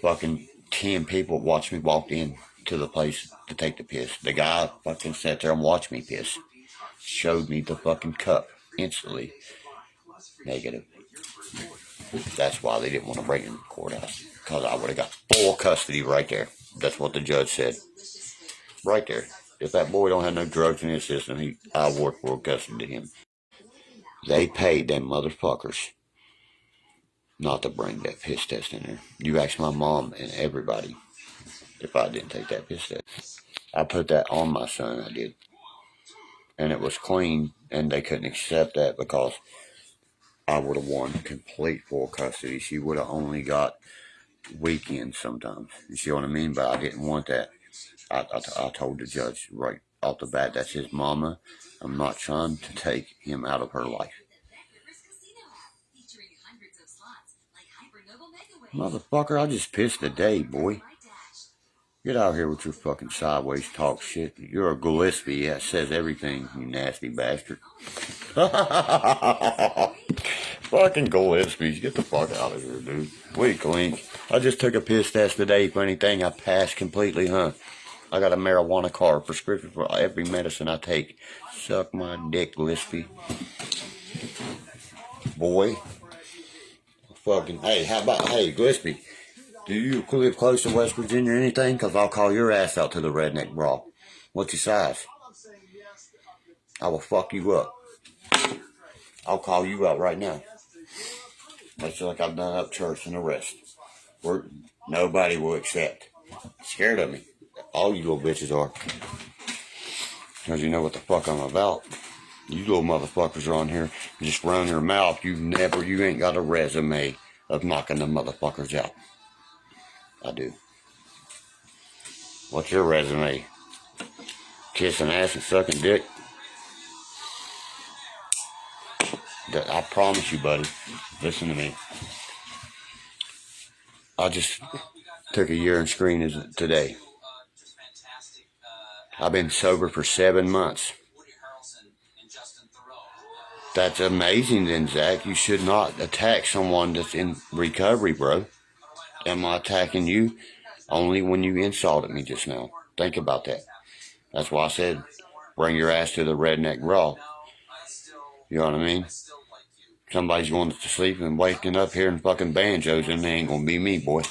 fucking 10 people watched me walk in to the place to take the piss. The guy fucking sat there and watched me piss. Showed me the fucking cup instantly. Negative. That's why they didn't want to bring him to the courthouse. Because I would have got full custody right there. That's what the judge said. Right there. If that boy don't have no drugs in his system, I award full custody to him. They paid them motherfuckers not to bring that piss test in there. You ask my mom and everybody if I didn't take that piss test. I put that on my son, I did. And it was clean, and they couldn't accept that because I would have won complete full custody. She would have only got weekends sometimes. You see what I mean? But I didn't want that. I told the judge right off the bat, that's his mama. I'm not trying to take him out of her life. Motherfucker, I just pissed the day, boy. Get out here with your fucking sideways talk shit. You're a Gillespie that says everything, you nasty bastard. Fucking Gillespies, get the fuck out of here, dude. Weak link. I just took a piss test today. Funny thing, I passed completely, huh? I got a marijuana card, prescription for every medicine I take. Suck my dick, Gillespie. Boy. Fucking, hey, how about, hey, Gillespie, do you live close to West Virginia or anything? Because I'll call your ass out to the redneck brawl. What's your size? I will fuck you up. I'll call you out right now. That's like I've done up church and the rest. Nobody will accept. Scared of me. All you little bitches are. Because you know what the fuck I'm about. You little motherfuckers are on here. Just run your mouth. You ain't got a resume of knocking the motherfuckers out. I do. What's your resume? Kissing ass and sucking dick? I promise you, buddy. Listen to me. I just took a year in screening today. I've been sober for 7 months. That's amazing then, Zach. You should not attack someone that's in recovery, bro. Am I attacking you? Only when you insulted me just now. Think about that. That's why I said, bring your ass to the redneck brawl. You know what I mean? Somebody's going to sleep and waking up hearing fucking banjos, and they ain't going to be me, boy.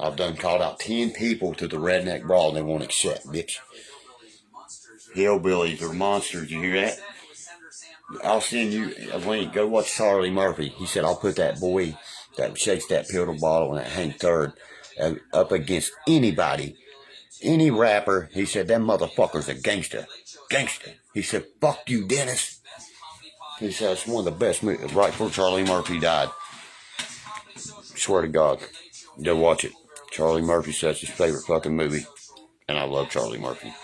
I've done called out 10 people to the redneck brawl, and they won't accept, bitch. Hillbillies are monsters, you hear that? I'll send you a link. Go watch Charlie Murphy. He said, I'll put that boy that shakes that pill bottle and that Hank Third up against anybody, any rapper. He said, that motherfucker's a gangster. Gangster. He said, fuck you, Dennis. He said, it's one of the best movies. Right before Charlie Murphy died. Swear to God. Go watch it. Charlie Murphy says his favorite fucking movie. And I love Charlie Murphy.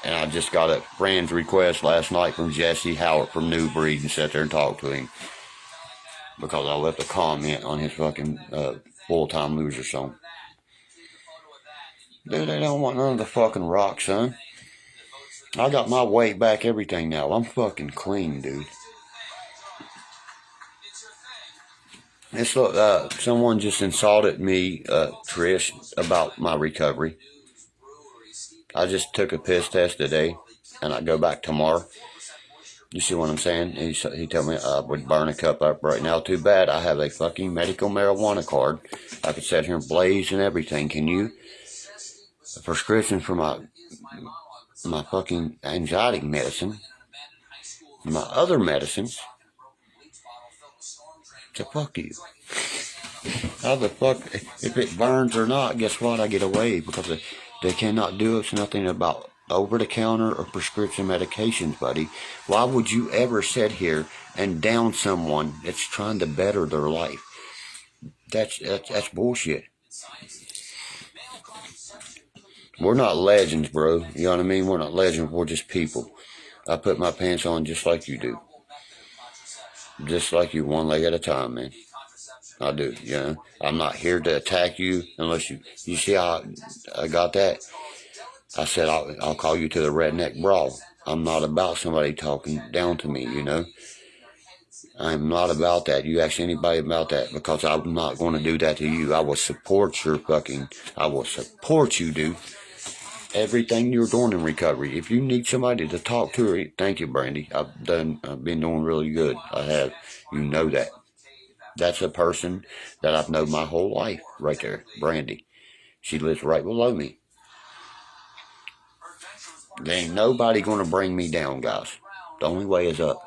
And I just got a friend's request last night from Jesse Howard from New Breed and sat there and talked to him. Because I left a comment on his fucking Full-Time Loser song. Dude, they don't want none of the fucking rock, son. I got my weight back, everything now. I'm fucking clean, dude. It's someone just insulted me, Trish, about my recovery. I just took a piss test today, and I go back tomorrow. You see what I'm saying? He told me I would burn a cup up right now. Too bad I have a fucking medical marijuana card. I could sit here and blaze and everything. Can you? A prescription for my fucking anxiety medicine. My other medicines. So fuck you. How the fuck, if it burns or not, guess what? I get away because they cannot do it's nothing about over-the-counter or prescription medications, buddy. Why would you ever sit here and down someone that's trying to better their life? That's bullshit. We're not legends, bro. You know what I mean? We're not legends. We're just people. I put my pants on just like you do. Just like you, one leg at a time, man. I do, you know. I'm not here to attack you unless you see how I got that? I said, I'll call you to the redneck brawl. I'm not about somebody talking down to me, you know. I'm not about that. You ask anybody about that because I'm not going to do that to you. I will support I will support you, dude. Everything you're doing in recovery. If you need somebody to talk to, thank you, Brandy. I've been doing really good. I have. You know that. That's a person that I've known my whole life right there, Brandy. She lives right below me. There ain't nobody going to bring me down, guys. The only way is up.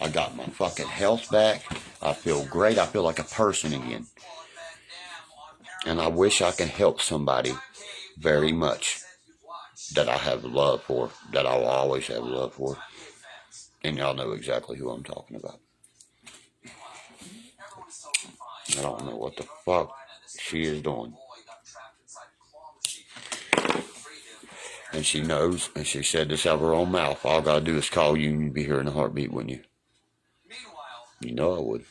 I got my fucking health back. I feel great. I feel like a person again. And I wish I can help somebody very much that I have love for, that I'll always have love for. And y'all know exactly who I'm talking about. I don't know what the fuck she is doing. And she knows, and she said this out of her own mouth. All I gotta do is call you and you'd be here in a heartbeat, wouldn't you? You know I would.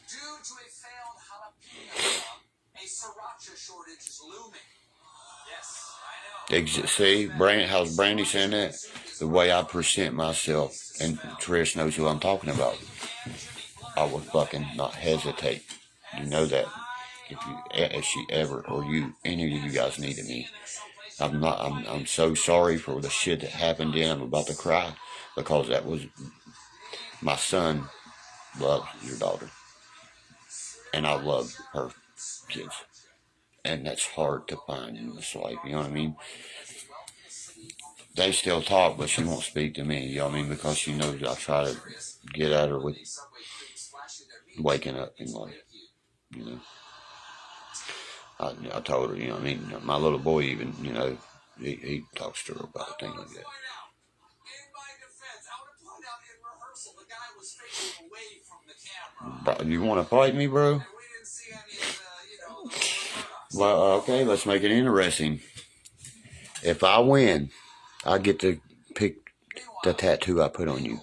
See, how's Brandy saying that? The way I present myself, and Trish knows who I'm talking about. I would fucking not hesitate. You know that. If she ever, or any of you guys needed me. I'm so sorry for the shit that happened then. I'm about to cry because that was, my son loves your daughter. And I love her kids. And that's hard to find in this life, you know what I mean? They still talk, but she won't speak to me, you know what I mean? Because she knows I try to get at her with waking up in life, you know? I told her, you know what I mean? My little boy even, you know, he talks to her about things like that. Bro, you want to fight me, bro? Well, okay, let's make it interesting. If I win, I get to pick the tattoo I put on you,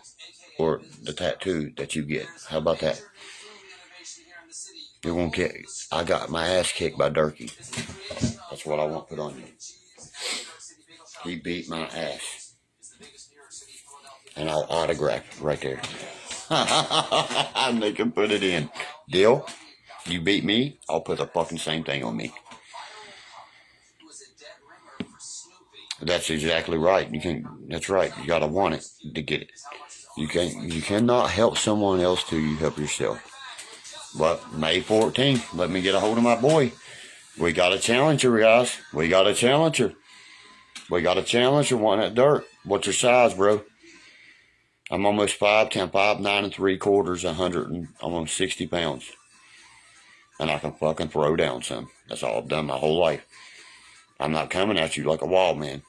or the tattoo that you get. How about that? You're gonna get. I got my ass kicked by Derkie. That's what I want put on you. He beat my ass, and I'll autograph it right there. And they can put it in. Deal? You beat me, I'll put the fucking same thing on me. That's exactly right. That's right. You gotta want it to get it. You cannot help someone else till you help yourself. But May 14th, let me get a hold of my boy. We got a challenger, guys. We got a challenger. We got a challenger wanting that dirt. What's your size, bro? I'm almost 5'10", 5'9" 3/4, 160 pounds. And I can fucking throw down some. That's all I've done my whole life. I'm not coming at you like a wild man.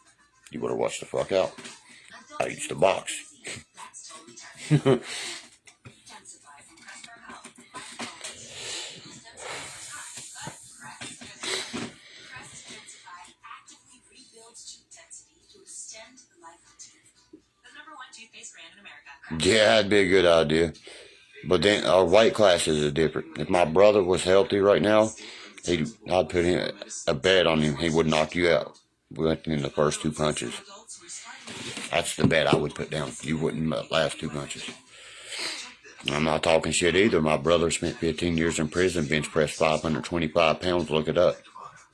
You better watch the fuck out. I used to box. Yeah, that'd be a good idea. But then our weight classes are different. If my brother was healthy right now, I'd put a bet on him. He would knock you out within the first 2 punches. That's the bet I would put down. You wouldn't last 2 punches. I'm not talking shit either. My brother spent 15 years in prison, bench pressed 525 pounds. Look it up.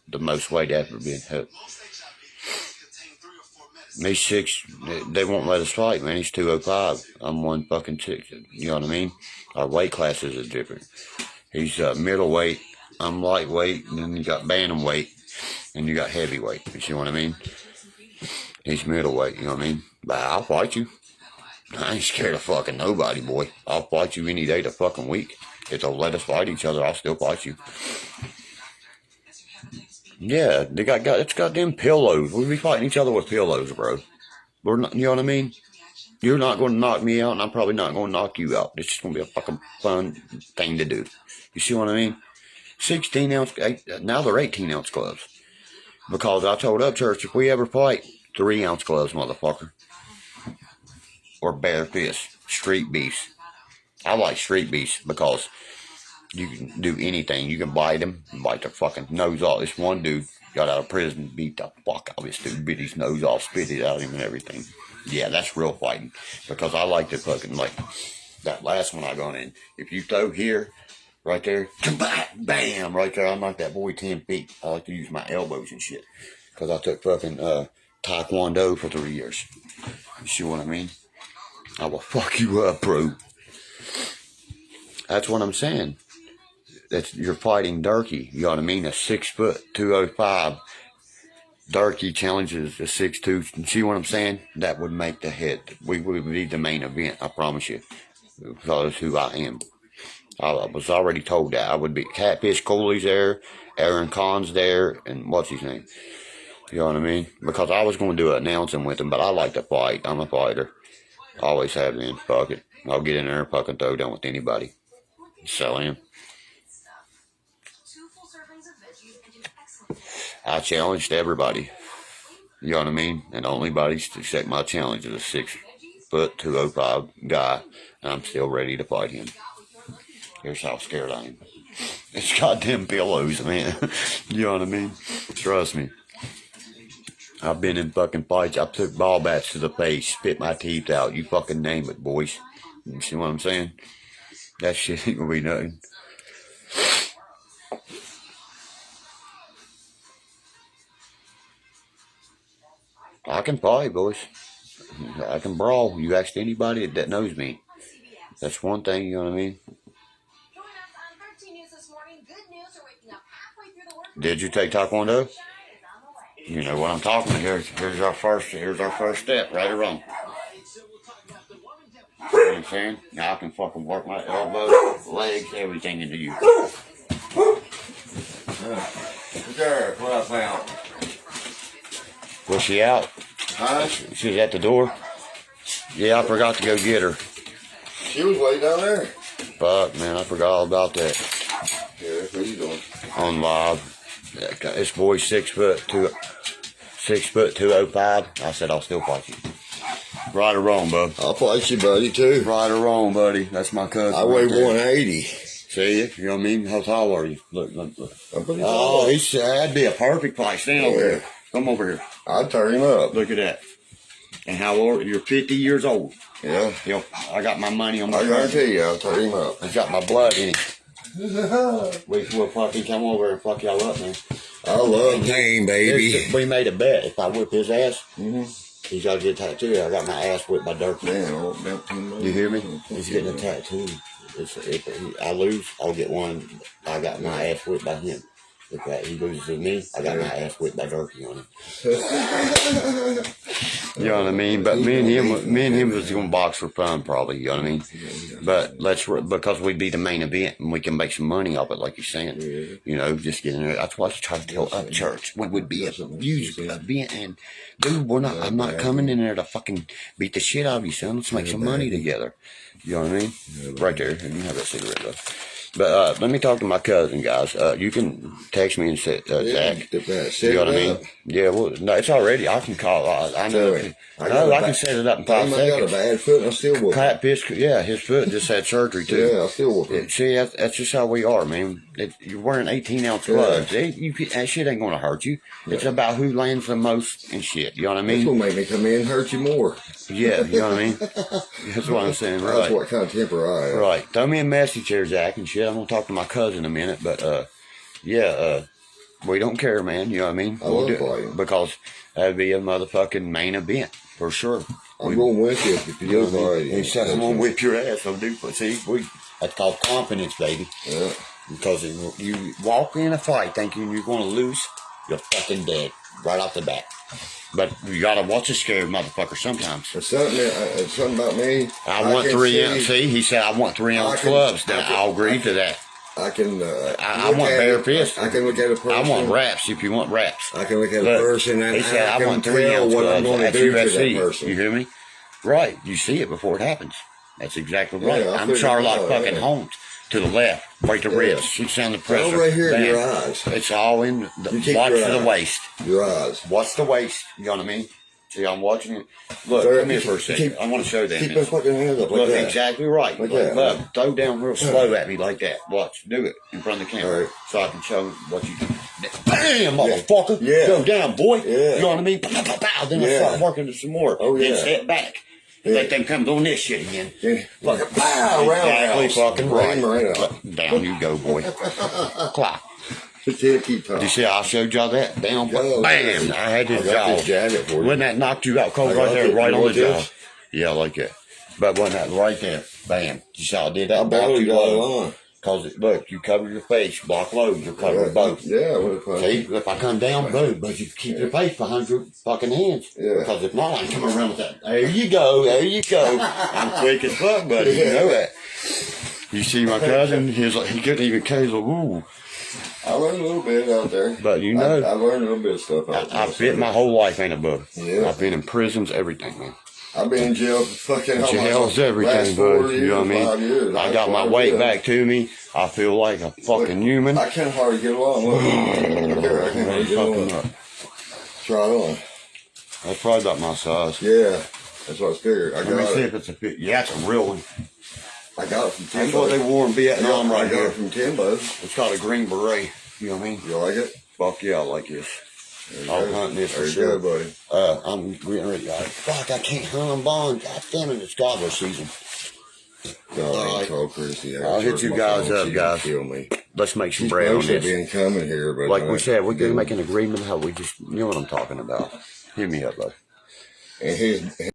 The most weight ever been held. He's 6. They won't let us fight, man. He's 205. I'm 1 fucking 6. You know what I mean? Our weight classes are different. He's middleweight. I'm lightweight. And then you got bantamweight. And you got heavyweight. You see what I mean? He's middleweight. You know what I mean? But I'll fight you. I ain't scared of fucking nobody, boy. I'll fight you any day of the fucking week. If they'll let us fight each other, I'll still fight you. Yeah, they got it's goddamn pillows. We'll be fighting each other with pillows, bro. We're not, you know what I mean? You're not going to knock me out, and I'm probably not going to knock you out. It's just going to be a fucking fun thing to do. You see what I mean? 16 ounce, now they're 18 ounce gloves. Because I told Upchurch, if we ever fight, 3 ounce gloves, motherfucker. Or bare fist, street beast. I like street beast because You can do anything. You can bite him, bite the fucking nose off. This one dude got out of prison, beat the fuck out of this dude, bit his nose off, spit it out of him and everything. Yeah, that's real fighting. Because I like to fucking, like, that last one I gone in. If you throw here, right there, bam, right there, I knocked that boy 10 feet. I like to use my elbows and shit. Because I took fucking Taekwondo for 3 years. You see what I mean? I will fuck you up, bro. That's what I'm saying. You're fighting Derkie. You know what I mean? A 6 foot, 205. Derkie challenges a 6'2". You see what I'm saying? That would make the head. We would be the main event. I promise you. Because who I am. I was already told that. I would be. Catfish Cooley's there. Aaron Kahn's there. And what's his name? You know what I mean? Because I was going to do an announcing with him. But I like to fight. I'm a fighter. Always have been. Fuck it. I'll get in there and fucking throw down with anybody. So I am. I challenged everybody. You know what I mean? And the only body to accept my challenge is a 6 foot, 205 guy. And I'm still ready to fight him. Here's how scared I am. It's goddamn pillows, man. You know what I mean? Trust me. I've been in fucking fights. I took ball bats to the face, spit my teeth out. You fucking name it, boys. You see what I'm saying? That shit ain't gonna be nothing. I can fight, boys. I can brawl. You ask anybody that knows me. That's one thing, you know what I mean? Did you take Taekwondo? You know what I'm talking about. Here's our first step, right or wrong. You know what I'm saying? Now I can fucking work my elbows, legs, everything into you. There, what I found. Was she out? Huh? She was at the door? Yeah, I forgot to go get her. She was way down there. Fuck, man, I forgot all about that. Yeah, what are you doing? On live. This boy's 6 foot, 205. I said, I'll still fight you. Right or wrong, bub? I'll fight you, buddy, too. Right or wrong, buddy? That's my cousin. I weigh 180. See you? You know what I mean? How tall are you? Look. I'm pretty tall. Oh, that'd be a perfect fight. Stand over here. Come over here. I'd turn him up. Look at that. And how old? You're 50 years old. Yeah. Yo, I got my money on my I guarantee you, I'll turn him up. It's got my blood in it. We'll fucking come over and fuck y'all up, man. I love pain, baby. We made a bet. If I whip his ass, he's got to get a tattoo. I got my ass whipped by Derkie. Man, You hear me? He's getting a tattoo. If I lose, I'll get one. I got my ass whipped by him. If he loses to me, I got my ass whipped by Derkie on him. You know what I mean? But me and him was gonna box for fun, probably. You know what I mean? But because we'd be the main event and we can make some money off it, like you're saying. You know, just getting there. That's why I try to tell up church. We would be a huge event, and dude, I'm not coming in there to fucking beat the shit out of you, son. Let's make some money together. You know what I mean? Right there. You can have that cigarette though. But let me talk to my cousin, guys. You can text me and say, Zach. You know what I mean? Yeah, well, no, it's already. I can call. I know. I can set it up in 5 seconds. I got a bad foot and I still whoop it. Yeah, his foot just had surgery too. Yeah, I still whoop it. See, that's just how we are, man. You're wearing 18-ounce gloves. That shit ain't gonna hurt you. It's about who lands the most and shit. You know what I mean? It's gonna make me come in and hurt you more. Yeah, you know what I mean? That's what I'm saying, right? That's what kind of temper I have. Right. Throw me a message here, Zach, and shit. I'm gonna talk to my cousin in a minute, but we don't care, man. You know what I mean? I love fighting. Because that'd be a motherfucking main event for sure. I'm going with you if you do fighting. He said, I'm gonna whip your ass, so dude. See, that's called confidence, baby. Yeah. Because you walk in a fight thinking you're gonna lose, you're fucking dead right off the bat. But you gotta watch a scared motherfucker sometimes. There's something about me. I want 3 ounce. See, he said I want 3 ounce gloves. I'll agree to that. I can. I want bare fist. I can look at a person. I want wraps if you want wraps. I can look at a person and he said, I want can 3 tell ounce what I'm gloves. going to do to that person. You hear me? Right. You see it before it happens. That's exactly right. Yeah, I'm Charlotte fucking Holmes. To the left, right to ribs. Shoot down the pressure. Right here in your eyes. It's all in the watch to the waist. Your eyes. Watch the waist. You know what I mean? See, I'm watching it. Look, Sir, come here for a second. I want to show them. Keep those fucking hands up like Look, that. exactly right. Like Look, that. look, throw down real slow at me like that. Watch. Do it in front of the camera. All right. So I can show what you do. Bam, motherfucker. Yeah. Go down, boy. Yeah. You know what I mean? Pow, pow, pow. Then I Yeah. start working it some more. Oh, Then yeah. step back. Yeah. Let them come doing this shit again. Yeah. Fucking Pow, exactly roundhouse. fucking right. Right. Down you go, boy. Clock. Tiki top. Did you see how I showed y'all that? Down, Oh, bam. yeah. I had his I got jaw. this jacket for you. Wouldn't that knocked you out cold I right got there, it. right You on want the jaw? this? Yeah, like that. But wasn't that right there? Bam. You saw I did that? I barely got it low. on. Cause look, you cover your face, block loads, you're covering both. Yeah, what See, if I come down, boom, but you keep your face behind your fucking hands. Yeah. Because if not, I can come around with that. There you go, there you go. I'm quick as fuck, buddy. You know that. You see my cousin, he couldn't even case a woo. I learned a little bit out there. But you know, I learned a little bit of stuff out there. I've been my whole life ain't a book. Yeah. I've been in prisons, everything, man. I've been in jail for fucking Jail's everything, bud. You know what I mean? I got my weight back to me. I feel like a fucking human. I can't hardly get along. Look. Here, I can't hardly get Fucking along. up. Try it on. That's probably about my size. Yeah, that's what I figured. I Let me got see it. if it's a fit. Yeah, it's a real one. I got it from Timbo. That's what they wore in Vietnam I right got here. it from Timbo. It's called a green beret. You know what I mean? You like it? Fuck yeah, I like this. There you I'll go. hunt this for There you sure. go, buddy. I'm getting ready. Fuck, I can't hunt on bond. God damn it, it's gobbler season. God, All right. call Chrissy. I'll hit you guys up, She's guys. gonna kill me. Let's make some She's bread on supposed to this. be coming here, but Like we said, we can make an agreement how we just, you know what I'm talking about. Hit me up, bud. And his